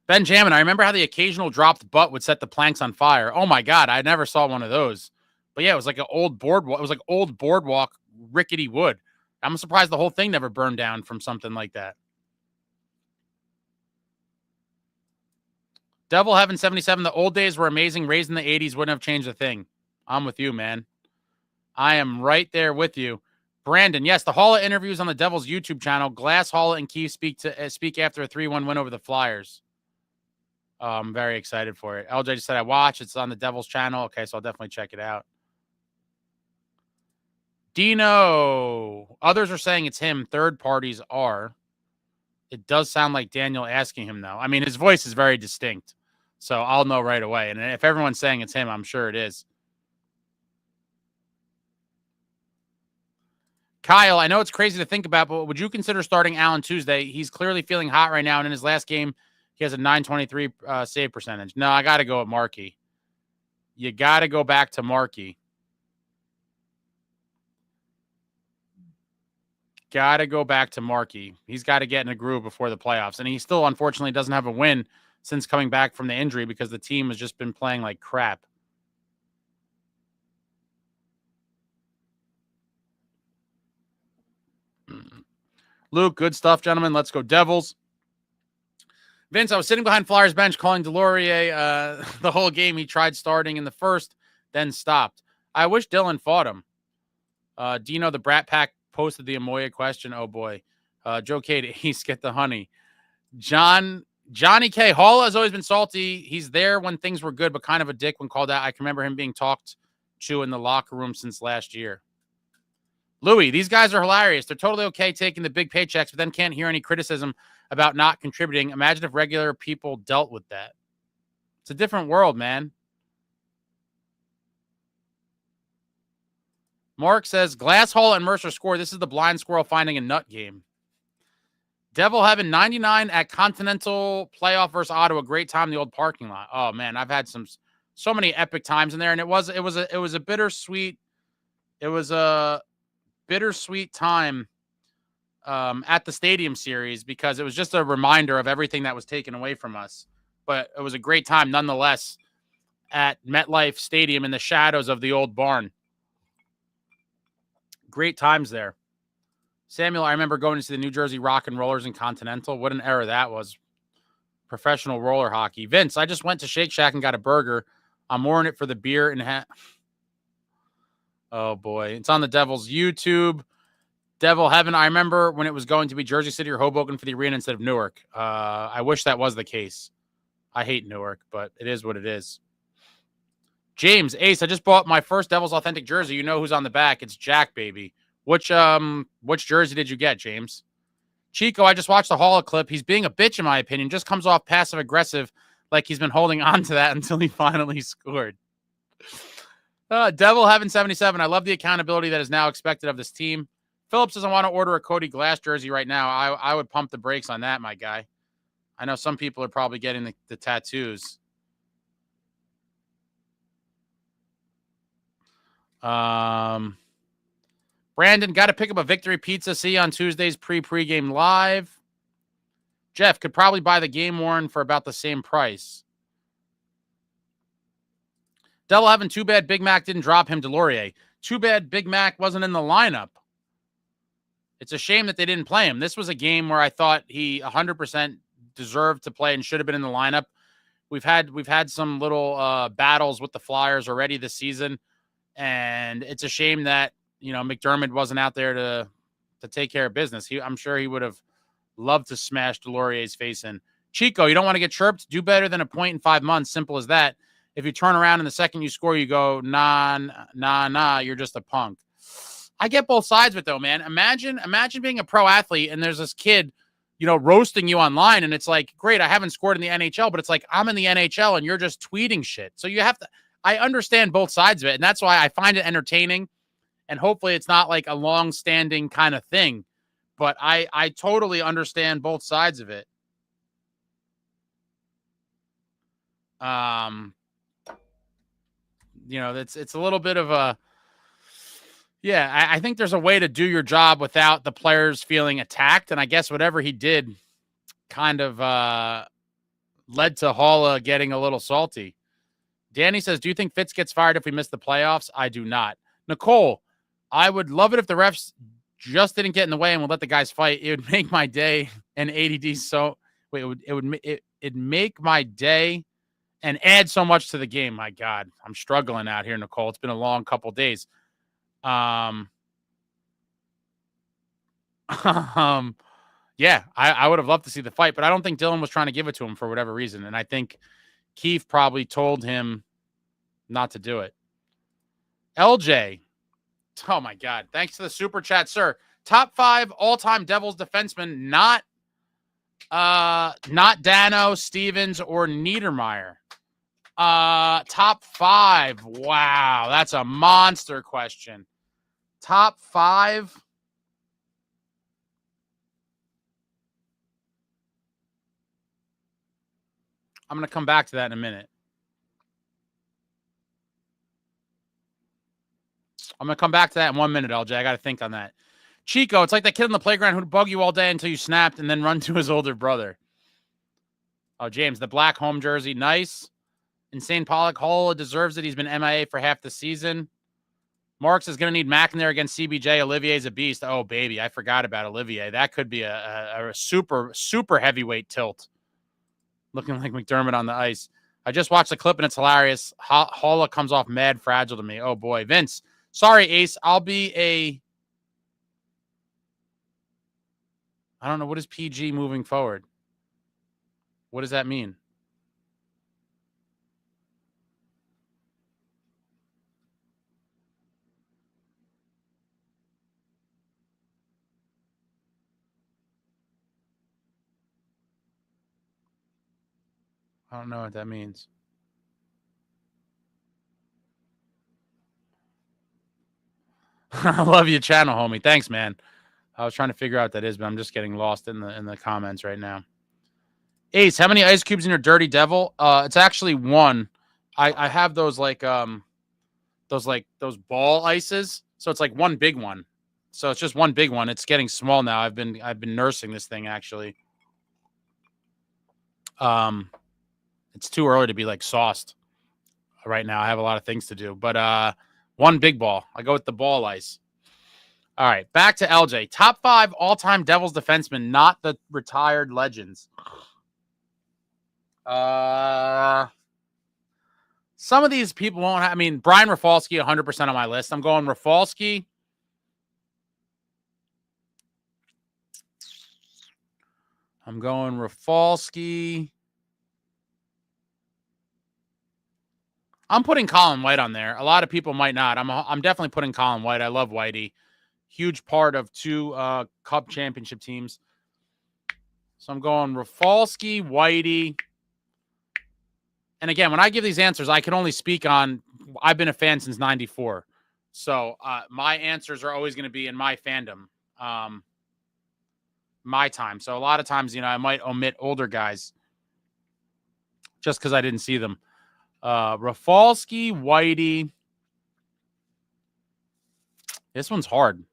Benjamin, I remember how the occasional dropped butt would set the planks on fire. Oh, my God. I never saw one of those. But, yeah, it was like an old boardwalk. It was like old boardwalk, rickety wood. I'm surprised the whole thing never burned down from something like that. Devil Heaven 77, the old days were amazing. Raised in the 80s wouldn't have changed a thing. I'm with you, man. I am right there with you. Brandon, yes, the Hall interviews on the Devils YouTube channel. Glass, Hall, and Keith speak after a 3-1 win over the Flyers. I'm very excited for it. LJ just said I watch. It's on the Devils channel. Okay, so I'll definitely check it out. Dino. Others are saying it's him. Third parties are. It does sound like Daniel asking him, though. I mean, his voice is very distinct, so I'll know right away. And if everyone's saying it's him, I'm sure it is. Kyle, I know it's crazy to think about, but would you consider starting Allen Tuesday? He's clearly feeling hot right now, and in his last game, he has a .923 save percentage. No, I got to go with Markey. You got to go back to Markey. Got to go back to Markey. He's got to get in a groove before the playoffs, and he still, unfortunately, doesn't have a win since coming back from the injury because the team has just been playing like crap. Luke, good stuff, gentlemen. Let's go Devils. Vince, I was sitting behind Flyers bench calling Delorier the whole game. He tried starting in the first, then stopped. I wish Dylan fought him. Dino, the Brat Pack, posted the Amoya question. Oh, boy. Joe K to East, get the honey. Johnny K. Hall has always been salty. He's there when things were good, but kind of a dick when called out. I can remember him being talked to in the locker room since last year. Louis, these guys are hilarious. They're totally okay taking the big paychecks, but then can't hear any criticism about not contributing. Imagine if regular people dealt with that. It's a different world, man. Mark says, Glass, Hall, and Mercer score. This is the blind squirrel finding a nut game. Devil Heaven 99 at Continental playoff versus Ottawa. Great time in the old parking lot. Oh, man, I've had so many epic times in there, and it was a bittersweet. It was a bittersweet time at the Stadium Series because it was just a reminder of everything that was taken away from us. But it was a great time nonetheless at MetLife Stadium in the shadows of the old barn. Great times there. Samuel, I remember going to see the New Jersey Rock and Rollers in Continental. What an era that was. Professional roller hockey. Vince, I just went to Shake Shack and got a burger. I'm more in it for the beer and Oh, boy. It's on the Devils YouTube. Devil Heaven. I remember when it was going to be Jersey City or Hoboken for the arena instead of Newark. I wish that was the case. I hate Newark, but it is what it is. James, Ace, I just bought my first Devils Authentic jersey. You know who's on the back. It's Jack, baby. Which jersey did you get, James? Chico, I just watched the Hall clip. He's being a bitch, in my opinion. Just comes off passive-aggressive, like he's been holding on to that until he finally scored. Devil Heaven 77. I love the accountability that is now expected of this team. Phillips doesn't want to order a Cody Glass jersey right now. I would pump the brakes on that, my guy. I know some people are probably getting the tattoos. Brandon, got to pick up a Victory Pizza. See you on Tuesday's pregame live. Jeff could probably buy the game worn for about the same price. Devil Heaven, too bad Big Mac didn't drop him Delorier. Too bad Big Mac wasn't in the lineup. It's a shame that they didn't play him. This was a game where I thought he 100% deserved to play and should have been in the lineup. We've had some little battles with the Flyers already this season, and it's a shame that McDermott wasn't out there to take care of business. I'm sure he would have loved to smash Delorier's face in. Chico, you don't want to get chirped? Do better than a point in 5 months. Simple as that. If you turn around and the second you score, you go, nah, you're just a punk. I get both sides of it, though, man. Imagine being a pro athlete and there's this kid, roasting you online, and it's like, great, I haven't scored in the NHL, but it's like, I'm in the NHL and you're just tweeting shit. So you have to, I understand both sides of it, and that's why I find it entertaining, and hopefully it's not like a long-standing kind of thing, but I totally understand both sides of it. It's a little bit of a, I think there's a way to do your job without the players feeling attacked. And I guess whatever he did kind of led to Haula getting a little salty. Danny says, do you think Fitz gets fired if we miss the playoffs? I do not. Nicole, I would love it if the refs just didn't get in the way and would let the guys fight. It would make my day and ADD so – wait, it'd make my day and add so much to the game. My God, I'm struggling out here, Nicole. It's been a long couple days. I would have loved to see the fight, but I don't think Dylan was trying to give it to him for whatever reason. And I think Keefe probably told him not to do it. LJ. Oh my God. Thanks to the super chat, sir. Top 5 all-time Devils defensemen, not Dano, Stevens, or Niedermeyer. Top 5. Wow. That's a monster question. Top 5. I'm going to come back to that in a minute. I'm going to come back to that in 1 minute, LJ. I got to think on that. Chico, it's like that kid on the playground who'd bug you all day until you snapped and then run to his older brother. Oh, James, the black home jersey. Nice. Insane Pollock. Hall deserves it. He's been MIA for half the season. Marks is going to need Mack in there against CBJ. Olivier's a beast. Oh, baby. I forgot about Olivier. That could be a super, super heavyweight tilt. Looking like McDermott on the ice. I just watched the clip, and it's hilarious. Halla comes off mad fragile to me. Oh, boy. Vince. Sorry, Ace. I'll be a... I don't know. What is PG moving forward? What does that mean? I don't know what that means. I love your channel, homie. Thanks, man. I was trying to figure out what that is, but I'm just getting lost in the comments right now. Ace, how many ice cubes in your Dirty Devil? It's actually 1. I have those those ball ices, so it's like one big one. So it's just one big one. It's getting small now. I've been nursing this thing actually. It's too early to be like sauced right now. I have a lot of things to do, but one big ball. I go with the ball ice. All right, back to LJ. Top 5 all-time Devils defensemen, not the retired legends. Some of these people won't have, Brian Rafalski, 100% on my list. I'm going Rafalski. I'm putting Colin White on there. A lot of people might not. I'm definitely putting Colin White. I love Whitey. Huge part of 2 Cup championship teams. So I'm going Rafalski, Whitey. And again, when I give these answers, I can only speak on, I've been a fan since 94. So my answers are always going to be in my fandom, my time. So a lot of times, I might omit older guys just because I didn't see them. Rafalski, Whitey. This one's hard.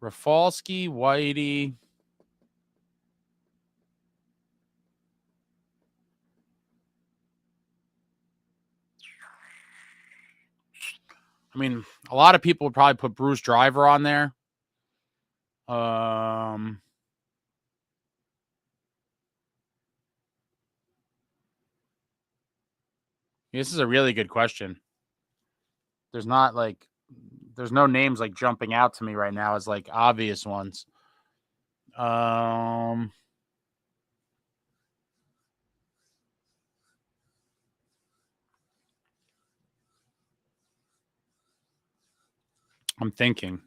Rafalski, Whitey. I mean, a lot of people would probably put Bruce Driver on there. This is a really good question. There's no names like jumping out to me right now as like obvious ones. I'm thinking.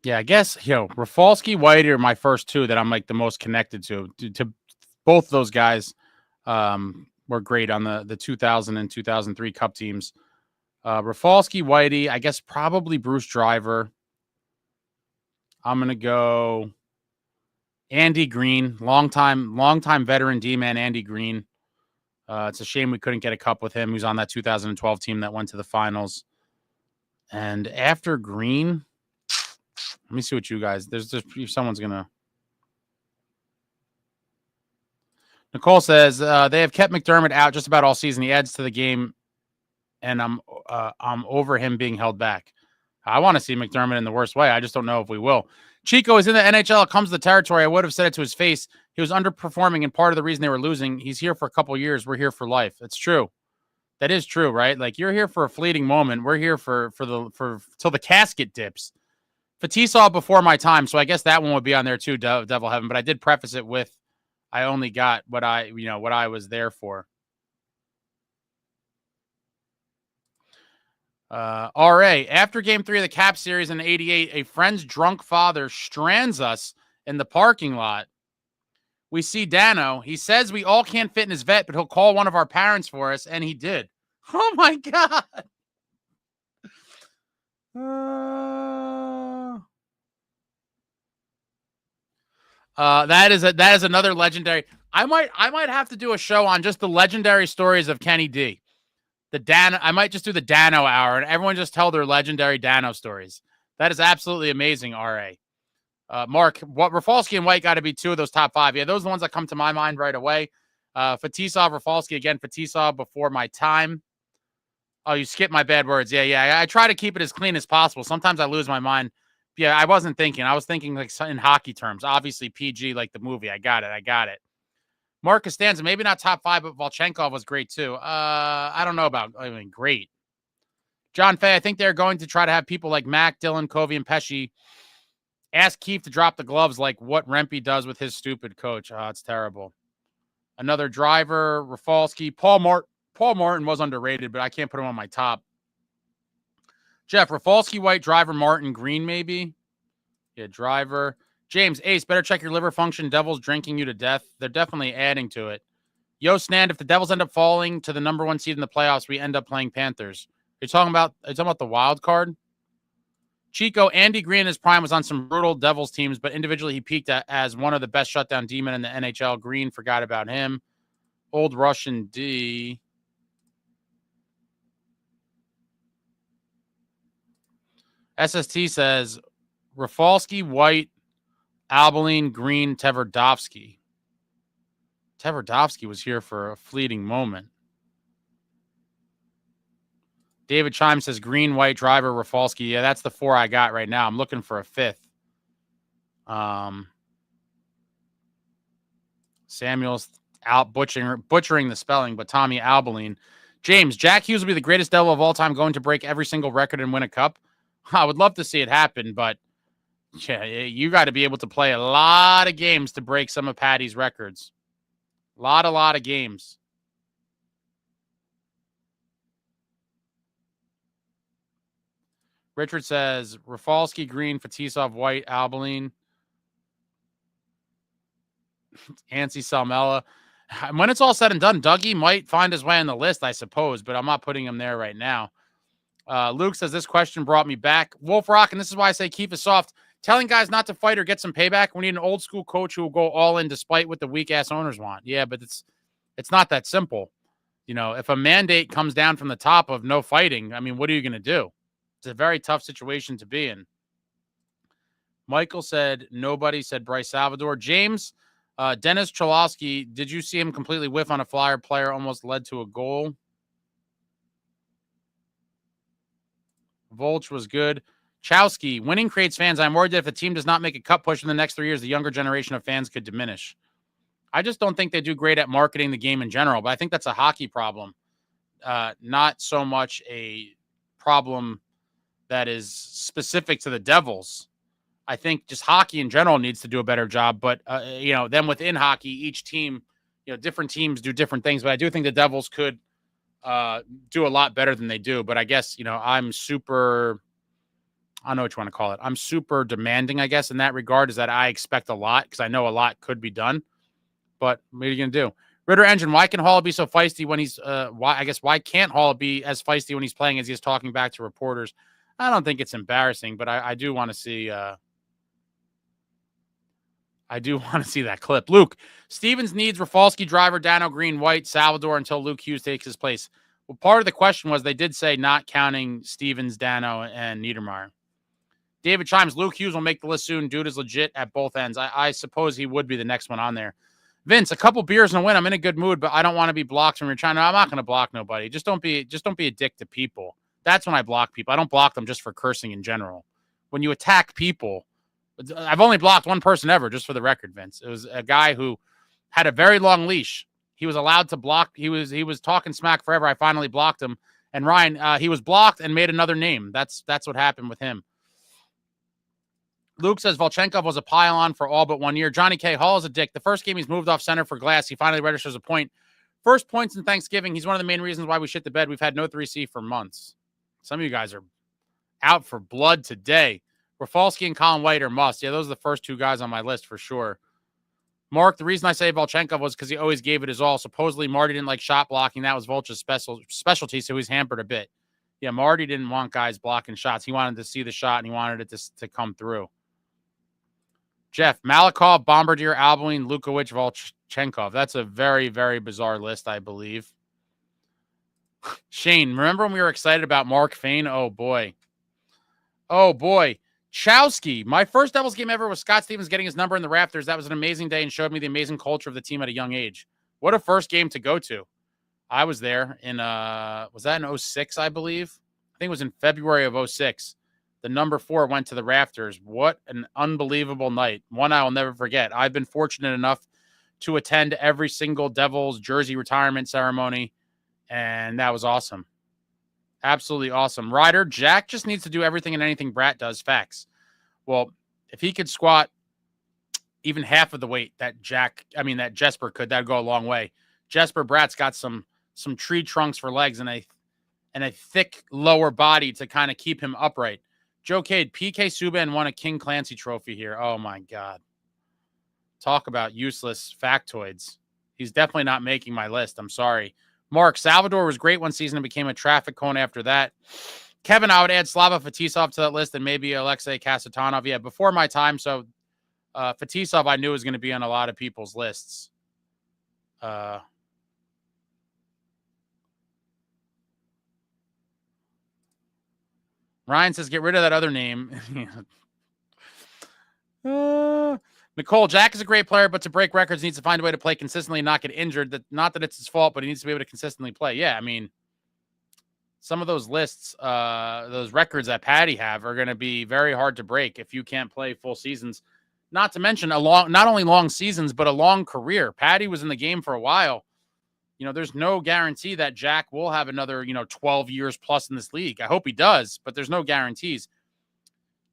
Yeah, I guess, Rafalski, Whitey are my first 2 that I'm like the most connected to both those guys. Were great on the 2000 and 2003 Cup teams. Rafalski, Whitey, I guess probably Bruce Driver. I'm going to go Andy Green, longtime veteran D-man Andy Green. It's a shame we couldn't get a cup with him. He was on that 2012 team that went to the finals. And after Green, let me see what you guys, there's just, someone's going to. Nicole says they have kept McDermott out just about all season. He adds to the game, and I'm over him being held back. I want to see McDermott in the worst way. I just don't know if we will. Chico is in the NHL. It comes to the territory. I would have said it to his face. He was underperforming, and part of the reason they were losing, he's here for a couple years. We're here for life. It's true. That is true, right? Like, you're here for a fleeting moment. We're here for till the casket dips. Fetisov before my time, so I guess that one would be on there too, Devil Heaven. But I did preface it with, I only got what I was there for. RA, after game 3 of the Cap Series in '88, a friend's drunk father strands us in the parking lot. We see Dano. He says we all can't fit in his vet, but he'll call one of our parents for us, and he did. Oh my God. That is another legendary. I might have to do a show on just the legendary stories of Kenny D. I might just do the Dano hour and everyone just tell their legendary Dano stories. That is absolutely amazing, RA. Mark, what Rafalski and White got to be 2 of those top 5. Yeah, those are the ones that come to my mind right away. Fetisov, Rafalski again. Fetisov before my time. Oh, you skipped my bad words. Yeah. I try to keep it as clean as possible. Sometimes I lose my mind. Yeah, I wasn't thinking. I was thinking like in hockey terms. Obviously, PG like the movie. I got it. Mark Costanza, maybe not top 5, but Volchenkov was great too. I don't know about, great. John Fay, I think they're going to try to have people like Mac, Dylan, Covey, and Pesci ask Keefe to drop the gloves like what Rempe does with his stupid coach. It's terrible. Another driver, Rafalski. Paul Martin was underrated, but I can't put him on my top. Jeff, Rafalski, White, driver, Martin, Green, maybe. Yeah, driver. James, Ace, better check your liver function. Devils drinking you to death. They're definitely adding to it. Yo, Snand, if the Devils end up falling to the number 1 seed in the playoffs, we end up playing Panthers. Are you talking about the wild card? Chico, Andy Green in his prime was on some brutal Devils teams, but individually he peaked as one of the best shutdown D-men in the NHL. Green, forgot about him. Old Russian D. SST says Rafalski, White, Albaline, Green, Tverdovsky. Tverdovsky was here for a fleeting moment. David Chime says Green, White, Driver, Rafalski. Yeah, that's the 4 I got right now. I'm looking for a 5th. Samuel's out butchering the spelling, but Tommy Albaline. James, Jack Hughes will be the greatest Devil of all time, going to break every single record and win a cup. I would love to see it happen, but yeah, you got to be able to play a lot of games to break some of Patty's records. A lot of games. Richard says Rafalski, Green, Fetisov, White, Albaline, Ansi Salmella. When it's all said and done, Dougie might find his way on the list, I suppose, but I'm not putting him there right now. Luke says this question brought me back. Wolf Rock, and this is why I say keep it soft. Telling guys not to fight or get some payback. We need an old school coach who will go all in despite what the weak ass owners want. Yeah, but it's not that simple. You know, if a mandate comes down from the top of no fighting, I mean, what are you going to do? It's a very tough situation to be in. Michael said nobody, said Bryce Salvador. James, Dennis Cholowski, did you see him completely whiff on a Flyer player? Almost led to a goal. Volch was good. Chowski, winning creates fans. I'm worried that if the team does not make a cup push in the next 3 years, the younger generation of fans could diminish. I just don't think they do great at marketing the game in general, but I think that's a hockey problem. Not so much a problem that is specific to the Devils. I think just hockey in general needs to do a better job. But, then within hockey, each team, different teams do different things. But I do think the Devils could do a lot better than they do. But I guess, I'm super, I don't know what you want to call it. I'm super demanding, I guess, in that regard, is that I expect a lot because I know a lot could be done. But what are you going to do? Ritter Engine, why can Hall be so feisty when he's, why can't Hall be as feisty when he's playing as he is talking back to reporters? I don't think it's embarrassing, but I do want to see, that clip. Luke, Stevens needs Rafalski, Driver, Dano, Green, White, Salvador until Luke Hughes takes his place. Well, part of the question was they did say not counting Stevens, Dano, and Niedermeyer. David Chimes, Luke Hughes will make the list soon. Dude is legit at both ends. I suppose he would be the next one on there. Vince, a couple beers and a win. I'm in a good mood, but I don't want to be blocked from your channel. I'm not going to block nobody. Just don't be a dick to people. That's when I block people. I don't block them just for cursing in general. When you attack people, I've only blocked one person ever, just for the record, Vince. It was a guy who had a very long leash. He was allowed to block. He was talking smack forever. I finally blocked him. And Ryan, he was blocked and made another name. That's what happened with him. Luke says Volchenkov was a pile-on for all but 1 year. Johnny K. Hall is a dick. The first game he's moved off center for Glass. He finally registers a point. First points in Thanksgiving. He's one of the main reasons why we shit the bed. We've had no 3C for months. Some of you guys are out for blood today. Rafalski and Colin White are must. Yeah, those are the first 2 guys on my list for sure. Mark, the reason I say Volchenkov was because he always gave it his all. Supposedly, Marty didn't like shot blocking. That was Volch's specialty, so he's hampered a bit. Yeah, Marty didn't want guys blocking shots. He wanted to see the shot, and he wanted it to come through. Jeff, Malikov, Bombardier, Albuin, Lukowicz, Volchenkov. That's a very, very bizarre list, I believe. Shane, remember when we were excited about Mark Fane? Oh, boy. Oh, boy. Chowski. My first Devils game ever was Scott Stevens getting his number in the rafters. That was an amazing day and showed me the amazing culture of the team at a young age. What a first game to go to. I was there in, was that in 06, I believe? I think it was in February of 06. The number 4 went to the rafters. What an unbelievable night. One I will never forget. I've been fortunate enough to attend every single Devils jersey retirement ceremony, and that was awesome. Absolutely awesome. Ryder, Jack just needs to do everything and anything Bratt does. Facts. Well, if he could squat even half of the weight that Jesper could, that'd go a long way. Jesper Bratt's got some tree trunks for legs and a thick lower body to kind of keep him upright. Joe Cade, PK Subban won a King Clancy trophy here. Oh, my God. Talk about useless factoids. He's definitely not making my list. I'm sorry. Mark, Salvador was great one season and became a traffic cone after that. Kevin, I would add Slava Fetisov to that list and maybe Alexei Kasatonov. Yeah, before my time. So Fetisov I knew was going to be on a lot of people's lists. Ryan says, get rid of that other name. Nicole, Jack is a great player, but to break records, needs to find a way to play consistently and not get injured. Not that it's his fault, but he needs to be able to consistently play. Yeah, I mean, some of those lists, those records that Patty have are going to be very hard to break if you can't play full seasons. Not to mention not only long seasons, but a long career. Patty was in the game for a while. You know, there's no guarantee that Jack will have another, 12 years plus in this league. I hope he does, but there's no guarantees.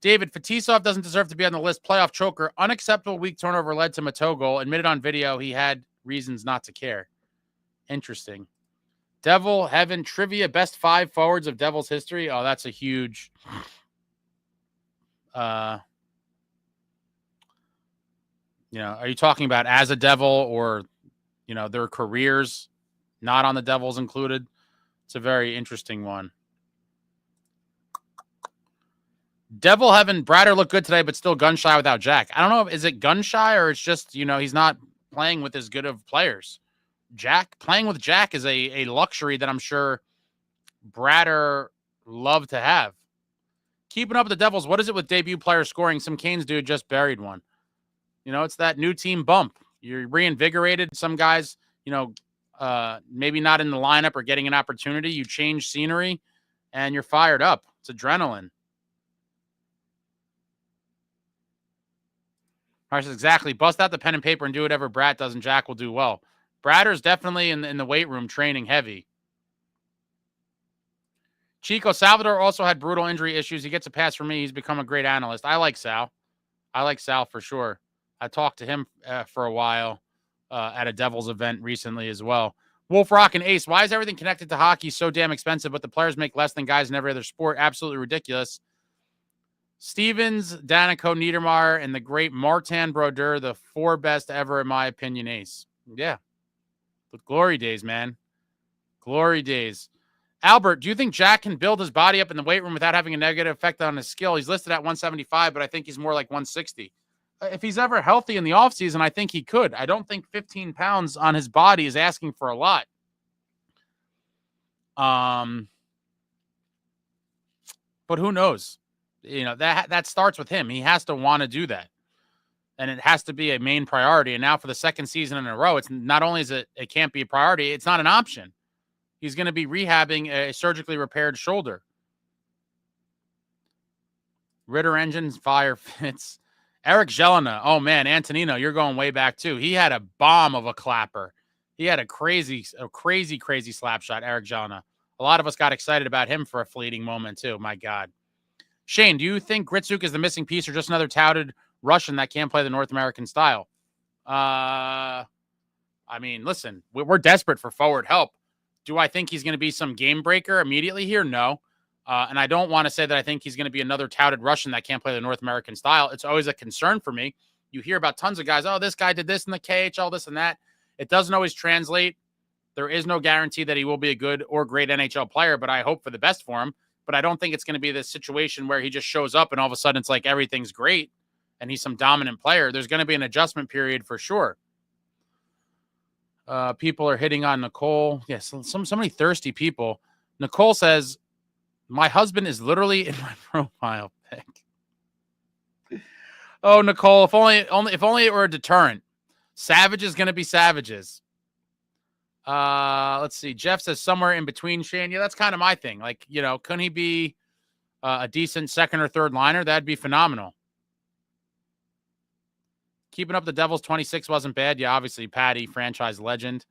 David, Fetisov doesn't deserve to be on the list. Playoff choker. Unacceptable weak turnover led to Mato goal. Admitted on video he had reasons not to care. Interesting. Devil Heaven trivia. Best 5 forwards of Devils history. Oh, that's a huge... are you talking about as a Devil or, their careers not on the Devils included? It's a very interesting one. Devil Heaven, Bratter looked good today, but still gun shy without Jack. I don't know. Is it gun shy or it's just, he's not playing with as good of players? Playing with Jack is a luxury that I'm sure Bratter loved to have. Keeping up with the Devils, what is it with debut players scoring? Some Canes dude just buried one. It's that new team bump. You're reinvigorated. Some guys, maybe not in the lineup or getting an opportunity. You change scenery and you're fired up. It's adrenaline. All right, exactly. Bust out the pen and paper and do whatever Bratt does, and Jack will do well. Bratter's definitely in the weight room training heavy. Chico Salvador also had brutal injury issues. He gets a pass from me. He's become a great analyst. I like Sal. For sure. I talked to him for a while at a Devils event recently as well. Wolf Rock and Ace, why is everything connected to hockey so damn expensive, but the players make less than guys in every other sport? Absolutely ridiculous. Stevens, Danico, Niedermeyer, and the great Martin Brodeur, the 4 best ever, in my opinion, Ace. Yeah. But glory days, man. Glory days. Albert, do you think Jack can build his body up in the weight room without having a negative effect on his skill? He's listed at 175, but I think he's more like 160. If he's ever healthy in the offseason, I think he could. I don't think 15 pounds on his body is asking for a lot. But who knows? That starts with him. He has to want to do that. And it has to be a main priority. And now for the second season in a row, it's not only is it can't be a priority, it's not an option. He's going to be rehabbing a surgically repaired shoulder. Ritter engines, fire fits. Eric Jelena. Oh, man, Antonino, you're going way back, too. He had a bomb of a clapper. He had a crazy slap shot, Eric Jelena. A lot of us got excited about him for a fleeting moment, too. My God. Shane, do you think Gritsuk is the missing piece or just another touted Russian that can't play the North American style? Listen, we're desperate for forward help. Do I think he's going to be some game breaker immediately here? No. And I don't want to say that I think he's going to be another touted Russian that can't play the North American style. It's always a concern for me. You hear about tons of guys, oh, this guy did this in the KHL, this and that. It doesn't always translate. There is no guarantee that he will be a good or great NHL player, but I hope for the best for him. But I don't think it's going to be this situation where he just shows up and all of a sudden it's like everything's great and he's some dominant player. There's going to be an adjustment period for sure. People are hitting on Nicole. Yes, so many thirsty people. Nicole says, my husband is literally in my profile pic. Oh, Nicole, if only it were a deterrent. Savage is going to be savages. Let's see. Jeff says somewhere in between, Shane. Yeah, that's kind of my thing. Like, couldn't he be a decent second or third liner? That'd be phenomenal. Keeping up the Devils 26 wasn't bad. Yeah, obviously, Patty, franchise legend.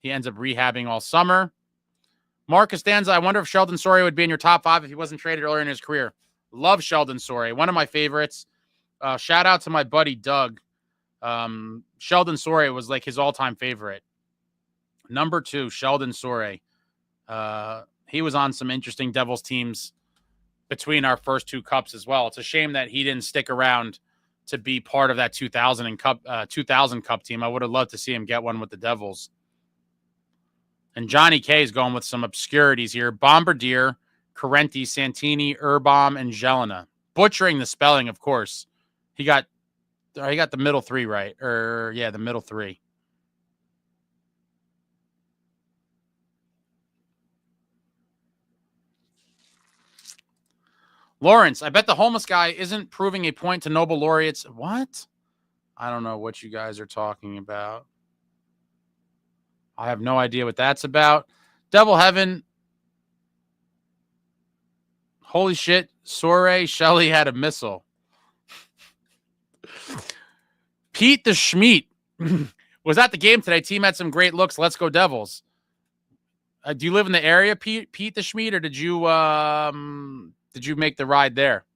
He ends up rehabbing all summer. Mark Costanza, I wonder if Sheldon Soria would be in your top 5 if he wasn't traded earlier in his career. Love Sheldon Soria. One of my favorites. Shout out to my buddy, Doug. Sheldon Soria was like his all-time favorite. Number 2, Sheldon Soria. He was on some interesting Devils teams between our first 2 cups as well. It's a shame that he didn't stick around to be part of that 2000 Cup team. I would have loved to see him get one with the Devils. And Johnny K is going with some obscurities here. Bombardier, Carenti, Santini, Urbaum, and Jelena. Butchering the spelling, of course. He got the middle 3 right. The middle 3. Lawrence, I bet the homeless guy isn't proving a point to Nobel laureates. What? I don't know what you guys are talking about. I have no idea what that's about. Devil Heaven, Holy shit. Sore Shelley had a missile. Pete the Schmeat was at the game today. Team had some great looks. Let's go Devils. Do you live in the area, Pete the Schmeat, or did you make the ride there?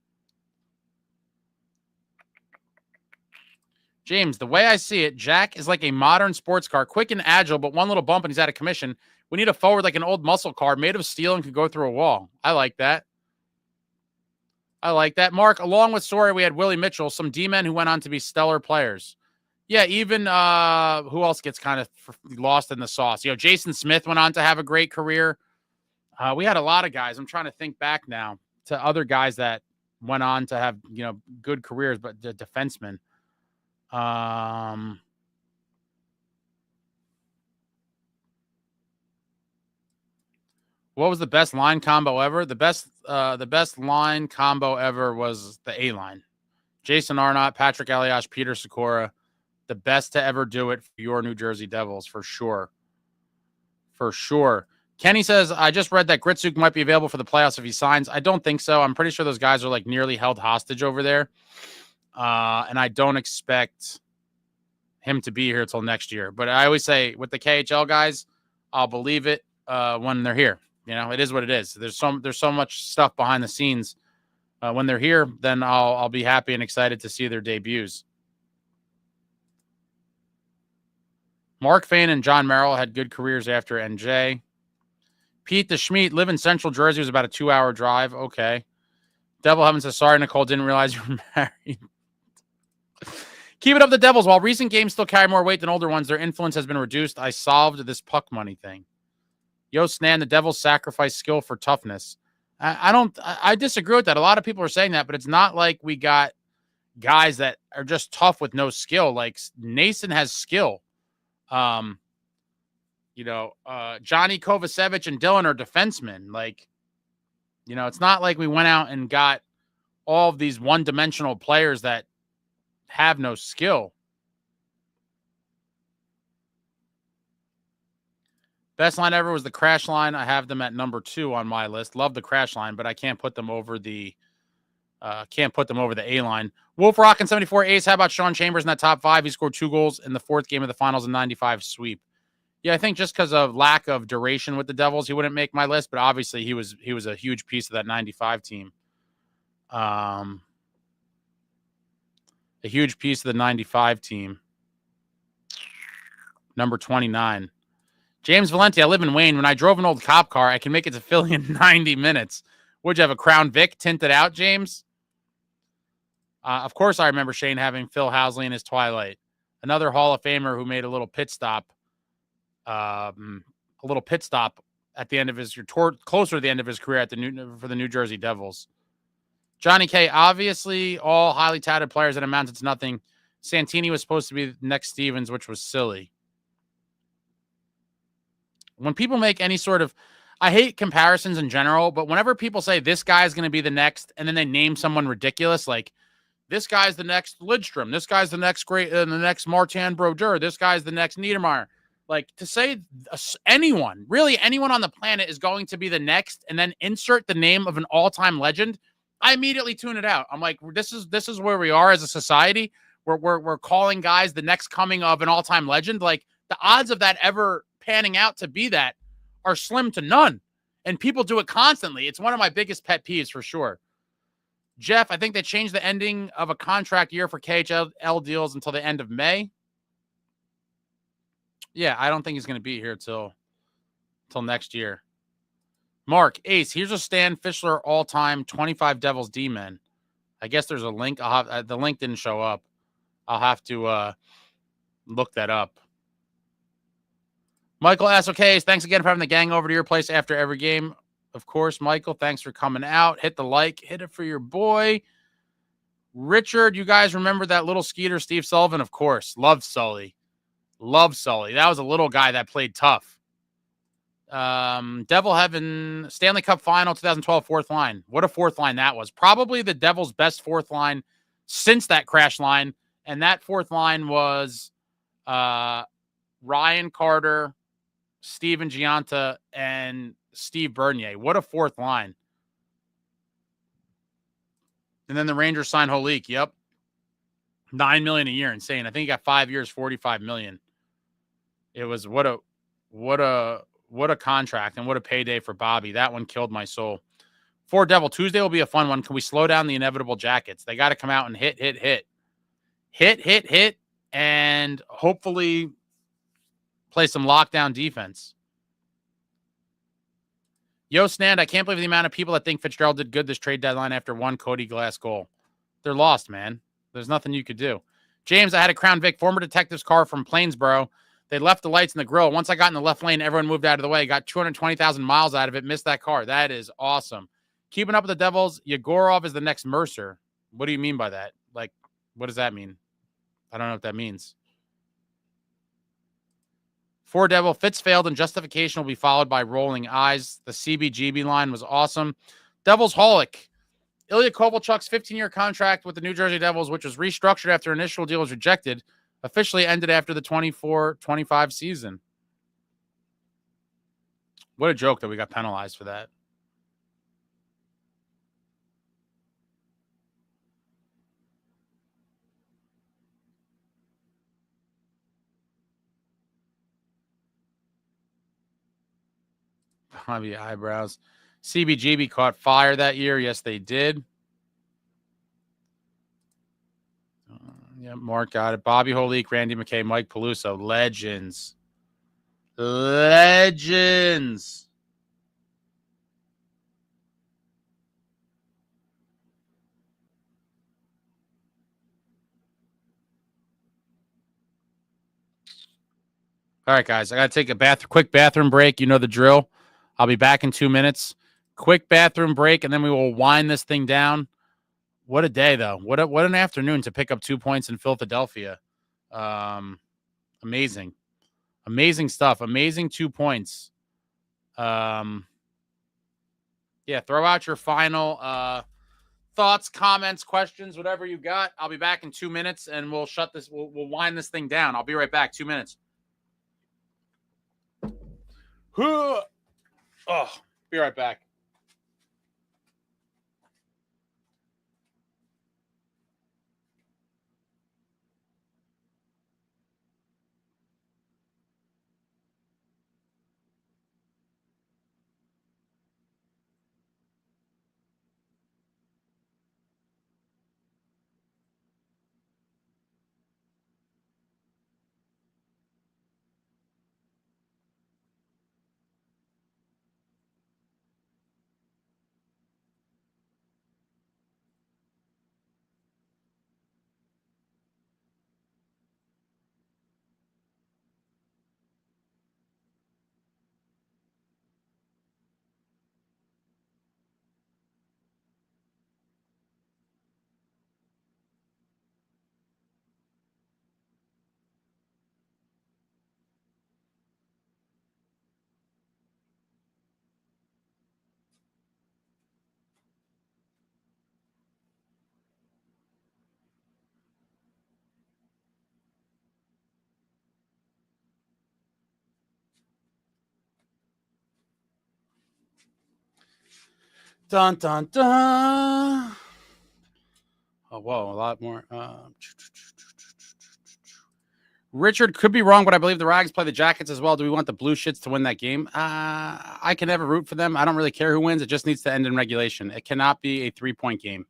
James, the way I see it, Jack is like a modern sports car, quick and agile, but one little bump and he's out of commission. We need a forward like an old muscle car made of steel and could go through a wall. I like that. Mark, along with Sawyer, we had Willie Mitchell, some D-men who went on to be stellar players. Yeah, even who else gets kind of lost in the sauce? You know, Jason Smith went on to have a great career. We had a lot of guys. I'm trying to think back now to other guys that went on to have, you know, good careers, but the defensemen. What was the best line combo ever? The best line combo ever was the A-line. Jason Arnott, Patrick Elias, Peter Sikora. The best to ever do it for your New Jersey Devils, for sure. For sure. Kenny says, I just read that Gritsuk might be available for the playoffs if he signs. I don't think so. I'm pretty sure those guys are like nearly held hostage over there. And I don't expect him to be here until next year. But I always say with the KHL guys, I'll believe it when they're here. You know, it is what it is. There's so much stuff behind the scenes. When they're here, then I'll be happy and excited to see their debuts. Mark Fain and John Merrill had good careers after NJ. Pete the Schmeat, live in Central Jersey, was about a 2-hour drive. Okay. Devil Heaven says, sorry, Nicole, didn't realize you were married. Keep it up, the Devils. While recent games still carry more weight than older ones, their influence has been reduced. I solved this puck money thing. Yo, Snan, the Devils sacrifice skill for toughness. I disagree with that. A lot of people are saying that, but it's not like we got guys that are just tough with no skill. Like Nason has skill. Johnny Kovacevic and Dylan are defensemen. Like, you know, it's not like we went out and got all of these one-dimensional players that have no skill. Best line ever was the crash line. I have them at number 2 on my list. Love the crash line, but I can't put them over the A line. Wolf Rock and 74 Ace. How about Sean Chambers in that top 5? He scored 2 goals in the 4th game of the finals in 95 sweep. Yeah, I think just because of lack of duration with the Devils, he wouldn't make my list, but obviously he was a huge piece of that 95 team. A huge piece of the 95 team. Number 29. James Valenti, I live in Wayne. When I drove an old cop car, I can make it to Philly in 90 minutes. Would you have a Crown Vic tinted out, James? Of course, I remember Shane having Phil Housley in his twilight. Another Hall of Famer who made a little pit stop. At the end of his closer to the end of his career for the New Jersey Devils. Johnny K, obviously all highly touted players that amounted to nothing. Santini was supposed to be next Stevens, which was silly. When people make any sort of, I hate comparisons in general, but whenever people say this guy is going to be the next, and then they name someone ridiculous, like this guy's the next Lidstrom, this guy's the next the next Martin Brodeur, this guy's the next Niedermeyer. Like to say anyone, really anyone on the planet is going to be the next, and then insert the name of an all-time legend, I immediately tune it out. I'm like, this is where we are as a society. We're calling guys the next coming of an all-time legend. Like the odds of that ever panning out to be that are slim to none. And people do it constantly. It's one of my biggest pet peeves for sure. Jeff, I think they changed the ending of a contract year for KHL deals until the end of May. Yeah, I don't think he's going to be here till next year. Mark, Ace, here's a Stan Fischler all-time 25 Devils D-men. I guess there's a link. The link didn't show up. I'll have to look that up. Michael asks, okay, thanks again for having the gang over to your place after every game. Of course, Michael, thanks for coming out. Hit the like. Hit it for your boy. Richard, you guys remember that little skeeter, Steve Sullivan? Of course. Love Sully. That was a little guy that played tough. Devil Heaven, Stanley Cup Final 2012 fourth line. What a fourth line that was. Probably the Devils' best fourth line since that crash line. And that fourth line was Ryan Carter, Steven Giunta, and Steve Bernier. What a fourth line. And then the Rangers signed Holik. Yep. $9 million a year. Insane. I think he got 5 years, $45 million. It was what a contract and what a payday for Bobby. That one killed my soul. For Devil, Tuesday will be a fun one. Can we slow down the inevitable Jackets? They got to come out and hit, and hopefully play some lockdown defense. Yo, Snand, I can't believe the amount of people that think Fitzgerald did good this trade deadline after one Cody Glass goal. They're lost, man. There's nothing you could do. James, I had a Crown Vic, former detective's car from Plainsboro. They left the lights in the grill. Once I got in the left lane, everyone moved out of the way. Got 220,000 miles out of it. Missed that car. That is awesome. Keeping up with the Devils, Yegorov is the next Mercer. What do you mean by that? Like, what does that mean? I don't know what that means. For Devil, Fitz failed and justification will be followed by rolling eyes. The CBGB line was awesome. Devils Holic. Ilya Kovalchuk's 15-year contract with the New Jersey Devils, which was restructured after initial deal was rejected, officially ended after the 24-25 season. What a joke that we got penalized for that. Bobby eyebrows. CBGB caught fire that year. Yes, they did. Yeah, Mark got it. Bobby Holik, Randy McKay, Mike Peluso. Legends. Legends. All right, guys. I got to take a quick bathroom break. You know the drill. I'll be back in 2 minutes. Quick bathroom break, and then we will wind this thing down. What a day, though. What an afternoon to pick up 2 points in Philadelphia. Amazing. Amazing stuff. Amazing 2 points. Yeah, throw out your final thoughts, comments, questions, whatever you got. I'll be back in 2 minutes, and we'll shut this. We'll wind this thing down. I'll be right back. 2 minutes. Oh, be right back. Dun, dun, dun. Oh, whoa, a lot more. Richard could be wrong, but I believe the Rags play the Jackets as well. Do we want the Blue Shits to win that game? I can never root for them. I don't really care who wins. It just needs to end in regulation. It cannot be a 3-point game.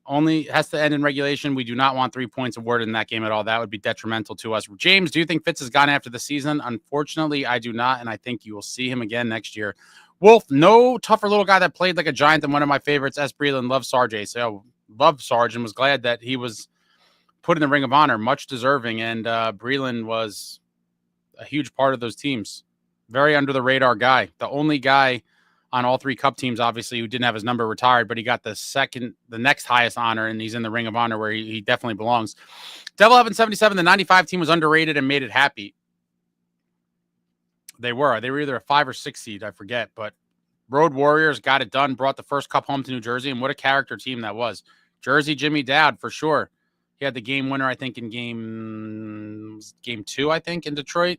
Only has to end in regulation. We do not want 3 points awarded in that game at all. That would be detrimental to us. James, do you think Fitz has gone after the season? Unfortunately, I do not, and I think you will see him again next year. Wolf, no tougher little guy that played like a giant than one of my favorites, S. Breland. Love Sarge. So love Sarge and was glad that he was put in the Ring of Honor. Much deserving, and Breland was a huge part of those teams. Very under-the-radar guy. The only guy on all 3 Cup teams, obviously, who didn't have his number retired, but he got the next highest honor, and he's in the Ring of Honor where he definitely belongs. Devil 1177, the 95 team was underrated and made it happy. They were either a 5 or 6 seed, I forget, but Road Warriors got it done, brought the first Cup home to New Jersey, and what a character team that was. Jersey Jimmy Dowd, for sure. He had the game winner, I think, in game 2, I think, in Detroit.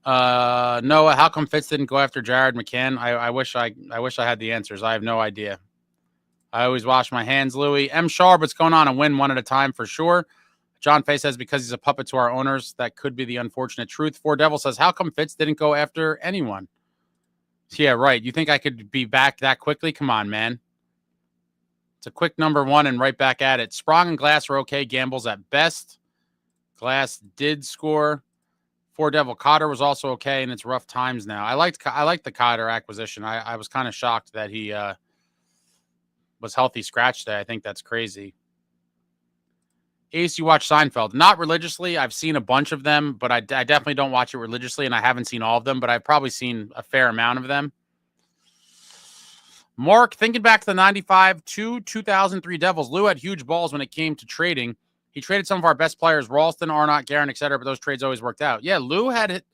Noah, how come Fitz didn't go after Jared McCann? I wish I had the answers. I have no idea. I always wash my hands, Louie. M. Sharp, what's going on? A win one at a time for sure. John Fay says because he's a puppet to our owners, that could be the unfortunate truth. Four Devil says, how come Fitz didn't go after anyone? Yeah, right. You think I could be back that quickly? Come on, man. It's a quick number one and right back at it. Sprong and Glass are okay. Gambles at best. Glass did score. Four Devil Cotter was also okay, and it's rough times now. I liked the Cotter acquisition. I was kind of shocked that he was healthy scratch day. I think that's crazy. Ace, you watch Seinfeld? Not religiously. I've seen a bunch of them, but I definitely don't watch it religiously, and I haven't seen all of them, but I've probably seen a fair amount of them. Mark, thinking back to the 95 to 2003 Devils, Lou had huge balls when it came to trading. He traded some of our best players, Ralston, Arnott, Guerin, etc., but those trades always worked out. Yeah, Lou had it.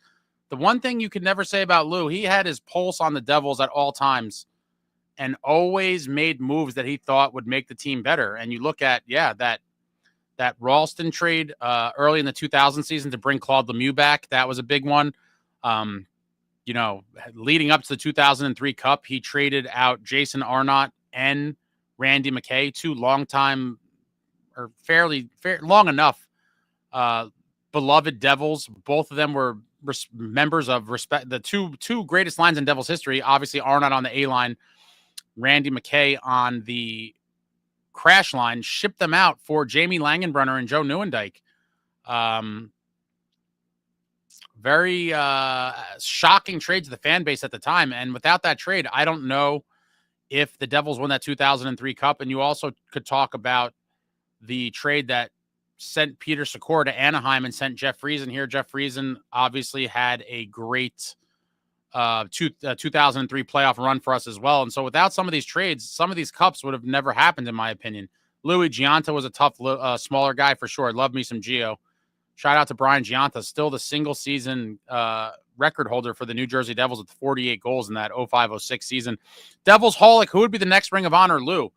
The one thing you could never say about Lou, he had his pulse on the Devils at all times and always made moves that he thought would make the team better. And you look at, that Ralston trade early in the 2000 season to bring Claude Lemieux back, that was a big one. Leading up to the 2003 Cup, he traded out Jason Arnott and Randy McKay, two long-time or fairly long enough beloved Devils. Both of them were members of respect. The two greatest lines in Devils history, obviously Arnott on the A line, Randy McKay on the crash line, shipped them out for Jamie Langenbrunner and Joe Neuendijk. Very shocking trade to the fan base at the time. And without that trade, I don't know if the Devils won that 2003 Cup. And you also could talk about the trade that sent Peter Sikora to Anaheim and sent Jeff Friesen here. Jeff Friesen obviously had a great 2003 playoff run for us as well. And so without some of these trades, some of these cups would have never happened, in my opinion. Louis Giunta was a tough, smaller guy for sure. Love me some Gio. Shout out to Brian Giunta, still the single season record holder for the New Jersey Devils with 48 goals in that 05-06 season. Devils Holic, who would be the next Ring of Honor? Lou.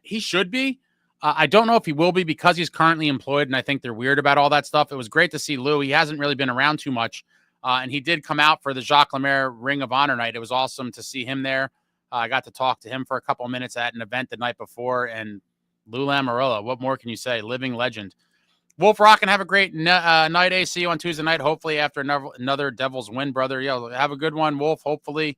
He should be. I don't know if he will be because he's currently employed, and I think they're weird about all that stuff. It was great to see Lou. He hasn't really been around too much, and he did come out for the Jacques Lemaire Ring of Honor night. It was awesome to see him there. I got to talk to him for a couple of minutes at an event the night before, and Lou Lamoriello, what more can you say? Living legend. Wolf Rock, and have a great night, A. See you on Tuesday night, hopefully after another Devils win, brother. Yo, have a good one, Wolf. Hopefully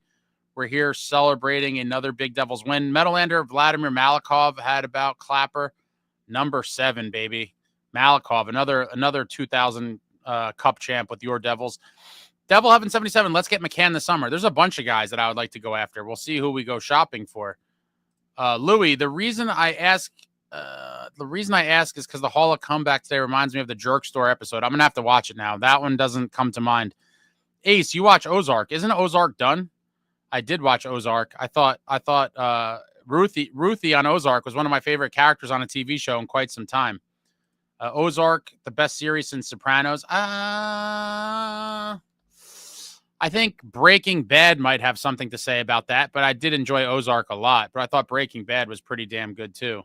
we're here celebrating another big Devils win. Metalander Vladimir Malikov had about Clapper. Number 7, baby. Malikov, another 2000 Cup champ with your Devils. Devil Heaven 77, let's get McCann this summer. There's a bunch of guys that I would like to go after. We'll see who we go shopping for. Louis, the reason I ask is because the Hall of Comeback today reminds me of the Jerk Store episode. I'm going to have to watch it now. That one doesn't come to mind. Ace, you watch Ozark. Isn't Ozark done? I did watch Ozark. I thought Ruthie on Ozark was one of my favorite characters on a TV show in quite some time. Ozark, the best series since Sopranos. I think Breaking Bad might have something to say about that, but I did enjoy Ozark a lot. But I thought Breaking Bad was pretty damn good too.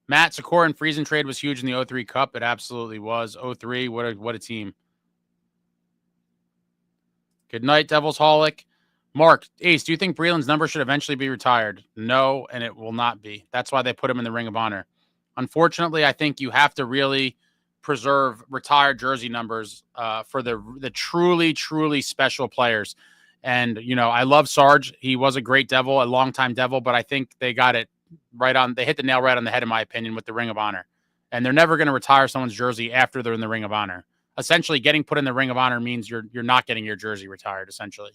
Matt, Sikora and Friesen trade was huge in the 03 Cup. It absolutely was. 03, what a team. Good night, Devils Holic. Mark, Ace, do you think Breland's number should eventually be retired? No, and it will not be. That's why they put him in the Ring of Honor. Unfortunately, I think you have to really preserve retired jersey numbers for the truly, truly special players. And, I love Sarge. He was a great Devil, a longtime Devil, but I think they got it right on. They hit the nail right on the head, in my opinion, with the Ring of Honor. And they're never going to retire someone's jersey after they're in the Ring of Honor. Essentially, getting put in the Ring of Honor means you're not getting your jersey retired, essentially.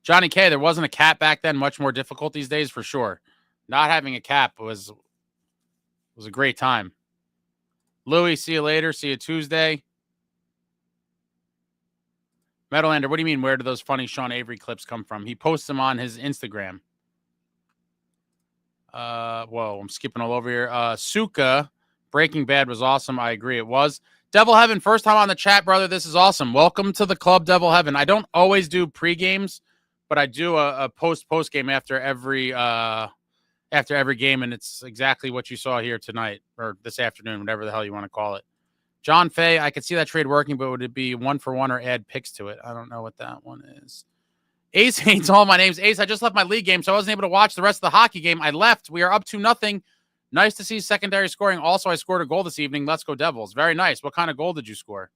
Johnny K, there wasn't a cap back then. Much more difficult these days, for sure. Not having a cap was a great time. Louis, see you later. See you Tuesday. Metalander, what do you mean? Where do those funny Sean Avery clips come from? He posts them on his Instagram. Whoa, I'm skipping all over here. Suka, Breaking Bad was awesome. I agree, it was. Devil Heaven, first time on the chat, brother. This is awesome. Welcome to the club, Devil Heaven. I don't always do pre-games, but I do a post-game after every game, and it's exactly what you saw here tonight, or this afternoon, whatever the hell you want to call it. John Fay, I could see that trade working, but would it be 1-for-1 or add picks to it? I don't know what that one is. Ace hates all my names. Ace, I just left my league game, so I wasn't able to watch the rest of the hockey game. I left. We are up 2-0. Nice to see secondary scoring. Also, I scored a goal this evening. Let's go Devils. Very nice. What kind of goal did you score?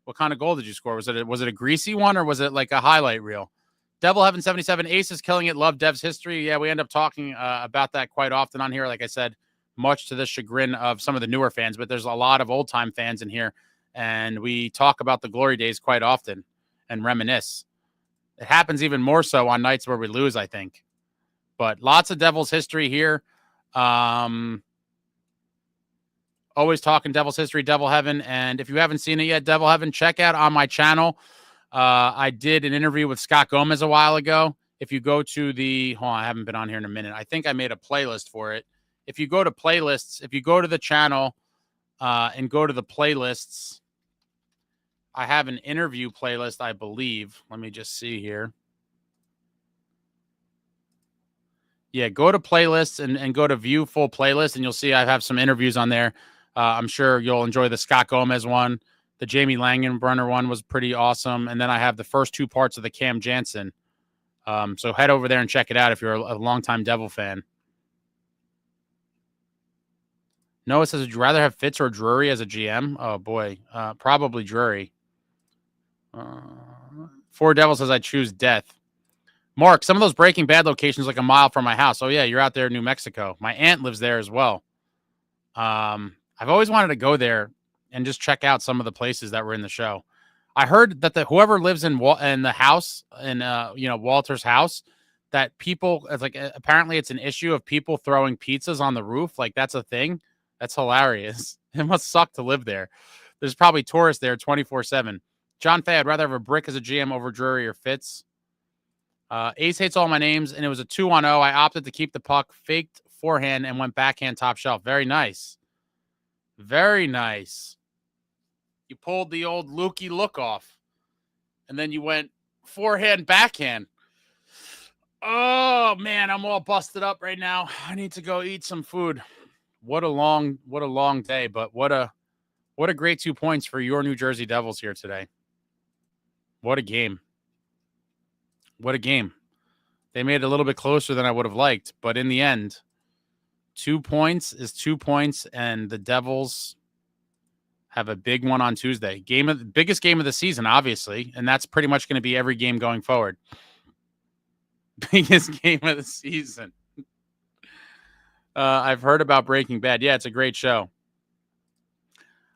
What kind of goal did you score? Was it a greasy one or was it like a highlight reel? Devil Heaven 77. Ace is killing it. Love Dev's history. Yeah, we end up talking about that quite often on here. Like I said, much to the chagrin of some of the newer fans, but there's a lot of old-time fans in here, and we talk about the glory days quite often and reminisce. It happens even more so on nights where we lose, I think. But lots of Devils history here. Always talking Devils history, Devil Heaven. And if you haven't seen it yet, Devil Heaven, check out on my channel. I did an interview with Scott Gomez a while ago. If you go to the, hold on, I haven't been on here in a minute. I think I made a playlist for it. If you go to playlists, if you go to the channel and go to the playlists, I have an interview playlist, I believe. Let me just see here. Yeah, go to playlists and go to view full playlist, and you'll see I have some interviews on there. I'm sure you'll enjoy the Scott Gomez one. The Jamie Langenbrunner one was pretty awesome. And then I have the first 2 parts of the Cam Jansen. So head over there and check it out if you're a longtime Devil fan. Noah says, would you rather have Fitz or Drury as a GM? Oh, boy. Probably Drury. 4 Devil says, I choose death. Mark, some of those Breaking Bad locations like a mile from my house. Oh, yeah, you're out there in New Mexico. My aunt lives there as well. I've always wanted to go there and just check out some of the places that were in the show. I heard that whoever lives in the house, in Walter's house, that people, it's like apparently it's an issue of people throwing pizzas on the roof. Like that's a thing. That's hilarious. It must suck to live there. There's probably tourists there 24/7. John Fay, I'd rather have a brick as a GM over Drury or Fitz. Ace hates all my names, and it was a 2-on-0. I opted to keep the puck, faked forehand, and went backhand top shelf. Very nice. Very nice. You pulled the old Lukey look off, and then you went forehand, backhand. Oh, man, I'm all busted up right now. I need to go eat some food. What a long day, but what a great 2 points for your New Jersey Devils here today. What a game. What a game. They made it a little bit closer than I would have liked, but in the end, 2 points is 2 points, and the Devils have a big one on Tuesday. Biggest game of the season, obviously, and that's pretty much going to be every game going forward. Biggest game of the season. I've heard about Breaking Bad. Yeah, it's a great show.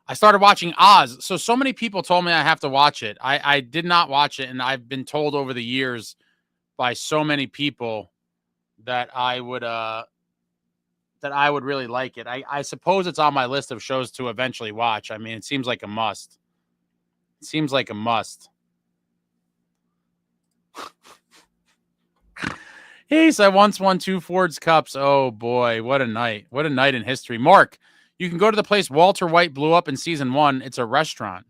I started watching Oz. So many people told me I have to watch it. I did not watch it, and I've been told over the years by so many people that I would really like it. I suppose it's on my list of shows to eventually watch. I mean, it seems like a must. It seems like a must. Ace, I once won 2 Ford's Cups. Oh, boy. What a night. What a night in history. Mark, you can go to the place Walter White blew up in season 1. It's a restaurant.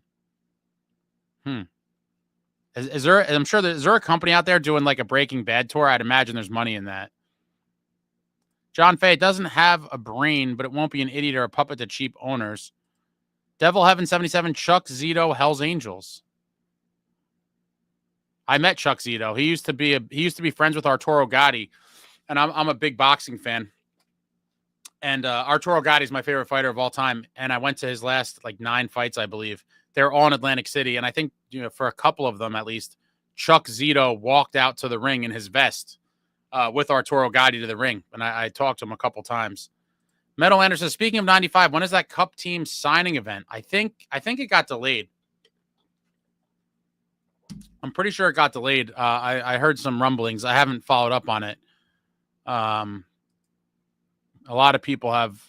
Is there a company out there doing like a Breaking Bad tour? I'd imagine there's money in that. John Fay doesn't have a brain, but it won't be an idiot or a puppet to cheap owners. Devil Heaven 77, Chuck Zito, Hell's Angels. I met Chuck Zito. He used to be friends with Arturo Gatti, and I'm a big boxing fan. And Arturo Gatti is my favorite fighter of all time. And I went to his last 9 fights, I believe. They're all in Atlantic City, and I think for a couple of them at least, Chuck Zito walked out to the ring in his vest with Arturo Gatti to the ring, and I talked to him a couple times. Metal Anderson, speaking of 95, when is that Cup team signing event? I think it got delayed. I'm pretty sure it got delayed. I heard some rumblings. I haven't followed up on it. A lot of people have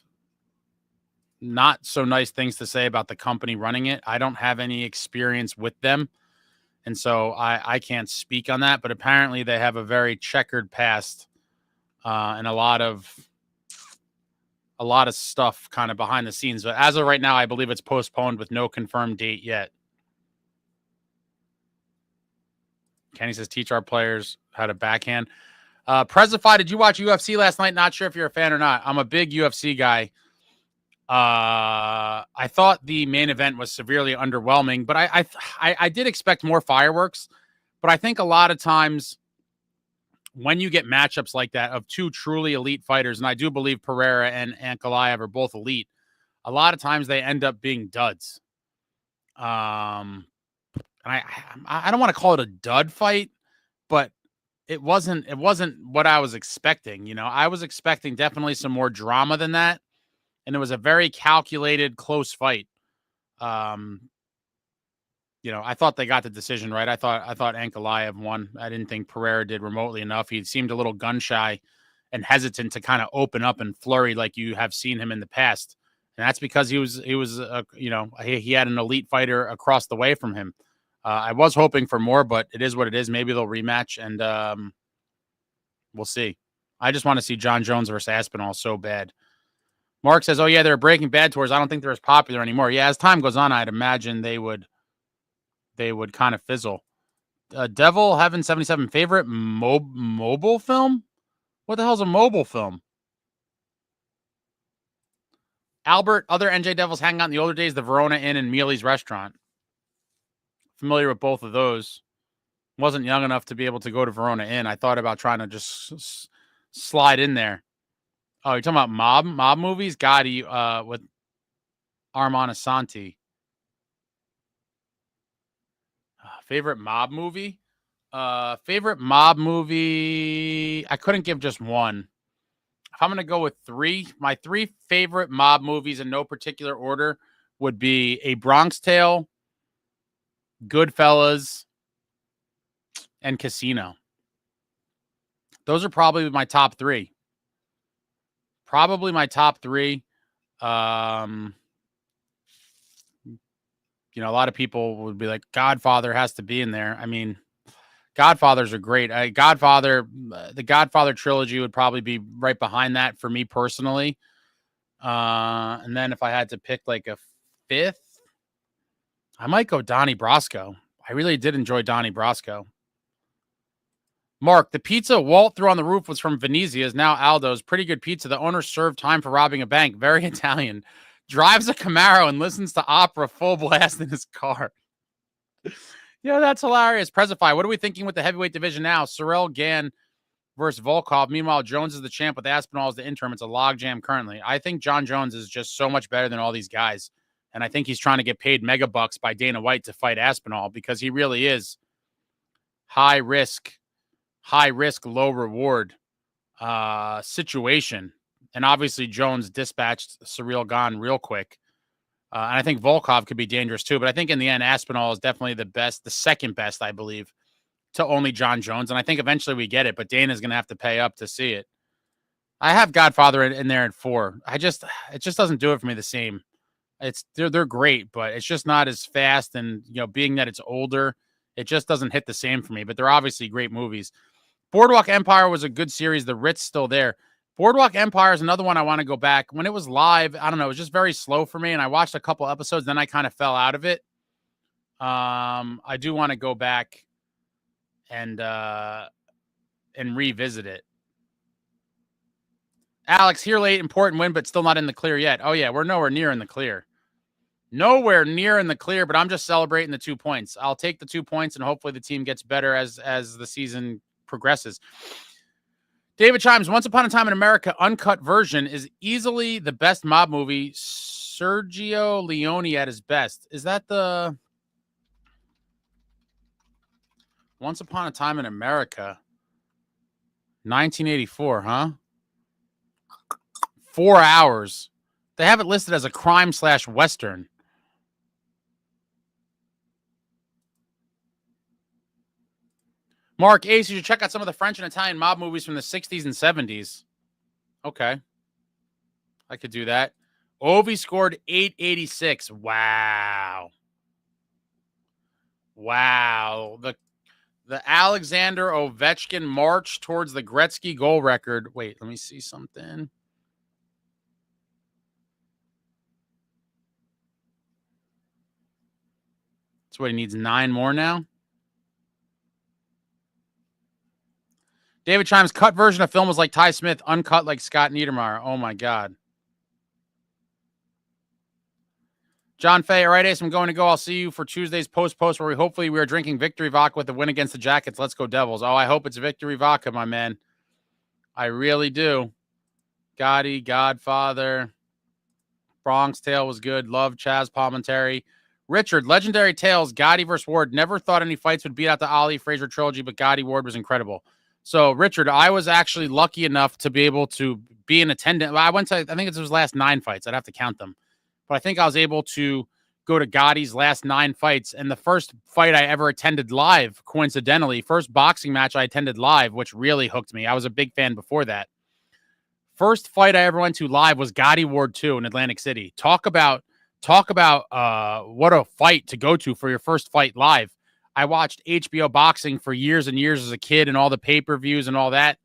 not so nice things to say about the company running it. I don't have any experience with them, and so I can't speak on that. But apparently they have a very checkered past and a lot of stuff kind of behind the scenes. But as of right now, I believe it's postponed with no confirmed date yet. Kenny says, teach our players how to backhand. Prezify, did you watch UFC last night? Not sure if you're a fan or not. I'm a big UFC guy. I thought the main event was severely underwhelming, but I did expect more fireworks. But I think a lot of times when you get matchups like that of two truly elite fighters, and I do believe Pereira and Ankalaev are both elite, a lot of times they end up being duds. And I don't want to call it a dud fight, but it wasn't what I was expecting. You know, I was expecting definitely some more drama than that, and it was a very calculated, close fight. You know, I thought they got the decision right. I thought Ankalaev won. I didn't think Pereira did remotely enough. He seemed a little gun shy and hesitant to kind of open up and flurry like you have seen him in the past. And that's because he was you know, he had an elite fighter across the way from him. I was hoping for more, but it is what it is. Maybe they'll rematch, and we'll see. I just want to see John Jones versus Aspinall so bad. Mark says, "Oh yeah, they're Breaking Bad tours. I don't think they're as popular anymore." Yeah, as time goes on, I'd imagine they would kind of fizzle. Devil Heaven 77 favorite mobile film? What the hell's a mobile film? Albert, other NJ Devils hang out in the older days, the Verona Inn and Mealy's Restaurant. Familiar with both of those. Wasn't young enough to be able to go to Verona Inn. I thought about trying to just slide in there. Oh, you're talking about mob movies? Gotti with Armand Asante. Favorite mob movie? Favorite mob movie? I couldn't give just one. If I'm going to go with three, my three favorite mob movies in no particular order would be A Bronx Tale, Goodfellas, and Casino. Those are probably my top three. You know, a lot of people would be like, Godfather has to be in there. I mean, Godfathers are great. The Godfather trilogy would probably be right behind that for me personally. And then if I had to pick like a fifth, I might go Donnie Brasco. I really did enjoy Donnie Brasco. Mark, the pizza Walt threw on the roof was from Venezia's, now Aldo's. Pretty good pizza. The owner served time for robbing a bank. Very Italian. Drives a Camaro and listens to opera full blast in his car. Yeah, that's hilarious. Prezify, what are we thinking with the heavyweight division now? Sorrell Gann versus Volkov. Meanwhile, Jones is the champ with Aspinall as the interim. It's a logjam currently. I think John Jones is just so much better than all these guys. And I think he's trying to get paid mega bucks by Dana White to fight Aspinall because he really is high risk, low reward situation. And obviously Jones dispatched Ciryl Gane real quick. And I think Volkov could be dangerous too. But I think in the end, Aspinall is definitely the second best, I believe, to only John Jones. And I think eventually we get it, but Dana's going to have to pay up to see it. I have Godfather in there at 4. It just doesn't do it for me the same. They're great, but it's just not as fast. And, you know, being that it's older, it just doesn't hit the same for me. But they're obviously great movies. Boardwalk Empire was a good series. The Ritz still there. Boardwalk Empire is another one I want to go back. When it was live, I don't know, it was just very slow for me, and I watched a couple episodes, then I kind of fell out of it. I do want to go back and revisit it. Alex, here late, important win, but still not in the clear yet. Oh, yeah, we're nowhere near in the clear. Nowhere near in the clear, but I'm just celebrating the 2 points. I'll take the 2 points, and hopefully the team gets better as the season progresses. David Chimes, Once Upon a Time in America uncut version is easily the best mob movie. Sergio Leone at his best. Is that the Once Upon a Time in America? 1984, huh? 4 hours. They have it listed as a crime/western. Mark, Ace, you should check out some of the French and Italian mob movies from the 60s and 70s. Okay. I could do that. Ovi scored 886. Wow. The Alexander Ovechkin march towards the Gretzky goal record. Wait, let me see something. So what, he needs 9 more now? David Chimes, cut version of film was like Ty Smith, uncut like Scott Niedermayer. Oh, my God. John Fay, all right, Ace, I'm going to go. I'll see you for Tuesday's post where we are drinking victory vodka with the win against the Jackets. Let's go Devils. Oh, I hope it's victory vodka, my man. I really do. Gotti, Godfather. Bronx Tale was good. Love Chaz Palmentary. Richard, legendary tales. Gotti versus Ward. Never thought any fights would beat out the Ali Frazier trilogy, but Gotti Ward was incredible. So, Richard, I was actually lucky enough to be able to be in attendance. I went to, I think it was his last 9 fights. I'd have to count them. But I think I was able to go to Gotti's last 9 fights. And the first fight I ever attended live, coincidentally, first boxing match I attended live, which really hooked me. I was a big fan before that. First fight I ever went to live was Gotti Ward 2 in Atlantic City. Talk about what a fight to go to for your first fight live. I watched HBO boxing for years and years as a kid and all the pay-per-views and all that.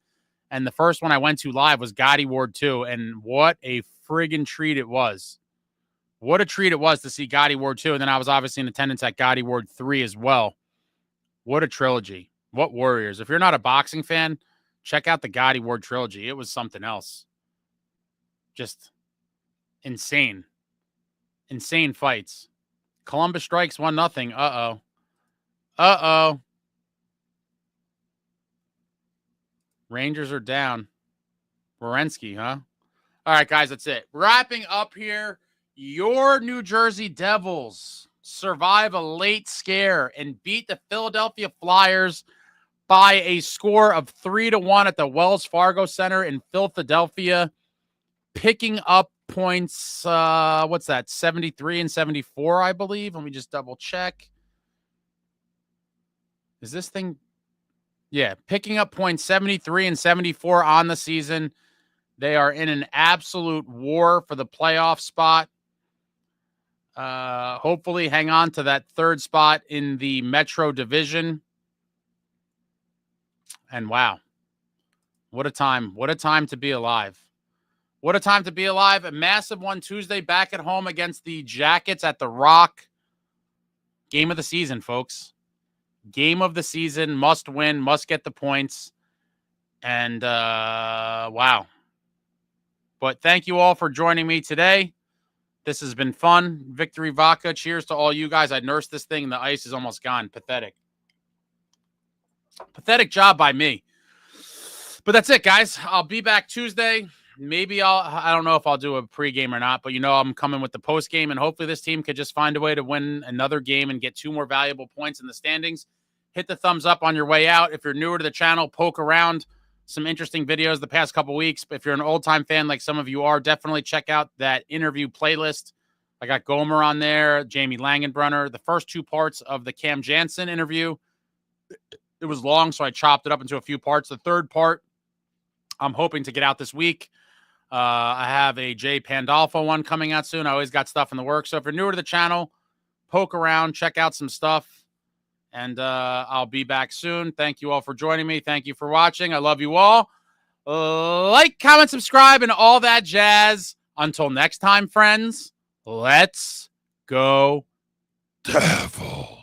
And the first one I went to live was Gotti Ward 2. And what a friggin' treat it was. What a treat it was to see Gotti Ward 2. And then I was obviously in attendance at Gotti Ward 3 as well. What a trilogy. What warriors. If you're not a boxing fan, check out the Gotti Ward trilogy. It was something else. Just insane. Insane fights. Columbus strikes 1-0. Uh-oh. Uh-oh. Rangers are down. Werenski, huh? All right, guys, that's it. Wrapping up here. Your New Jersey Devils survive a late scare and beat the Philadelphia Flyers by a score of 3-1 at the Wells Fargo Center in Philadelphia, picking up points, 73 and 74, I believe. Let me just double check. Is this thing? Yeah, picking up points 73 and 74 on the season. They are in an absolute war for the playoff spot. Hopefully hang on to that 3rd spot in the Metro Division. And wow, what a time. What a time to be alive. What a time to be alive. A massive one Tuesday back at home against the Jackets at the Rock. Game of the season, folks. Game of the season. Must win. Must get the points. And wow. But thank you all for joining me today. This has been fun. Victory Vodka. Cheers to all you guys. I nursed this thing. The ice is almost gone. Pathetic. Pathetic job by me. But that's it, guys. I'll be back Tuesday. Maybe I don't know if I'll do a pregame or not, but I'm coming with the postgame, and hopefully this team could just find a way to win another game and get 2 more valuable points in the standings. Hit the thumbs up on your way out. If you're newer to the channel, poke around. Some interesting videos the past couple weeks. But if you're an old-time fan like some of you are, definitely check out that interview playlist. I got Gomer on there, Jamie Langenbrunner. The first 2 parts of the Cam Jansen interview, it was long, so I chopped it up into a few parts. The 3rd part, I'm hoping to get out this week. I have a Jay Pandolfo one coming out soon. I always got stuff in the works. So if you're newer to the channel, poke around, check out some stuff. And I'll be back soon. Thank you all for joining me. Thank you for watching. I love you all. Like, comment, subscribe, and all that jazz. Until next time, friends, let's go Devils.